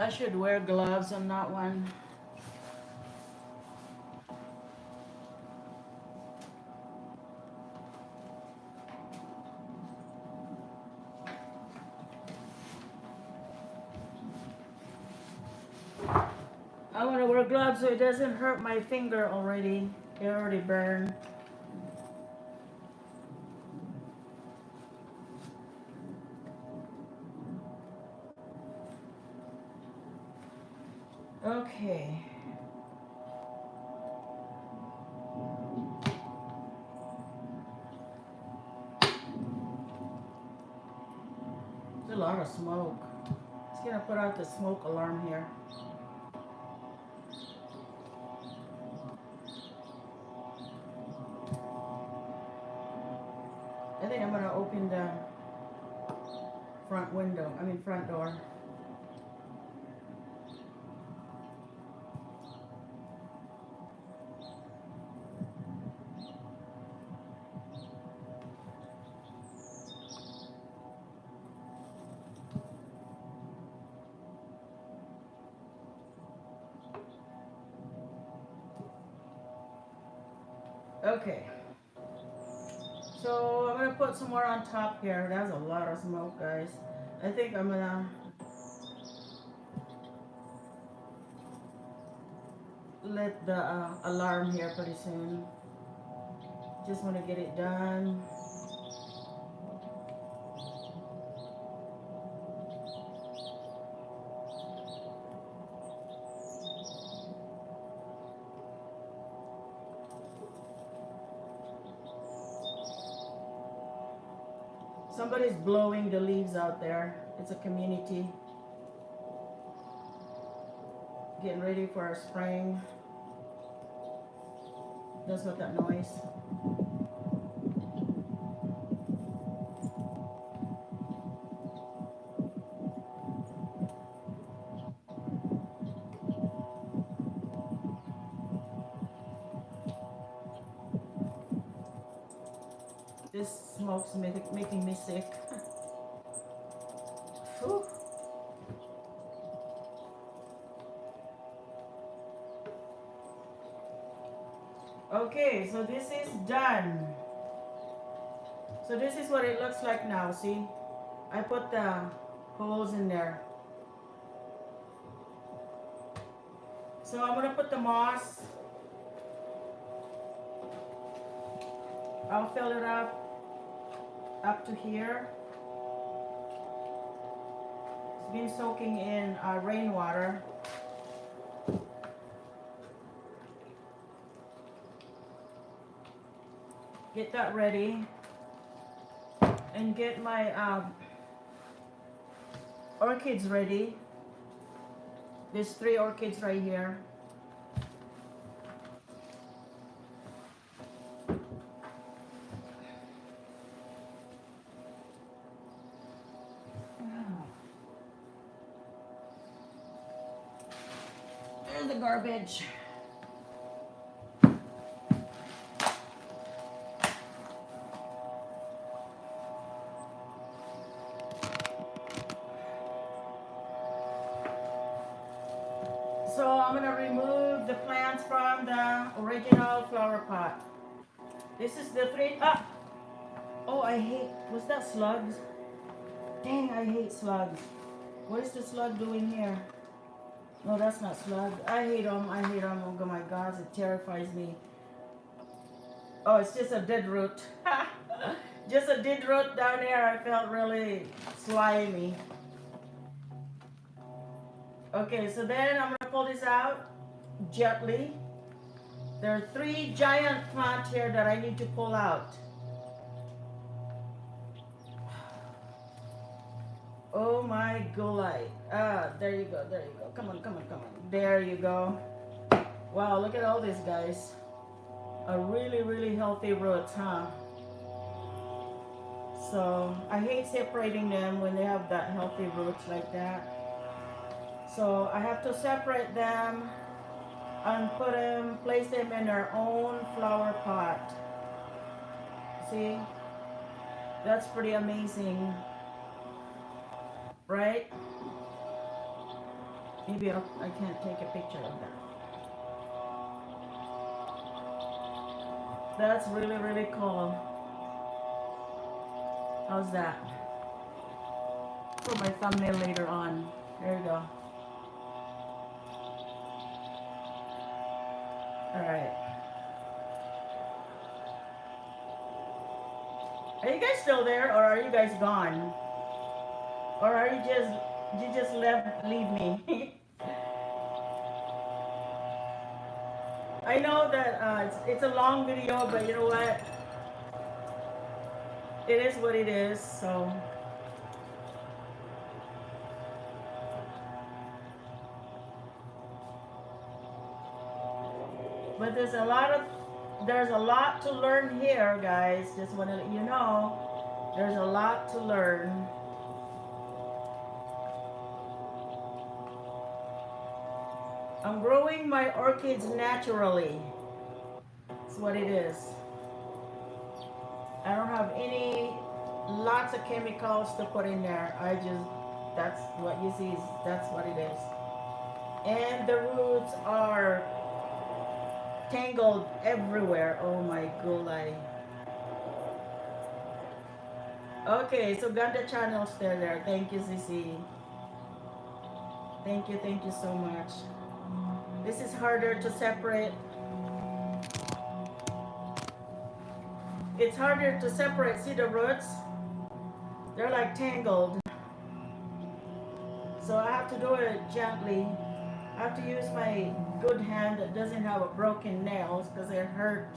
I should wear gloves on that one. I want to wear gloves so it doesn't hurt my finger already. It already burned. Okay. There's a lot of smoke. It's gonna put out the smoke alarm here. I think I'm gonna open the front window. I mean front door. Okay. So I'm gonna put some more on top here. That's a lot of smoke, guys. I think I'm gonna let the alarm here pretty soon. Just want to get it done. Somebody's blowing the leaves out there. It's a community. Getting ready for spring. That's what that noise. This smoke's making me sick. Whew. Okay, so this is done. So this is what it looks like now, see? I put the holes in there. So I'm gonna put the moss. I'll fill it up to here. It's been soaking in rainwater. Get that ready and get my orchids ready. There's 3 orchids right here. There's the garbage. So I'm gonna remove the plants from the original flower pot. This is the 3. Oh, I hate. Was that slugs? Dang, I hate slugs. What is the slug doing here? No, that's not slug. I hate them. I hate them. Oh my God, it terrifies me. Oh, it's just a dead root. Just a dead root down there. I felt really slimy. Okay, so then I'm gonna pull this out gently. There are 3 giant plants here that I need to pull out. Oh my golly. Ah, there you go, there you go. Come on, come on, come on. There you go. Wow, look at all these guys. A really, really healthy roots, huh? So I hate separating them when they have that healthy roots like that. So I have to separate them and place them in their own flower pot. See? That's pretty amazing, right? Maybe I can't take a picture of that. That's really, really cool. How's that? For my thumbnail later on. There you go. Alright. Are you guys still there, or are you guys gone? Or are you just leave me? I know that it's a long video, but you know what? It is what it is, so. But there's a lot to learn here, guys. Just want to let you know, there's a lot to learn. I'm growing my orchids naturally. That's what it is. I don't have lots of chemicals to put in there. That's what you see, that's what it is. And the roots are tangled everywhere. Oh my golly. Okay, so got the channel still there. Thank you, Cici. Thank you so much. This is harder to separate. It's harder to separate. See the roots? They're like tangled. So I have to do it gently. I have to use my good hand that doesn't have a broken nails because it hurt.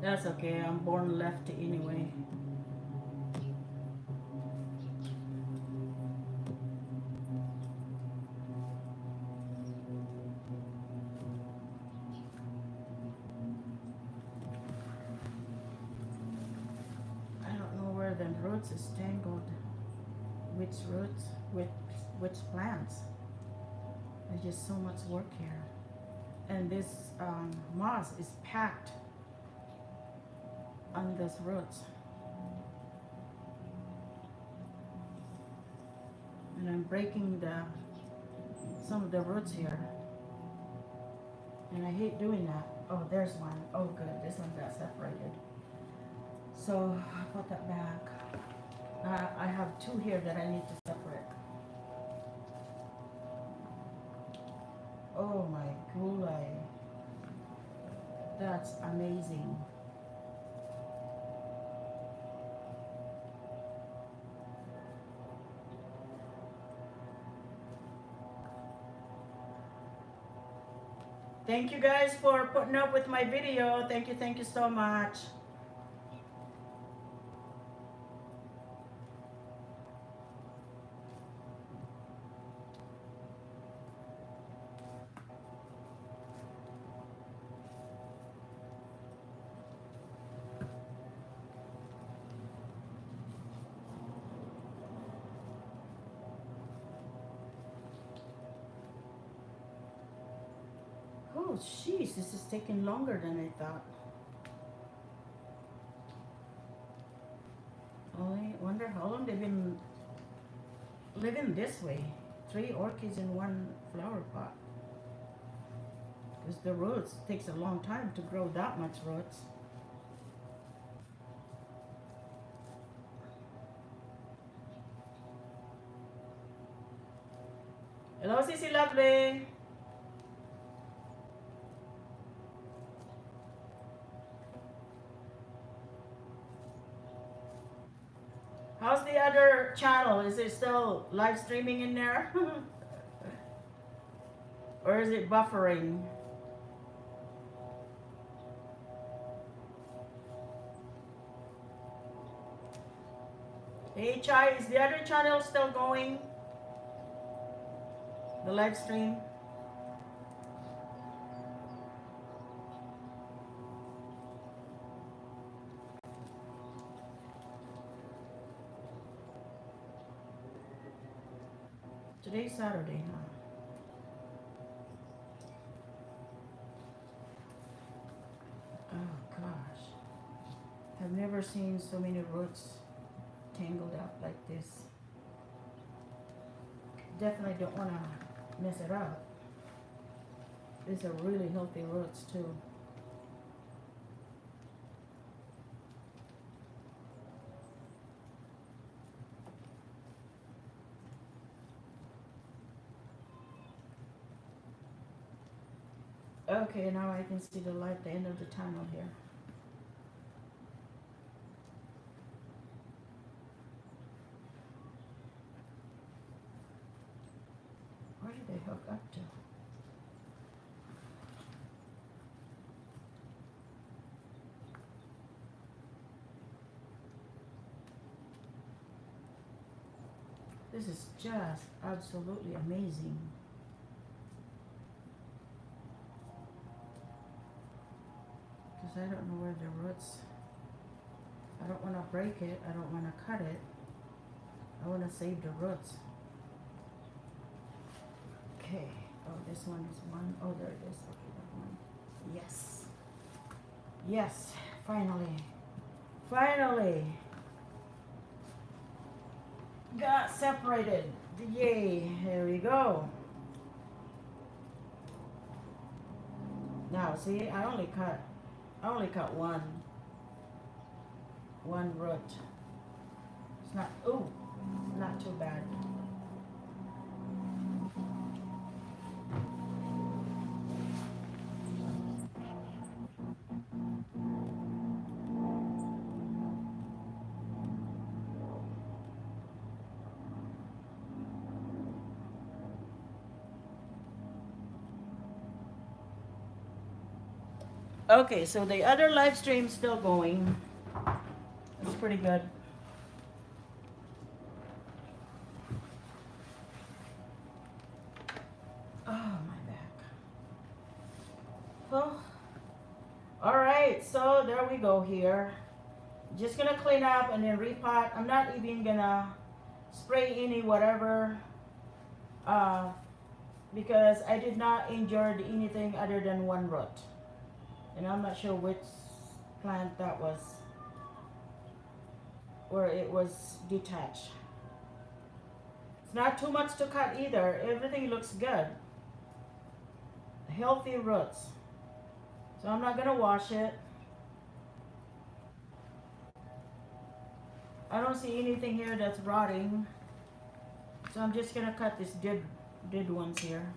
That's okay, I'm born lefty anyway. I don't know where the roots is tangled. Which roots, which plants. There's just so much work here. And this moss is packed on those roots. And I'm breaking some of the roots here. And I hate doing that. Oh, there's one. Oh, good. This one got separated. So I'll put that back. I have 2 here that I need to separate. Oh my golly. That's amazing. Thank you guys for putting up with my video. Thank you so much. Oh, jeez, this is taking longer than I thought. I wonder how long they've been living this way. 3 orchids in 1 flower pot. Because the roots takes a long time to grow that much roots. Hello, Sissy Lovely. channel? Is it still live streaming in there? Or is it buffering? Hey Chai, is the other channel still going? The live stream? Today's Saturday, huh? Oh gosh. I've never seen so many roots tangled up like this. Definitely don't want to mess it up. These are really healthy roots too. Okay, now I can see the light at the end of the tunnel here. Where did they hook up to? This is just absolutely amazing. Because I don't know where the roots, I don't want to break it, I don't want to cut it. I want to save the roots. Okay, oh this one is one. Oh there it is, okay that one. Yes. Yes, finally. Finally. Got separated. Yay, here we go. Now see, I only cut one root. It's not, ooh, not too bad. Okay, so the other live stream's still going. It's pretty good. Oh, my back. Well, all right, so there we go here. Just gonna clean up and then repot. I'm not even gonna spray any whatever because I did not injure anything other than one root. And I'm not sure which plant that was, where it was detached. It's not too much to cut either. Everything looks good. Healthy roots. So I'm not gonna wash it. I don't see anything here that's rotting. So I'm just gonna cut these dead ones here.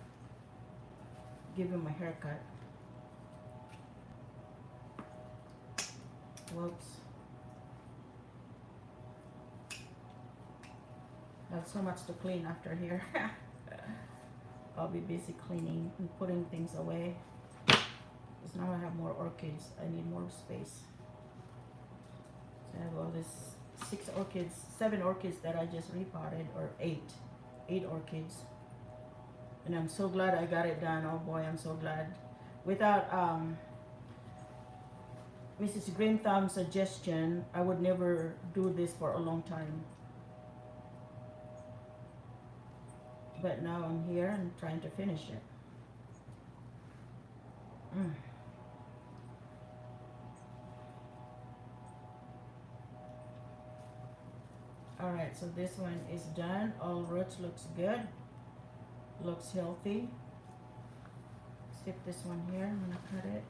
Give him a haircut. Whoops. I have so much to clean after here. I'll be busy cleaning and putting things away. Because now I have more orchids. I need more space. So I have all this 7 orchids that I just repotted, or 8 orchids. And I'm so glad I got it done. Oh boy, I'm so glad. Without Mrs. Green Thumb's suggestion, I would never do this for a long time. But now I'm here and trying to finish it. Alright, so this one is done. All roots looks good. Looks healthy. Skip this one here. I'm gonna cut it.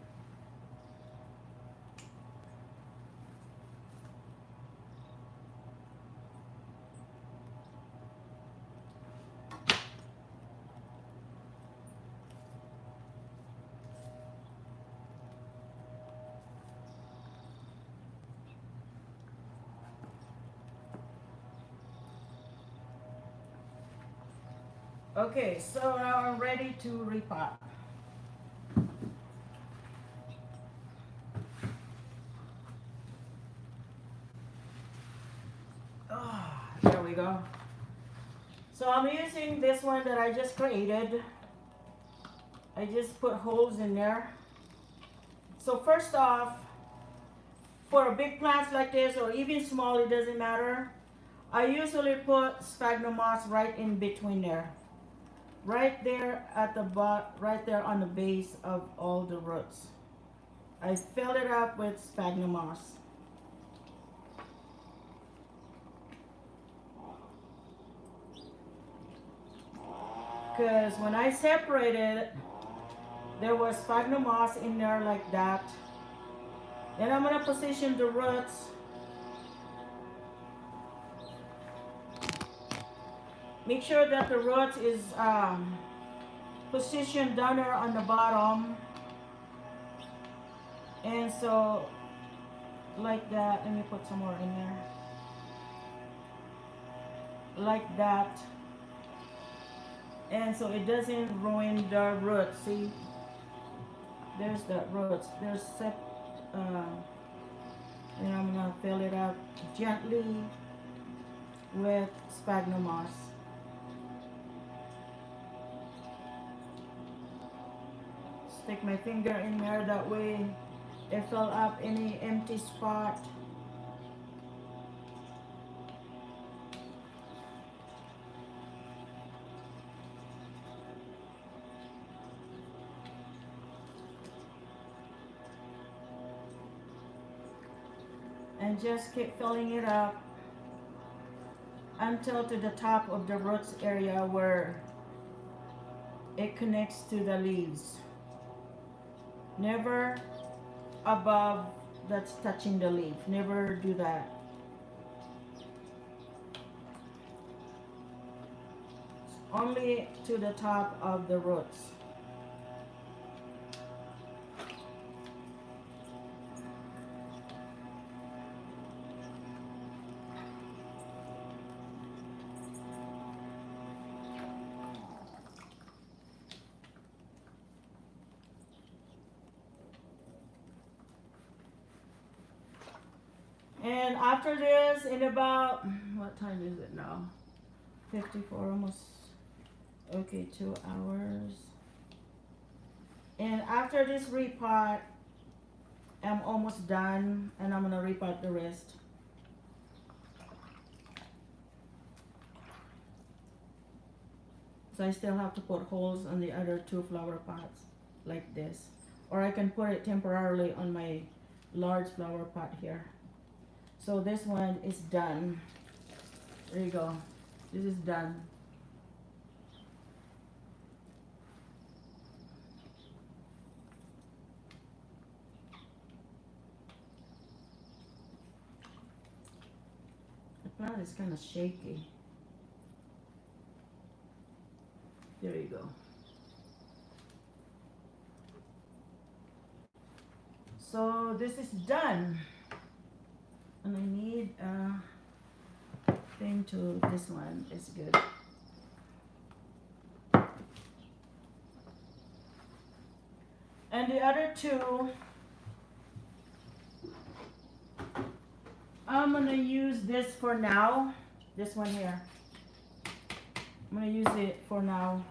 Okay, so now I'm ready to repot. Oh, there we go. So I'm using this one that I just created. I just put holes in there. So first off, for big plants like this or even small, it doesn't matter. I usually put sphagnum moss right in between there. Right there at the right there on the base of all the roots. I fill it up with sphagnum moss. Because when I separated it, there was sphagnum moss in there like that. Then I'm going to position the roots. Make sure that the roots is positioned down there on the bottom. And so, like that. Let me put some more in there. Like that. And so it doesn't ruin the roots. See? There's the roots. There's and I'm gonna fill it up gently with sphagnum moss. Stick my finger in there, that way it fill up any empty spot. And just keep filling it up until to the top of the roots area where it connects to the leaves. Never above that's touching the leaf. Never do that. Only to the top of the roots. And after this, in about, what time is it now? 54, almost, okay, 2 hours. And after this repot, I'm almost done, and I'm gonna repot the rest. So I still have to put holes on the other 2 flower pots, like this. Or I can put it temporarily on my large flower pot here. So this one is done. There you go. This is done. The plant is kind of shaky. There you go. So this is done. And I need a thing to, this one is good. And the other 2, I'm gonna use this for now. This one here. I'm gonna use it for now.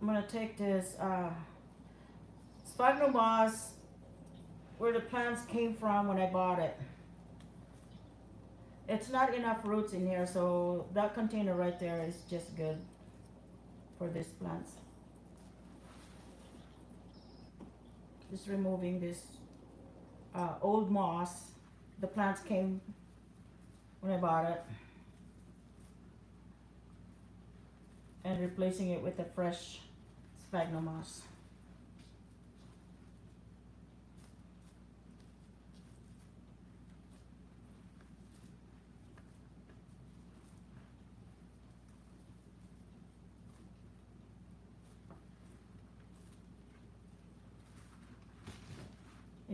I'm gonna take this sphagnum moss where the plants came from when I bought it. It's not enough roots in here, so that container right there is just good for these plants. Just removing this old moss. The plants came when I bought it. And replacing it with the fresh sphagnum moss.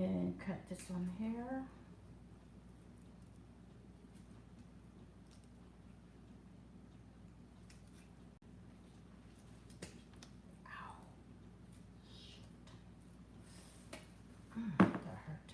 And cut this one here. Ow. Shoot. That hurt.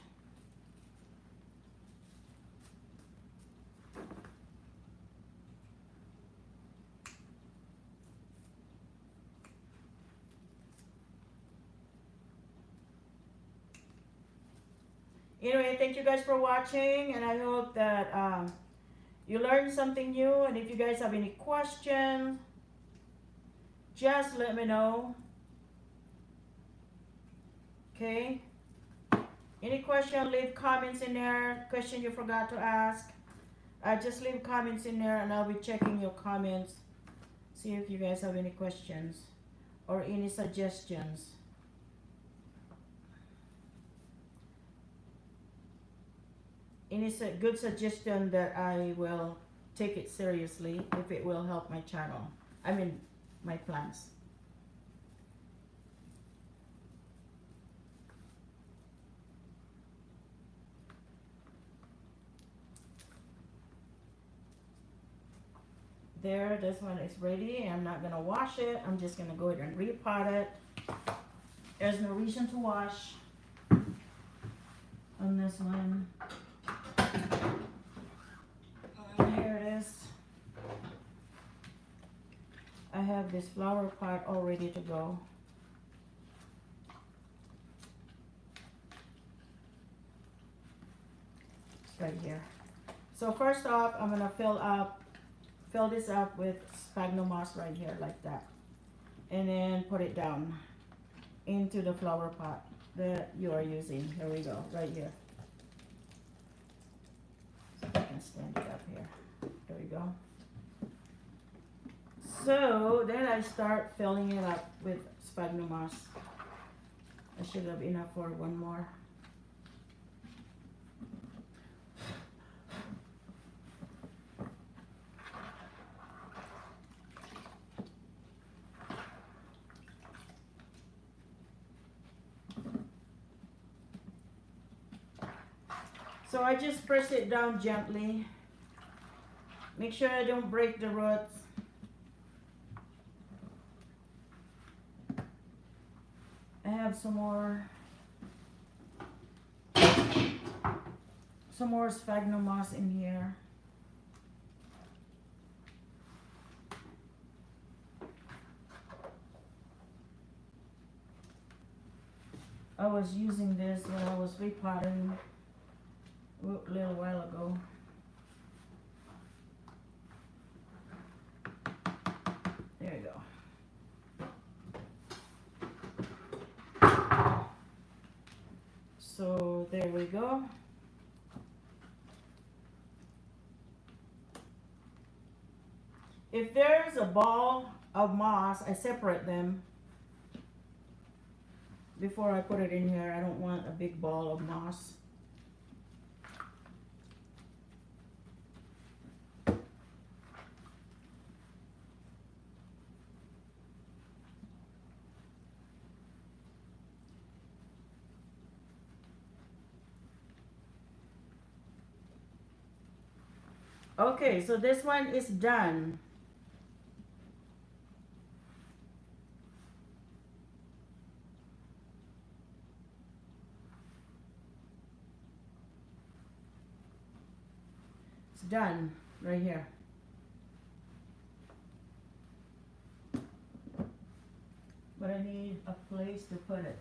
Anyway, thank you guys for watching, and I hope that you learned something new. And if you guys have any questions, just let me know. Okay? Any question, leave comments in there. Question you forgot to ask, just leave comments in there, and I'll be checking your comments. See if you guys have any questions or any suggestions. Any good suggestion that I will take it seriously if it will help my channel. I mean, my plants. There, this one is ready. I'm not gonna wash it. I'm just gonna go ahead and repot it. There's no reason to wash on this one. Here it is. I have this flower pot all ready to go. It's right here. So first off, I'm gonna fill this up with sphagnum moss right here like that, and then put it down into the flower pot that you are using. Here we go, right here. So I can stand it up here. There we go. So then I start filling it up with sphagnum moss. I should have enough for one more. So I just press it down gently. Make sure I don't break the roots. I have some more sphagnum moss in here. I was using this when I was repotting a little while ago. There you go. So there we go. If there's a ball of moss, I separate them before I put it in here. I don't want a big ball of moss. Okay, so this one is done. It's done right here. But I need a place to put it.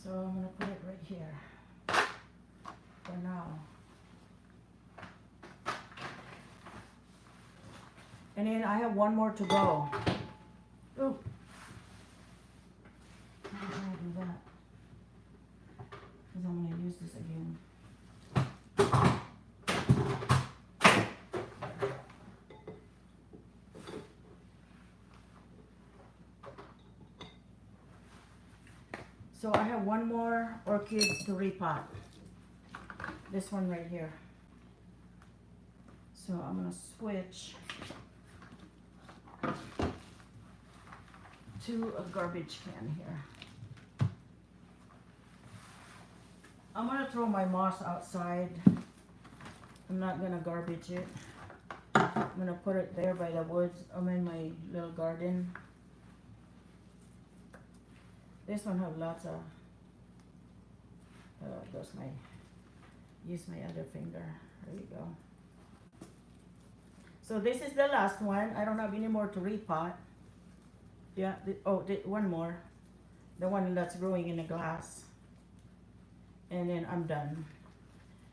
So I'm going to put it right here for now. And then I have one more to go. Ooh. How do I do that? Because I'm going to use this again. So I have one more orchid to repot. This one right here. So I'm gonna switch to a garbage can here. I'm gonna throw my moss outside. I'm not gonna garbage it. I'm gonna put it there by the woods. I'm in my little garden. This one have lots of, use my other finger. There you go. So this is the last one. I don't have any more to repot. Yeah, one more. The one that's growing in the glass. And then I'm done.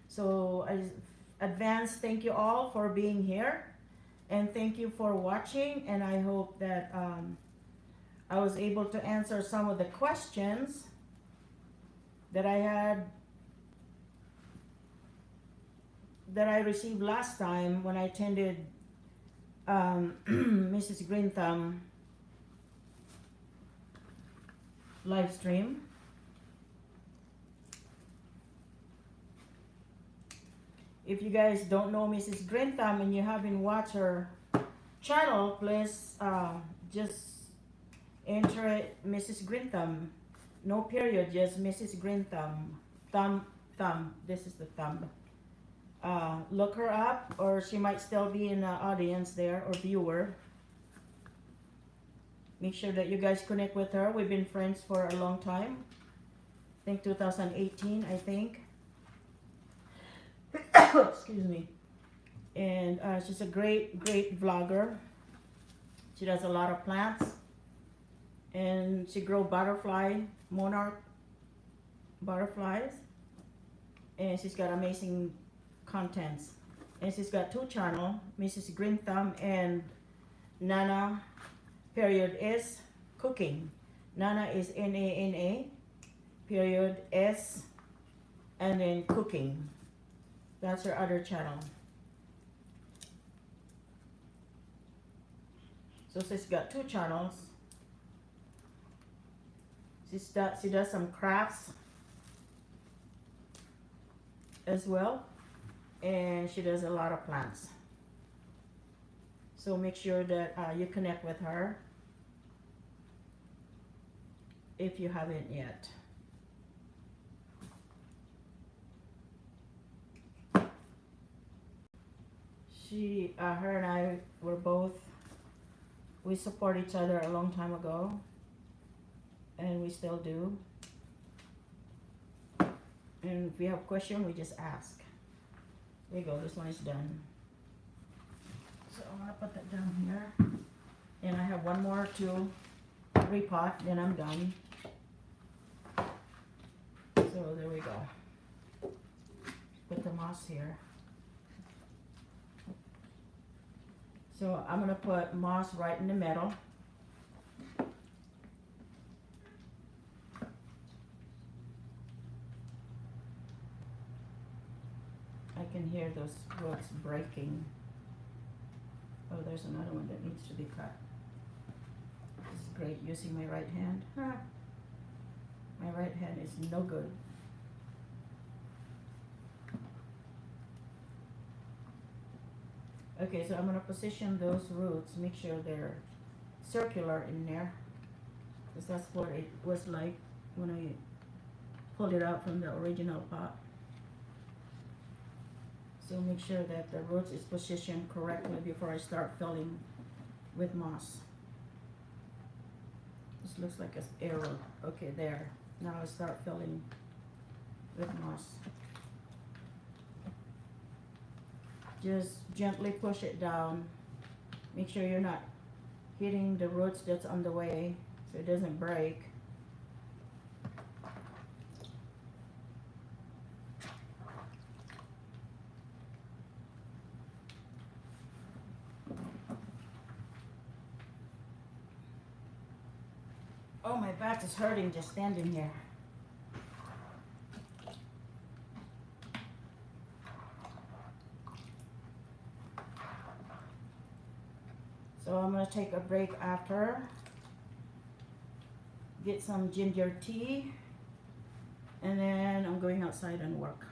So I advance thank you all for being here. And thank you for watching. And I hope that I was able to answer some of the questions that I had, that I received last time when I attended Mrs. Green Thumb live stream. If you guys don't know Mrs. Green Thumb and you haven't watched her channel, please just enter it Mrs. Green Thumb. No period, just Mrs. Green Thumb. Thumb. This is the thumb. Look her up, or she might still be in the audience there, or viewer. Make sure that you guys connect with her. We've been friends for a long time. I think 2018, I think. Excuse me. And she's a great vlogger. She does a lot of plants. And she grows monarch butterflies. And she's got amazing contents. And she's got two channels, Mrs. Green Thumb and Nana period S cooking. Nana is Nana period S and then cooking. That's her other channel. So she's got two channels. She does some crafts as well, and she does a lot of plants. So make sure that you connect with her if you haven't yet. Her and I were we support each other a long time ago, and we still do. And if we have a question, we just ask. There you go, this one is done. So I'm gonna put that down here. And I have one more to repot, then I'm done. So there we go. Put the moss here. So I'm gonna put moss right in the middle. I can hear those roots breaking. Oh, there's another one that needs to be cut. This is great using my right hand. My right hand is no good. Okay, so I'm going to position those roots, make sure they're circular in there, because that's what it was like when I pulled it out from the original pot. So make sure that the roots is positioned correctly before I start filling with moss. This looks like an arrow. Okay, there. Now I start filling with moss. Just gently push it down. Make sure you're not hitting the roots that's on the way so it doesn't break. Oh, my back is hurting just standing here. So I'm going to take a break after, get some ginger tea, and then I'm going outside and work.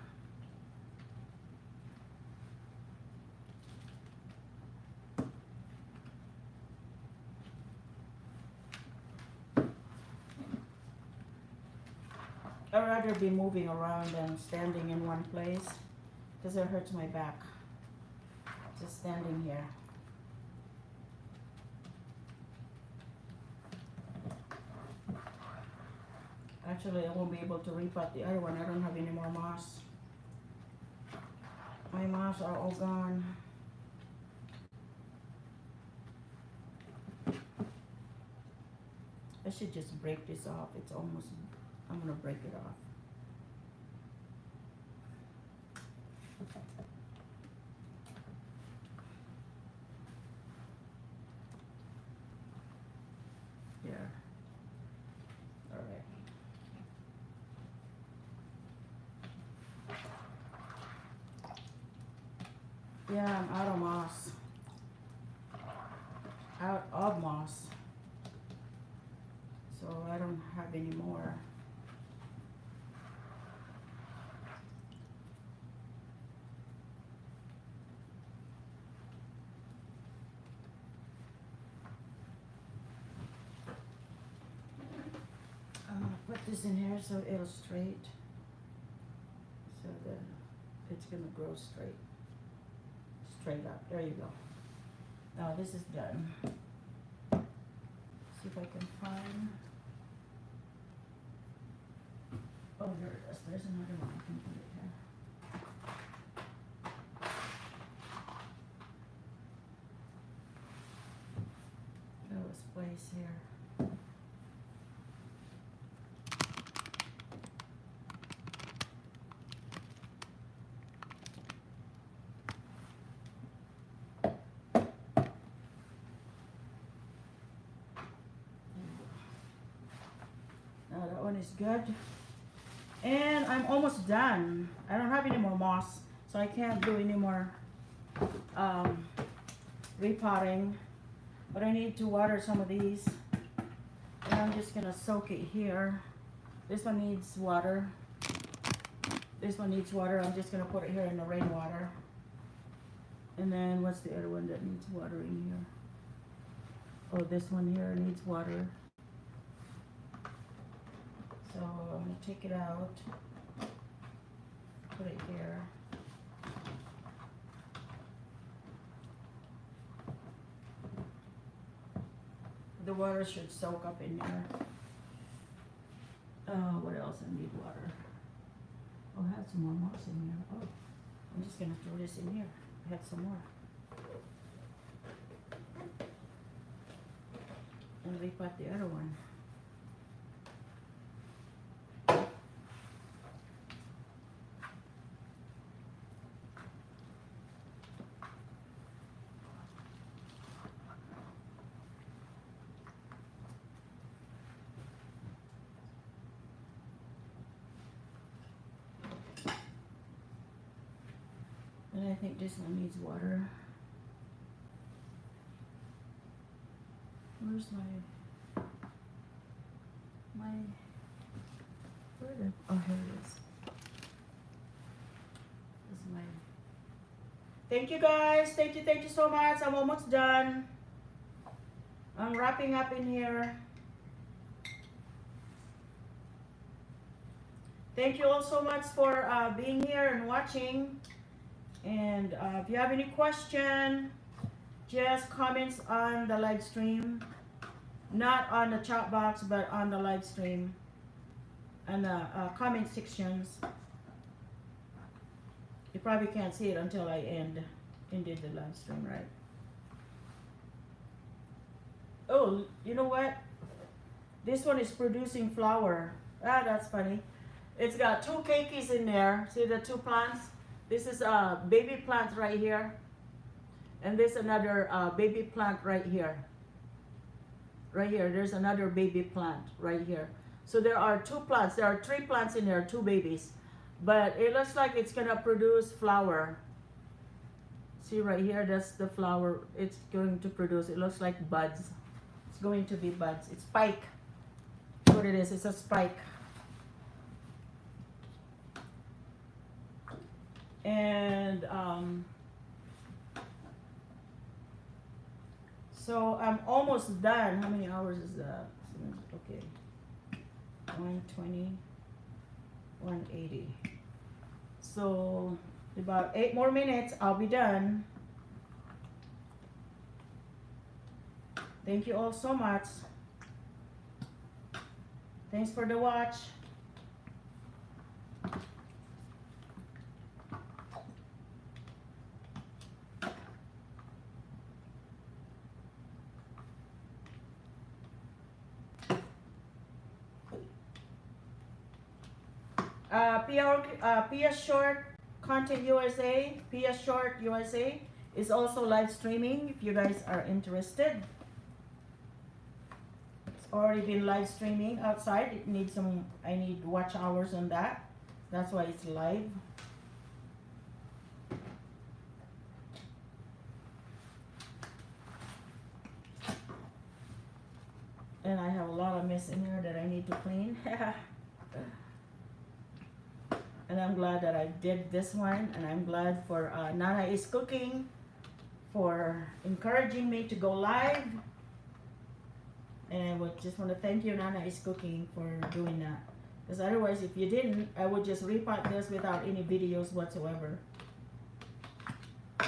I'd rather be moving around than standing in one place because it hurts my back. Just standing here. Actually, I won't be able to repot the other one. I don't have any more moss. My moss are all gone. I should just break this off. It's almost, I'm gonna break it off. Yeah. All right. Yeah, I'm out of moss. Out of moss. So I don't have any more. I'm gonna put this in here so it'll straight. So that it's gonna grow straight. Straight up. There you go. Now this is done. See if I can find. Oh, there it is. There's another one. I can put it here. There was place here. Now that one is good. And I'm almost done. I don't have any more moss, so I can't do any more repotting. But I need to water some of these. And I'm just gonna soak it here. This one needs water. This one needs water. I'm just gonna put it here in the rainwater. And then what's the other one that needs watering here? Oh, this one here needs water. So I'm gonna take it out, put it here. The water should soak up in there. What else I need water? Oh, I had some more moss in here. Oh, I'm just gonna throw this in here. I had some more. And repot the other one. And I think this one needs water. Where's where the, oh, here it is. This is my, thank you guys, thank you so much. I'm almost done. I'm wrapping up in here. Thank you all so much for being here and watching. And if you have any question, just comments on the live stream. Not on the chat box, but on the live stream. And the comment sections. You probably can't see it until I ended the live stream, right? Oh, you know what? This one is producing flower. Ah, that's funny. It's got two keikis in there. See the two plants? This is a baby plant right here. And there's another baby plant right here. Right here, there's another baby plant right here. So there are two plants. There are three plants in there, two babies. But it looks like it's gonna produce flower. See right here, that's the flower it's going to produce. It looks like buds. It's going to be buds. It's spike. That's what it is. It's a spike. And so I'm almost done. How many hours is that? Okay, 120. 180. So about 8 more minutes, I'll be done. Thank you all so much. Thanks for the watch. Pia Short Content USA, Pia Short USA is also live streaming if you guys are interested. It's already been live streaming outside. It needs some, I need watch hours on that. That's why it's live. And I have a lot of mess in here that I need to clean. And I'm glad that I did this one, and I'm glad for Nana is Cooking for encouraging me to go live. And I would just want to thank you, Nana is Cooking, for doing that. Because otherwise, if you didn't, I would just repot this without any videos whatsoever.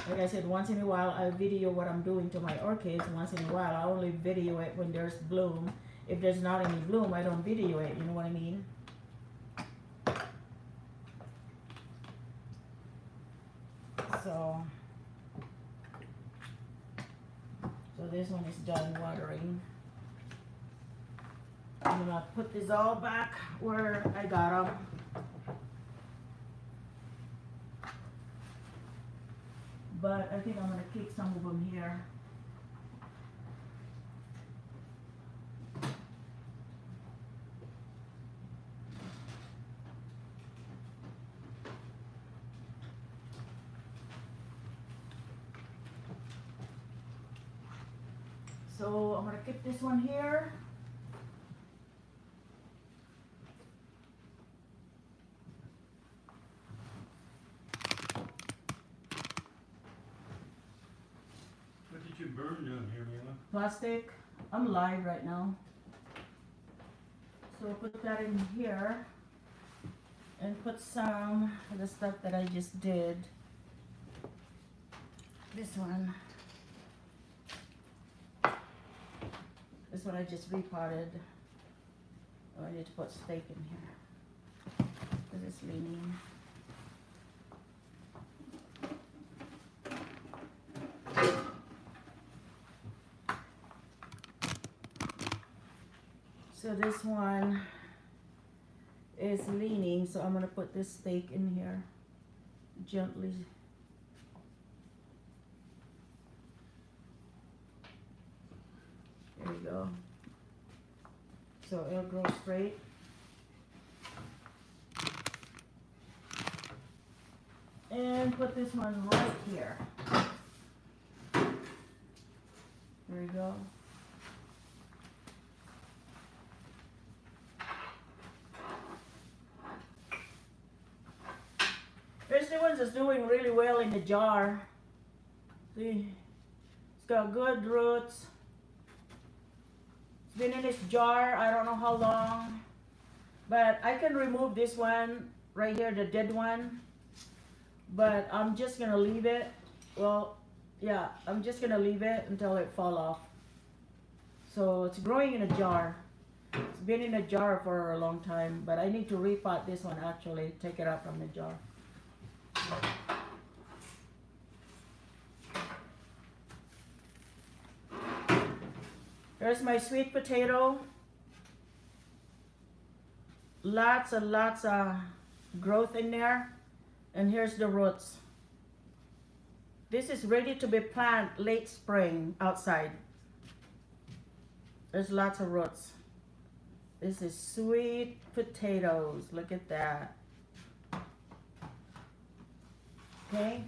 Like I said, once in a while, I video what I'm doing to my orchids. Once in a while, I only video it when there's bloom. If there's not any bloom, I don't video it, you know what I mean? So this one is done watering. I'm gonna put this all back where I got them. But I think I'm gonna keep some of them here. So I'm gonna keep this one here. What did you burn down here, Mila? Plastic. I'm live right now. So put that in here and put some of the stuff that I just did. This one. This one I just repotted. Oh, I need to put steak in here because it's leaning. So this one is leaning, so I'm gonna put this steak in here gently. There you go. So it'll grow straight. And put this one right here. There you go. Here's the ones that's doing really well in the jar. See, it's got good roots. It's been in this jar, I don't know how long. But I can remove this one right here, the dead one. But I'm just gonna leave it. Well, yeah, I'm just gonna leave it until it fall off. So it's growing in a jar. It's been in a jar for a long time, but I need to repot this one actually, take it out from the jar. There's my sweet potato. Lots and lots of growth in there. And here's the roots. This is ready to be planted late spring outside. There's lots of roots. This is sweet potatoes. Look at that. Okay.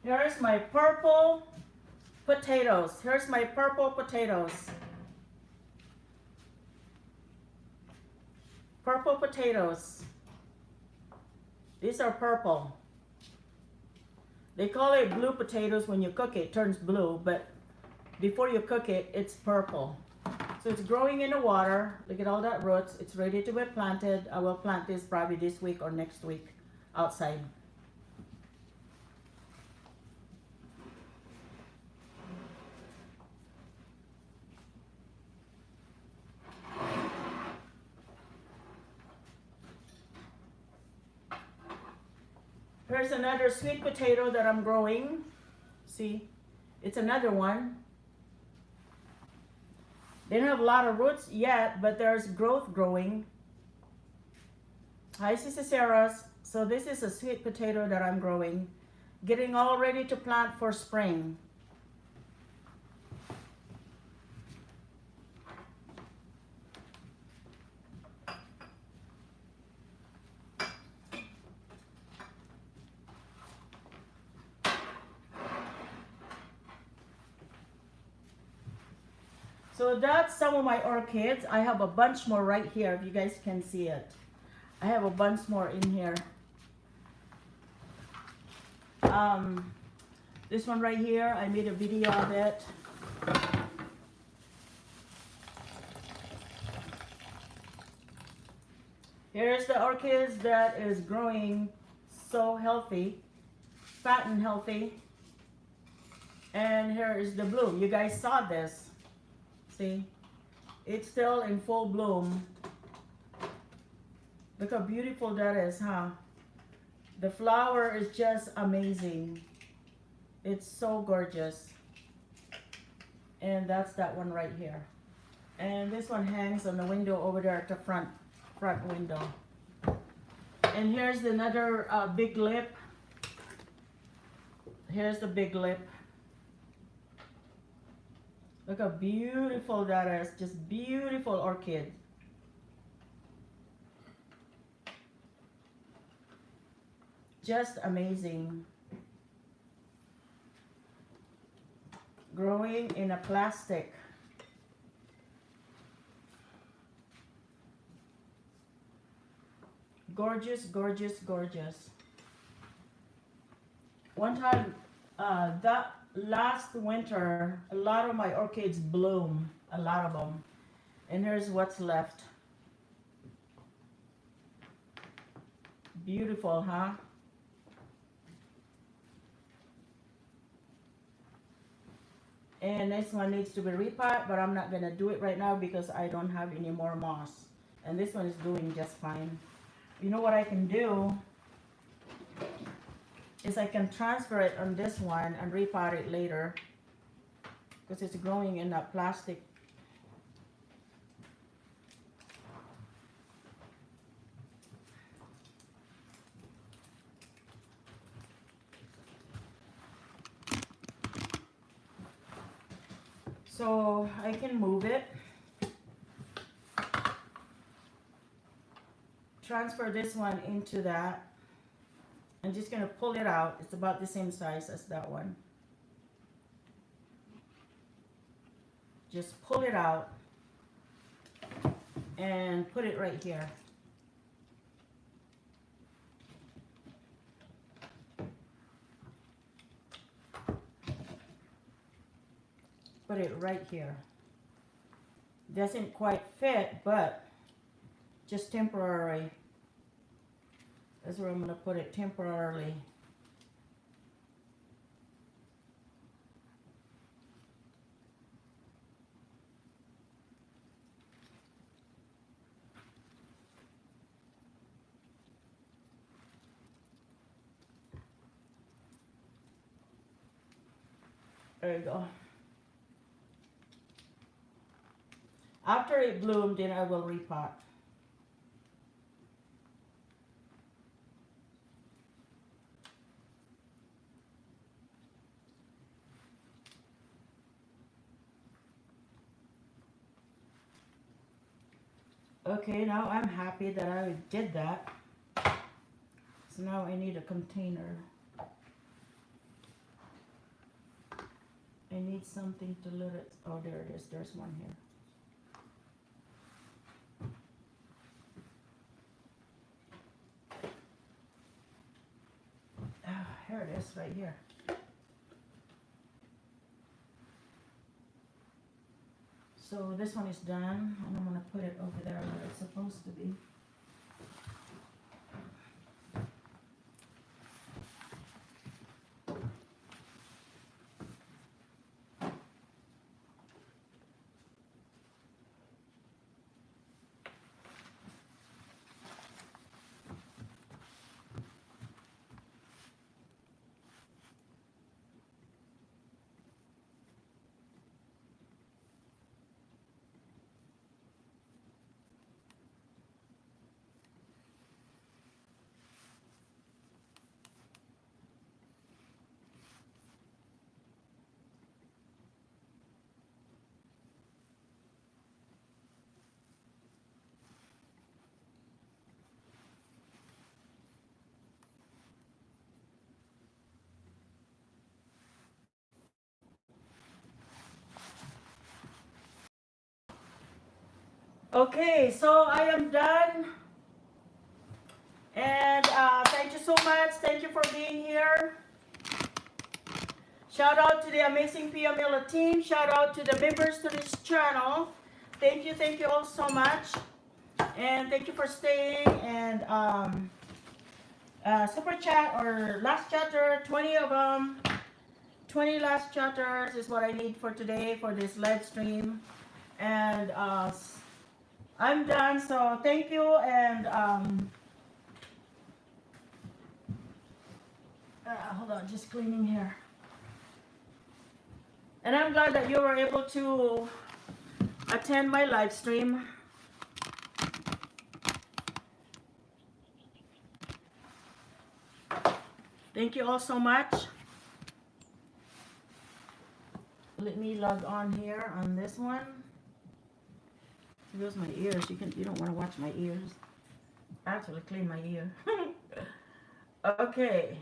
Here's my purple potatoes. Here's my purple potatoes. Purple potatoes. These are purple. They call it blue potatoes when you cook it. It turns blue, but before you cook it, it's purple. So it's growing in the water. Look at all that roots. It's ready to be planted. I will plant this probably this week or next week outside. Here's another sweet potato that I'm growing. See, it's another one. They don't have a lot of roots yet, but there's growth growing. Hi, Sister Sarah. So this is a sweet potato that I'm growing, getting all ready to plant for spring. So that's some of my orchids. I have a bunch more right here, if you guys can see it. I have a bunch more in here. This one right here, I made a video of it. Here's the orchids that is growing so healthy, fat and healthy. And here is the bloom. You guys saw this. See, it's still in full bloom. Look how beautiful that is, huh? The flower is just amazing. It's so gorgeous. And that's that one right here. And this one hangs on the window over there at the front window. And here's another big lip. Here's the big lip. Look how beautiful that is. Just beautiful orchid. Just amazing. Growing in a plastic. Gorgeous, gorgeous, gorgeous. One time, that last winter, a lot of my orchids bloom, a lot of them. And here's what's left. Beautiful, huh? And this one needs to be repot, but I'm not gonna do it right now because I don't have any more moss. And this one is doing just fine. You know what I can do is I can transfer it on this one and repot it later because it's growing in that plastic. So I can move it. Transfer this one into that. I'm just gonna pull it out. It's about the same size as that one. Just pull it out and put it right here. Put it right here. Doesn't quite fit, but just temporary. That's where I'm going to put it temporarily. There you go. After it bloomed, then I will repot. Okay, now I'm happy that I did that. So now I need a container. I need something to let it, oh there it is, there's one here. Here it is, right here. So this one is done, and I'm gonna put it over there where it's supposed to be. Okay, so I am done. And thank you so much. Thank you for being here. Shout out to the amazing Piamila team. Shout out to the members to this channel. Thank you all so much. And thank you for staying. And super chat or last chatter, 20 of them. 20 last chatters is what I need for today for this live stream. And I'm done, so thank you, and hold on, just cleaning here. And I'm glad that you were able to attend my live stream. Thank you all so much. Let me log on here on this one. Here's my ears. You don't want to watch my ears. Actually clean my ear. Okay.